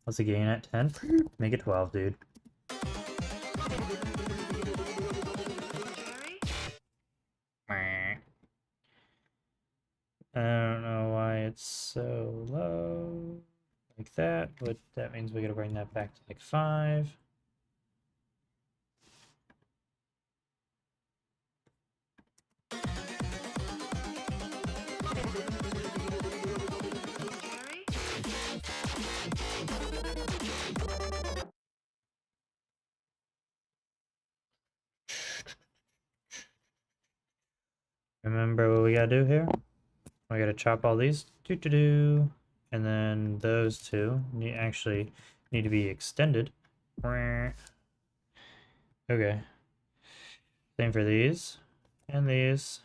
What's the gain at 10? Make it 12, dude. I don't know why it's so low like that, but that means we gotta bring that back to like 5. Remember what we gotta do here? We gotta chop all these. Doo-doo-doo. And then those two actually need to be extended. Okay. Same for these. And these.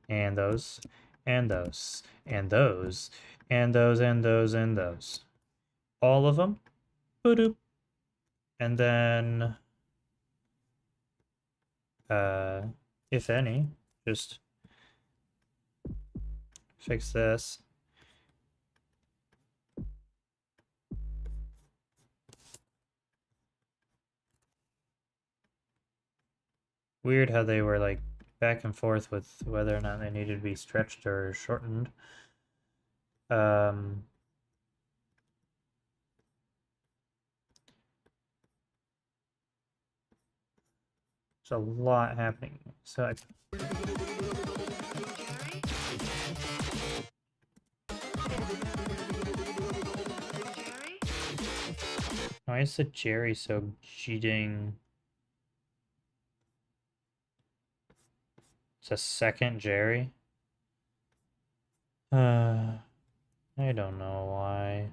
And those. And those. And those. And those and those and those. All of them. Boop. And then if any, just fix this. Weird how they were like back and forth with whether or not they needed to be stretched or shortened. There's a lot happening. So why is the Jerry so cheating? It's a second Jerry? I don't know why.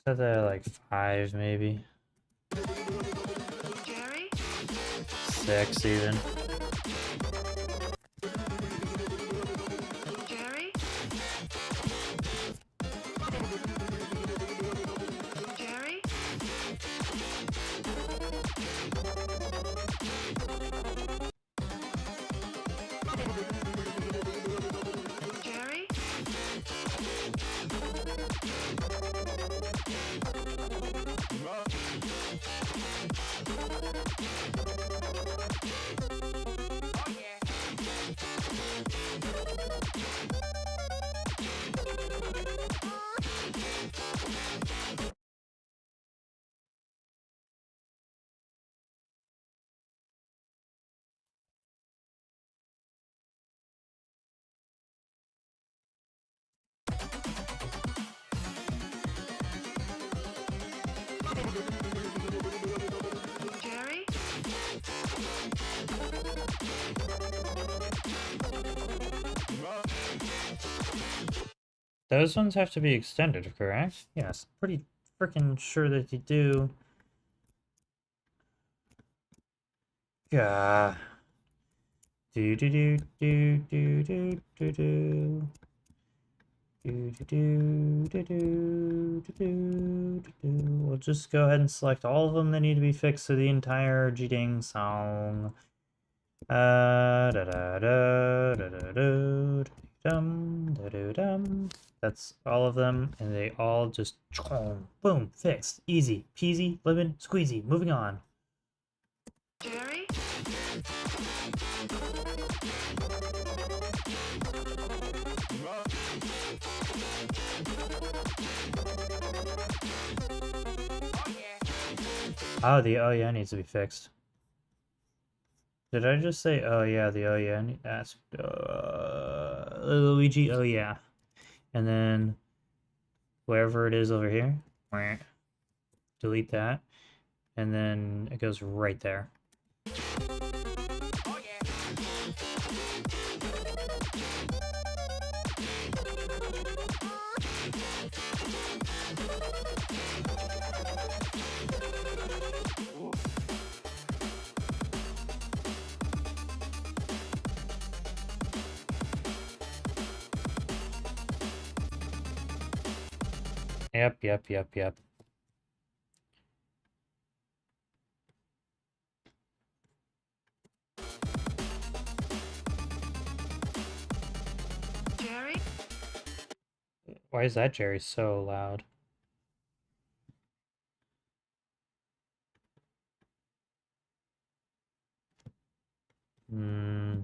Set that at like 5 maybe. 6 even. Those ones have to be extended, correct? Yes, pretty freaking sure that they do. Yeah. Do do do do do do do do. Do do do do do do do do. We'll just go ahead and select all of them that need to be fixed to the entire Jiding song. Da da da da da da. Dum, dum. That's all of them, and they all just boom, fixed, easy peasy, lemon squeezy. Moving on. Jerry? Oh, the oh yeah needs to be fixed. Did I just say oh yeah? The oh yeah, that's Luigi. Oh yeah, and then wherever it is over here, delete that, and then it goes right there. Yep. Jerry? Why is that Jerry so loud? Hmm.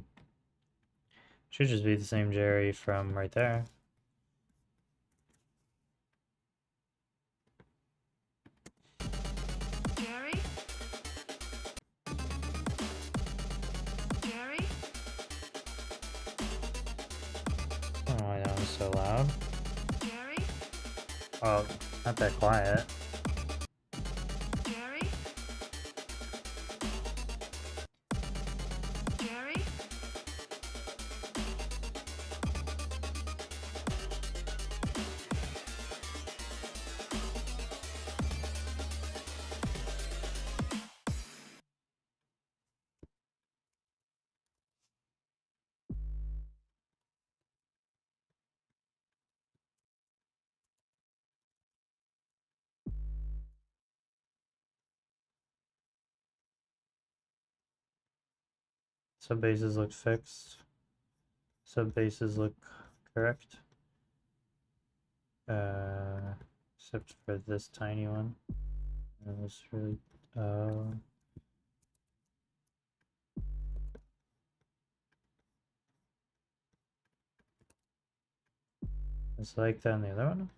Should just be the same Jerry from right there. Jerry? Jerry? Oh, I know it's so loud. Jerry? Oh, not that quiet. Jerry? Jerry? Sub bases look fixed. Sub bases look correct. Except for this tiny one. That was really. It's like that in the other one.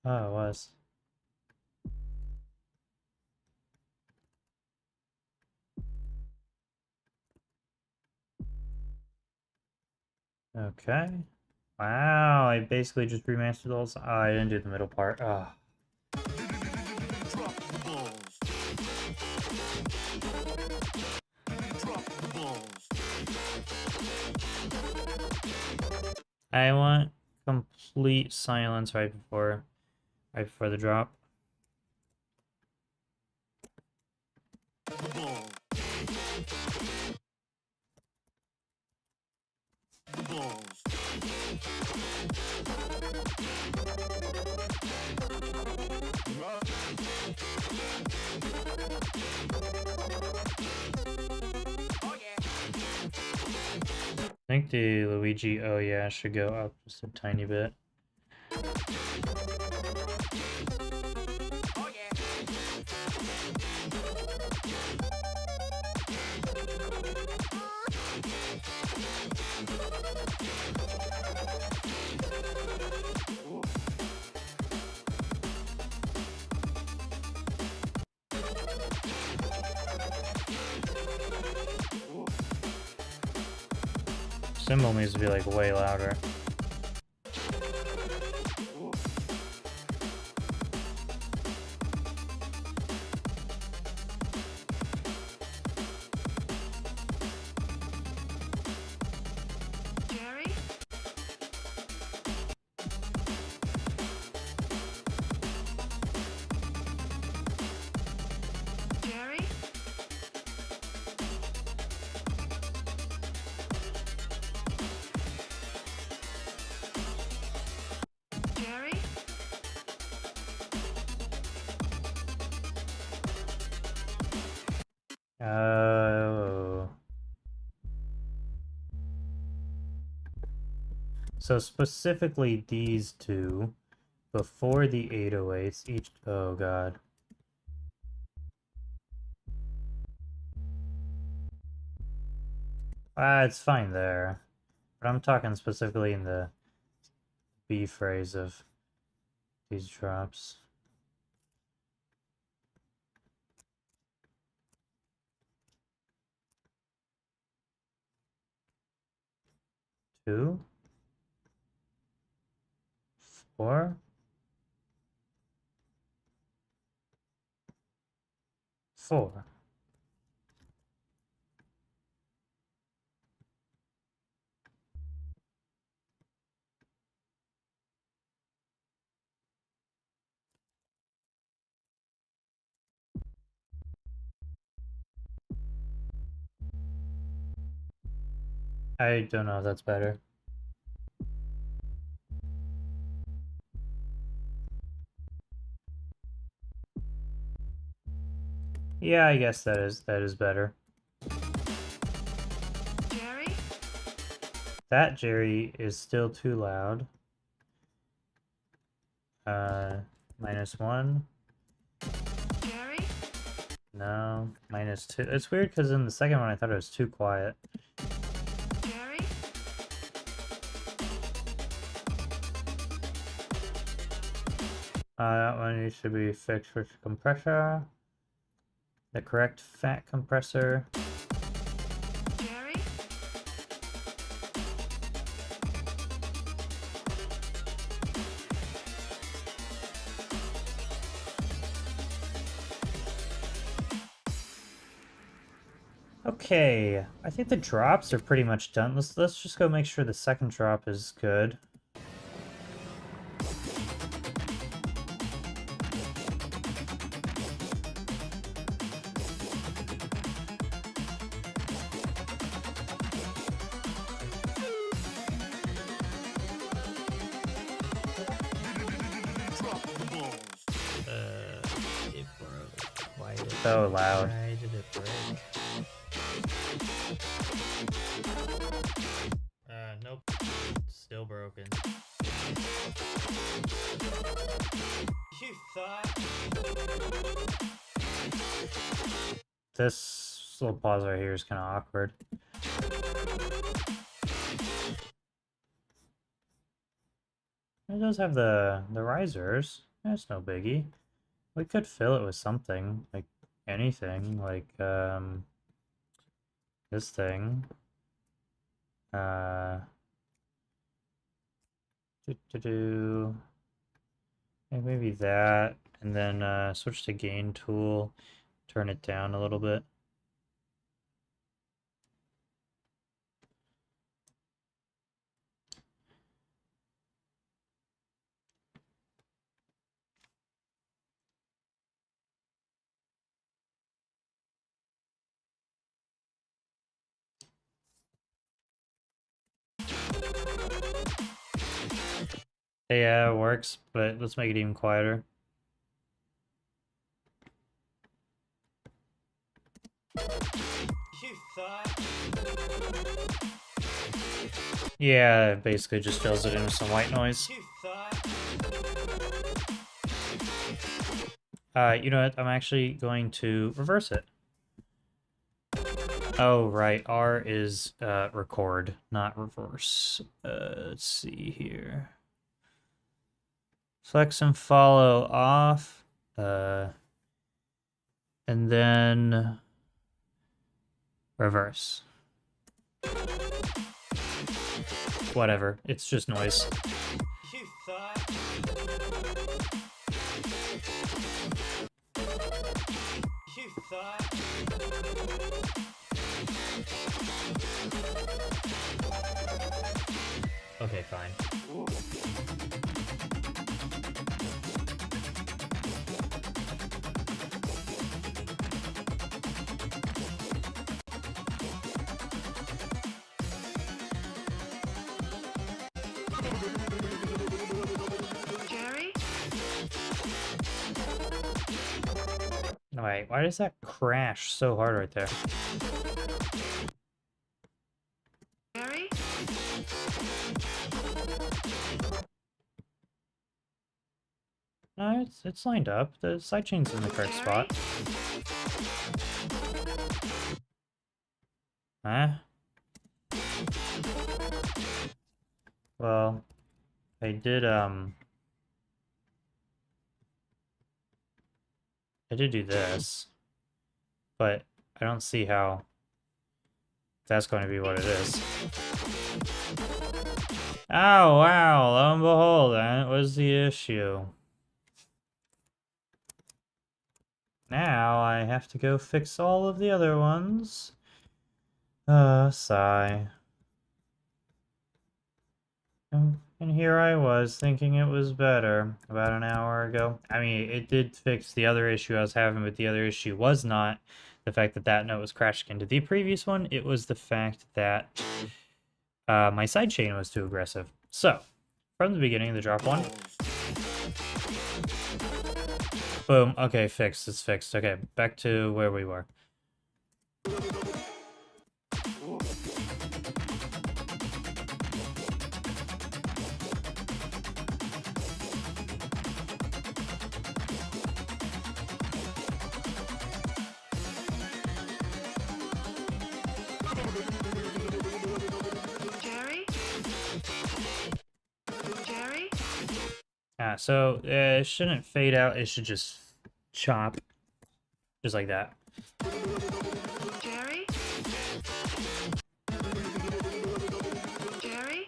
Oh, it was. Okay. Wow, I basically just remastered those. Oh, I didn't do the middle part. Oh. Drop the balls. Drop the balls. I want complete silence right before the drop. The ball. The balls. I think the Luigi oh yeah should go up just a tiny bit. Cymbal needs to be like way louder. Jerry? Jerry? Jerry? Oh. So specifically these two, before the 808s, each... Oh god. It's fine there. But I'm talking specifically in the B phrase of these drops. Two, 4, 4. I don't know if that's better. Yeah, I guess that is better. Jerry, That Jerry is still too loud. -1. Jerry, No, -2. It's weird because in the second one I thought it was too quiet. Jerry, That one needs to be fixed with compressor. The correct fat compressor. Jerry, Okay, I think the drops are pretty much done. Let's just go make sure the second drop is good. Drop the balls. It broke. Why did So loud. Why did it break? Nope. Still broken. You thought? This little pause right here is kind of awkward. It does have the risers. That's no biggie. We could fill it with something, like anything, like this thing. Do. Maybe that, and then switch to gain tool, turn it down a little bit. Yeah, it works, but let's make it even quieter. You thought? Yeah, it basically just fills it in with some white noise. You thought? You know what? I'm actually going to reverse it. Oh, right. R is record, not reverse. Let's see here. Flex and follow off. And then reverse. Whatever. It's just noise. You thought? You thought? Okay, fine. Jerry, Wait, why does that crash so hard right there? Jerry, Yeah, it's lined up. The sidechain's in the correct Jerry? spot. Huh? Well, I did do this, but I don't see how that's going to be what it is. Oh, wow, lo and behold, that was the issue. Now I have to go fix all of the other ones. Sigh. And here I was thinking it was better about an hour ago. I mean, it did fix the other issue I was having, but the other issue was not the fact that that note was crashing into the previous one. It was the fact that my sidechain was too aggressive. So, from the beginning of the drop one, boom, okay, fixed, it's fixed. Okay, back to where we were. Jerry? Jerry? So it shouldn't fade out, it should just chop. Just like that. Jerry? Jerry?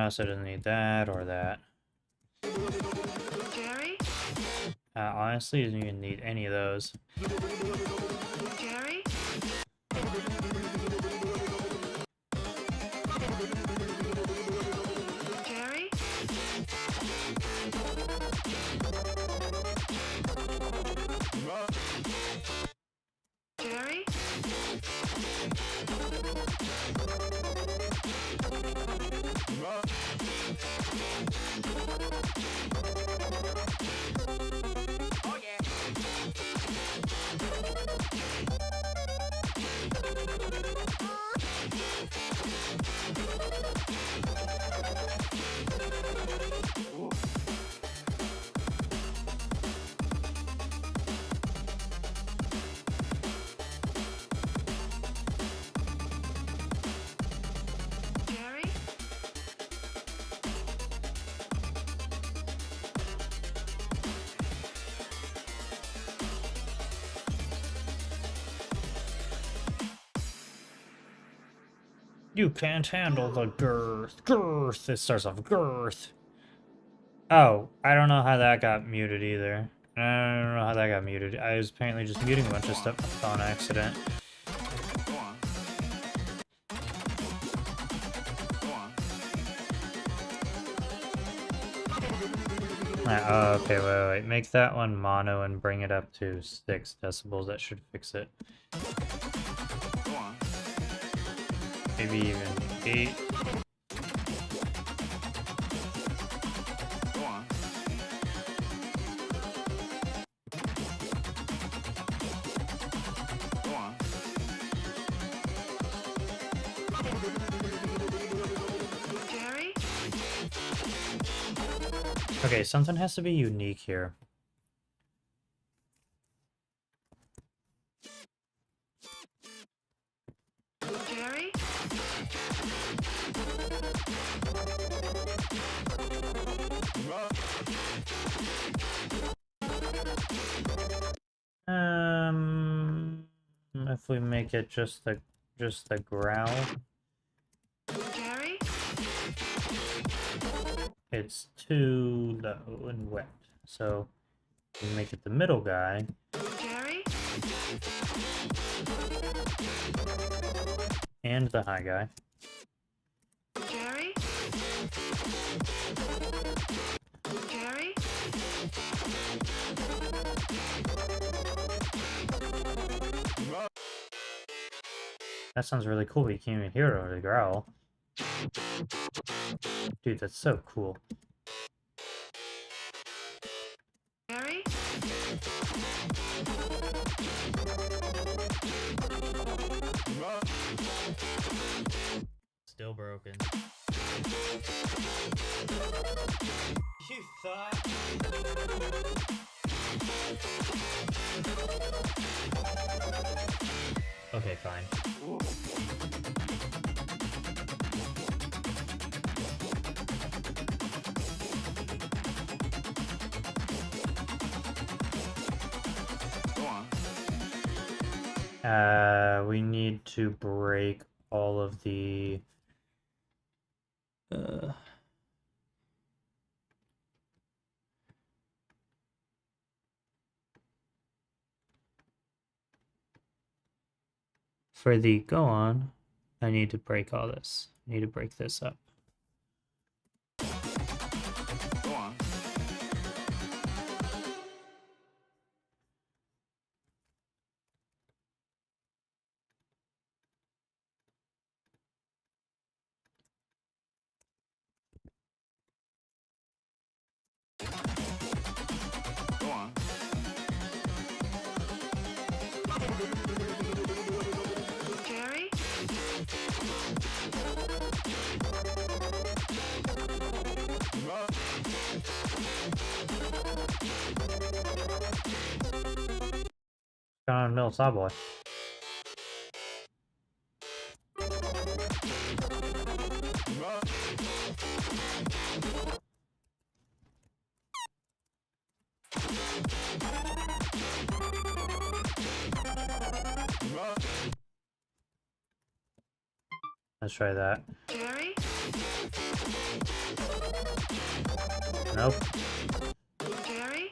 So it doesn't need that or that. Jerry? Honestly, it doesn't even need any of those. Jerry? Jerry? Jerry? Jerry? You can't handle the girth. Girth! It starts off girth. Oh, I don't know how that got muted either. I don't know how that got muted. I was apparently just muting a bunch of stuff on accident. Go on. Go on. Okay, wait. Make that one mono and bring it up to 6 decibels. That should fix it. Go on. Maybe even 8. Go on. Go on. Jerry? Okay, something has to be unique here. Jerry? If we make it just the growl, Jerry? it's too low and wet. So we make it the middle guy. Jerry? And the high guy. Jerry? Jerry? That sounds really cool, but you can't even hear it over the growl. Dude, that's so cool. Jerry? Still broken. You thought. Okay, fine. Go on. We need to break all of the for the go on, I need to break all this. I need to break this up. Go on. Go on. Jerry? Got on middle saw boy. Let's try that. Jerry? Nope. Jerry?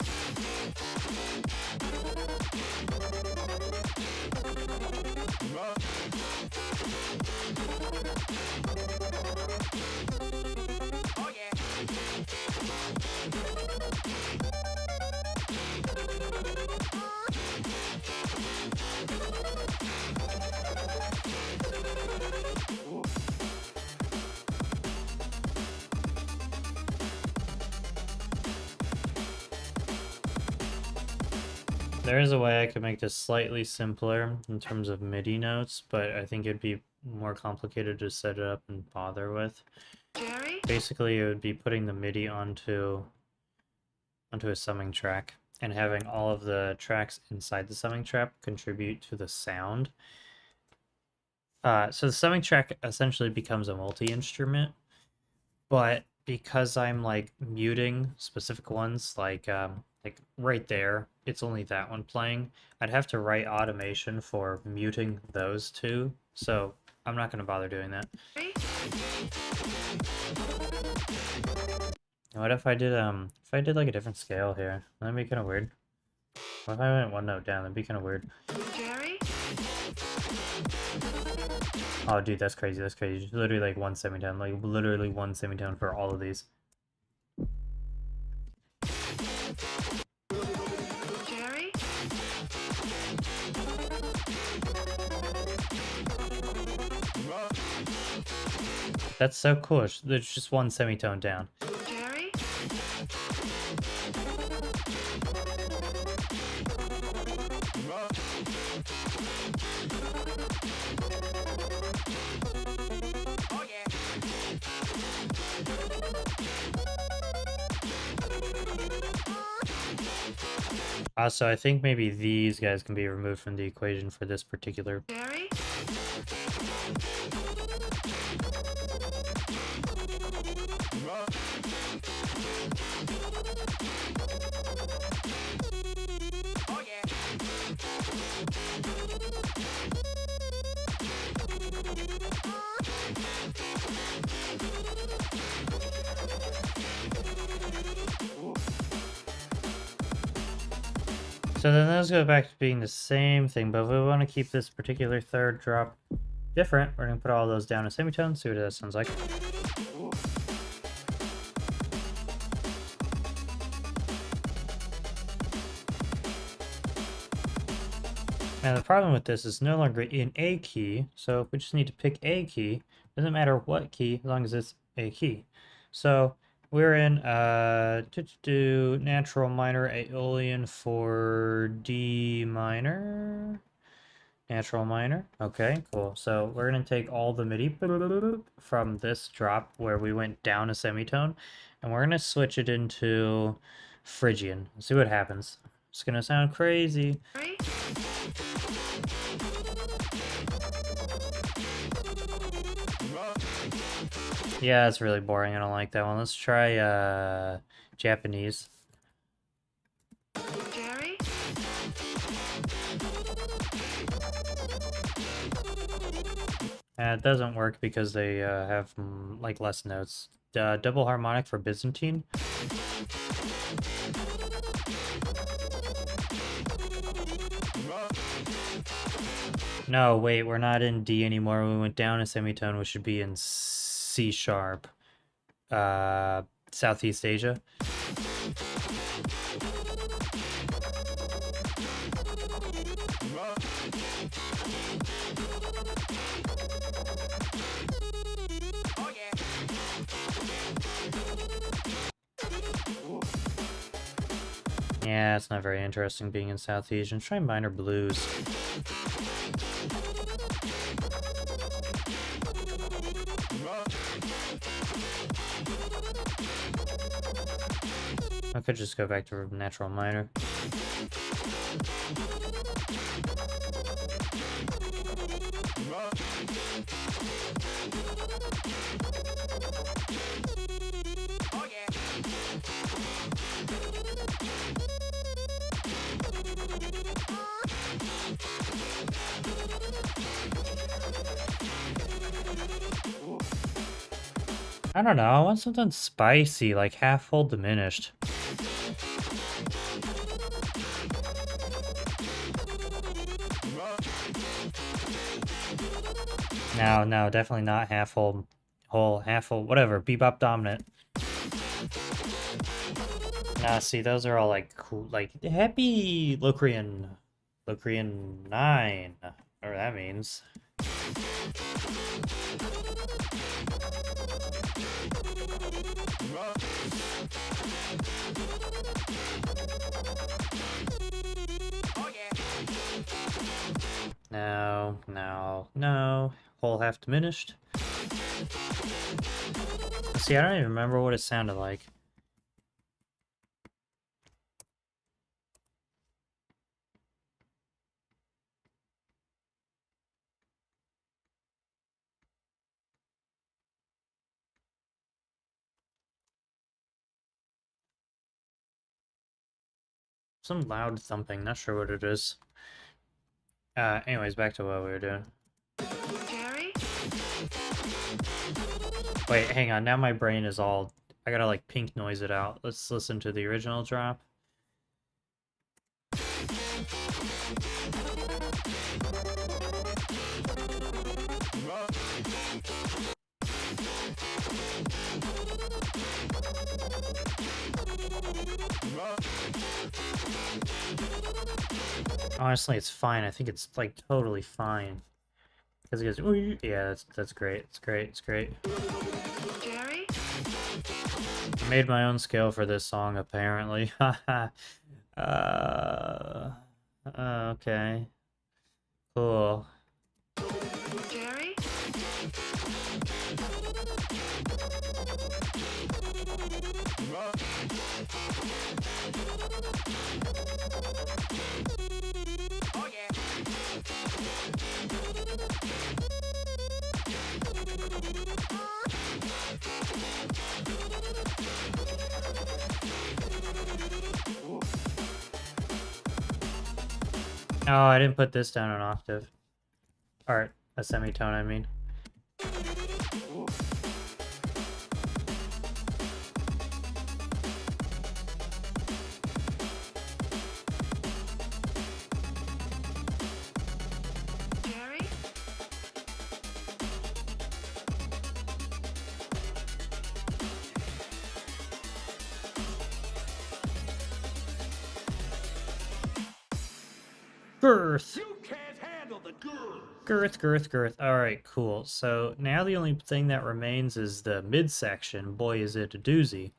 Oh yeah. There is a way I could make this slightly simpler in terms of MIDI notes, but I think it'd be more complicated to set it up and bother with. Jerry? Basically, it would be putting the MIDI onto a summing track and having all of the tracks inside the summing track contribute to the sound. So the summing track essentially becomes a multi-instrument, but because I'm like muting specific ones, like right there, it's only that one playing. I'd have to write automation for muting those two, so I'm not going to bother doing that. Jerry? What if I did like a different scale here? That'd be kind of weird. What if I went one note down? That'd be kind of weird. Jerry? Oh, dude, that's crazy. That's crazy. Literally like one semitone, like literally one semitone for all of these. Jerry? That's so cool. There's just one semitone down. Jerry? Oh yeah. Also, I think maybe these guys can be removed from the equation for this particular. Jerry? Oh yeah. So then those go back to being the same thing, but if we want to keep this particular third drop different, we're going to put all those down a semitone, see what that sounds like. Now the problem with this is no longer in a key, so we just need to pick a key. Doesn't matter what key, as long as it's a key. So we're in natural minor Aeolian for D minor. Natural minor. Okay, cool. So we're gonna take all the MIDI from this drop where we went down a semitone, and we're gonna switch it into Phrygian. See what happens. It's gonna sound crazy. Jerry? Yeah, it's really boring. I don't like that one. Let's try Japanese. Jerry? It doesn't work because they have like less notes. Double harmonic for Byzantine. No, wait, we're not in D anymore. We went down a semitone, which should be in C sharp. Southeast Asia. Oh yeah. Yeah, it's not very interesting being in South Asian. Try minor blues. I could just go back to natural minor. Oh yeah. I don't know, I want something spicy, like half full diminished. No, no, definitely not half full, half full, whatever, bebop dominant. Nah, see, those are all like cool, like happy Locrian 9, whatever that means. Oh yeah. No, no, no. Whole half diminished. See, I don't even remember what it sounded like. Some loud thumping, not sure what it is. Anyways, back to what we were doing. Jerry? Wait, hang on, now my brain is all... I gotta, like, pink noise it out. Let's listen to the original drop. Honestly, it's fine. I think it's, like, totally fine. Because it goes, "Ooh," yeah, that's great. It's great. It's great. Jerry? I made my own scale for this song, apparently. Okay. Cool. Jerry? Oh yeah. Oh, I didn't put this down an octave. Or a semitone, I mean. Jerry? Girth! You can't handle the girl. Girth, girth, girth. Alright, cool. So now the only thing that remains is the midsection. Boy, is it a doozy.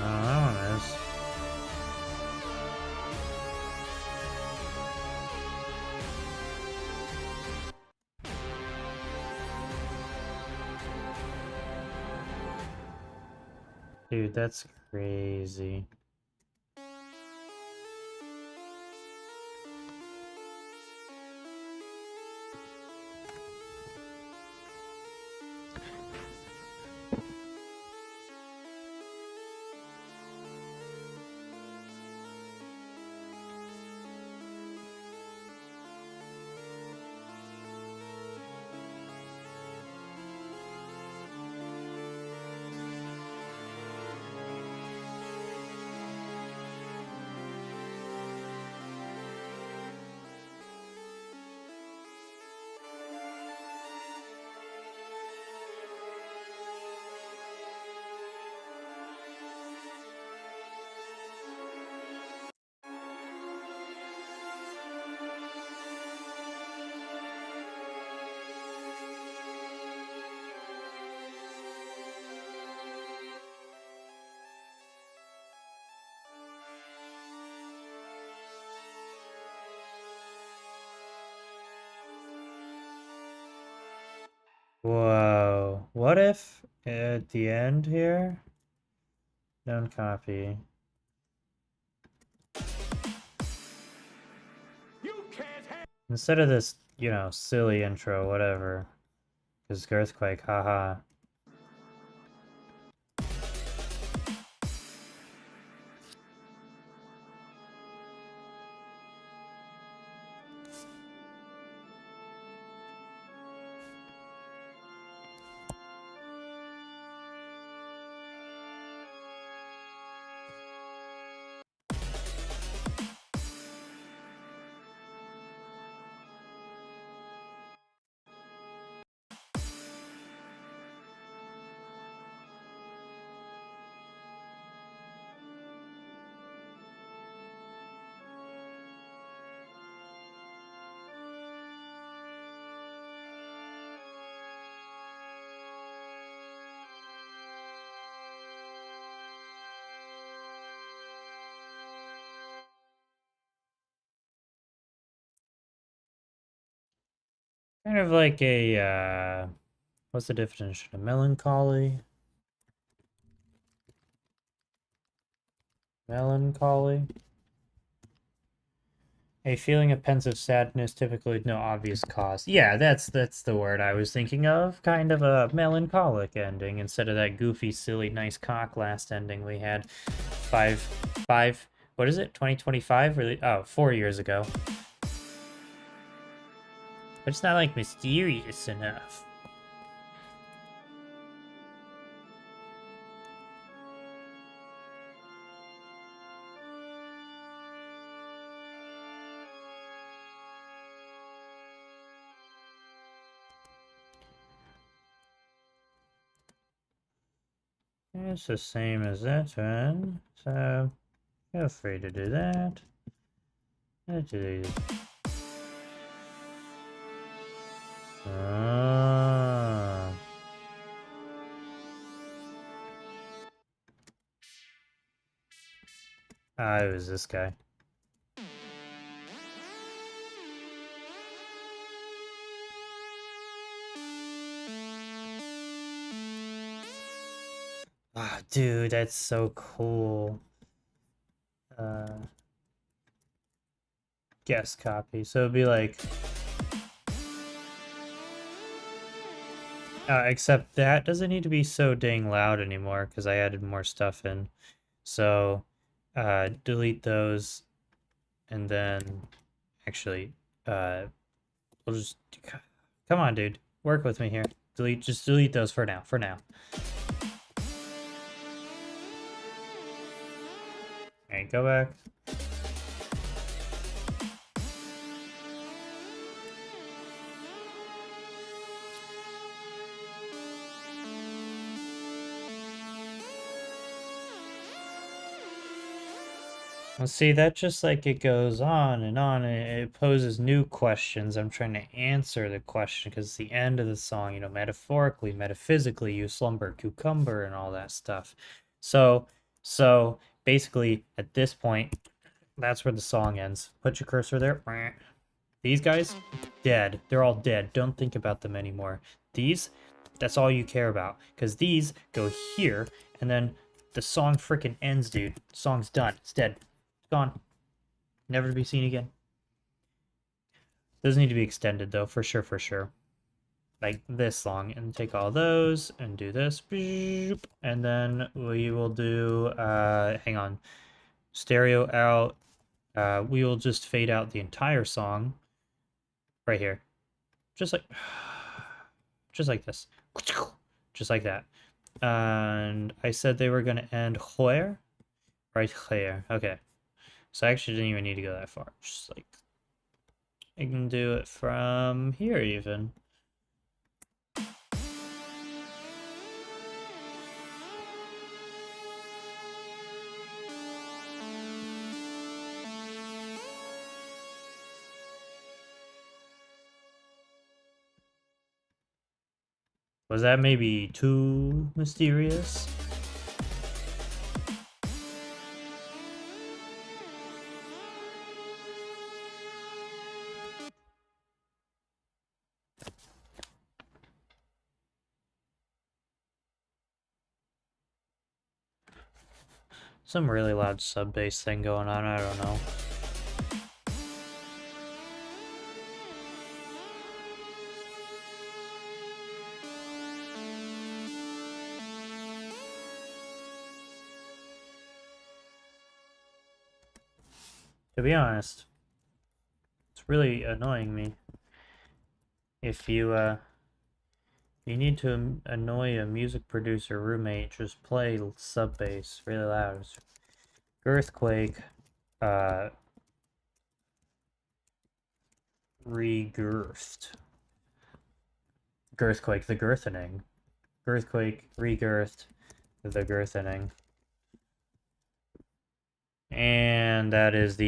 Oh, that one is. Dude, that's crazy. Whoa. What if at the end here? Don't copy. You can't handle. Instead of this, you know, silly intro, whatever. Because Earthquake, haha. Kind of like a, what's the definition of melancholy? Melancholy? A feeling of pensive sadness, typically with no obvious cause. Yeah, that's the word I was thinking of. Kind of a melancholic ending instead of that goofy, silly, nice cock last ending we had five, what is it, 2025? Really? Oh, 4 years ago. But it's not like mysterious enough. It's the same as that one, so feel free to do that. Ah. Ah, it was this guy. Ah, dude, that's so cool. Guest copy. So it'd be like, except that doesn't need to be so dang loud anymore because I added more stuff in. So, delete those, and then actually, we'll just come on, dude, work with me here. Just delete those for now. For now. All right, go back. Well, see, that just like it goes on and on, and it poses new questions. I'm trying to answer the question because it's the end of the song, you know, metaphorically, metaphysically, you slumber, cucumber, and all that stuff. So So basically, at this point, that's where the song ends. Put your cursor there. These guys, dead. They're all dead. Don't think about them anymore. These, that's all you care about. Because these go here, and then the song freaking ends, dude. The song's done. It's dead. It's gone. Never to be seen again. Those need to be extended, though, for sure, for sure. Like this long. And take all those, and do this. And then we will do, hang on. Stereo out. We will just fade out the entire song. Right here. Just like this. Just like that. And I said they were going to end where? Right here. Okay. So I actually didn't even need to go that far. Just like, I can do it from here even. Was that maybe too mysterious? Some really loud sub bass thing going on, I don't know. To be honest, it's really annoying me. If you need to annoy a music producer roommate, just play sub bass really loud. Earthquake, regirthed. Girthquake, the girthening. Girthquake, regirthed, the girthening. And that is the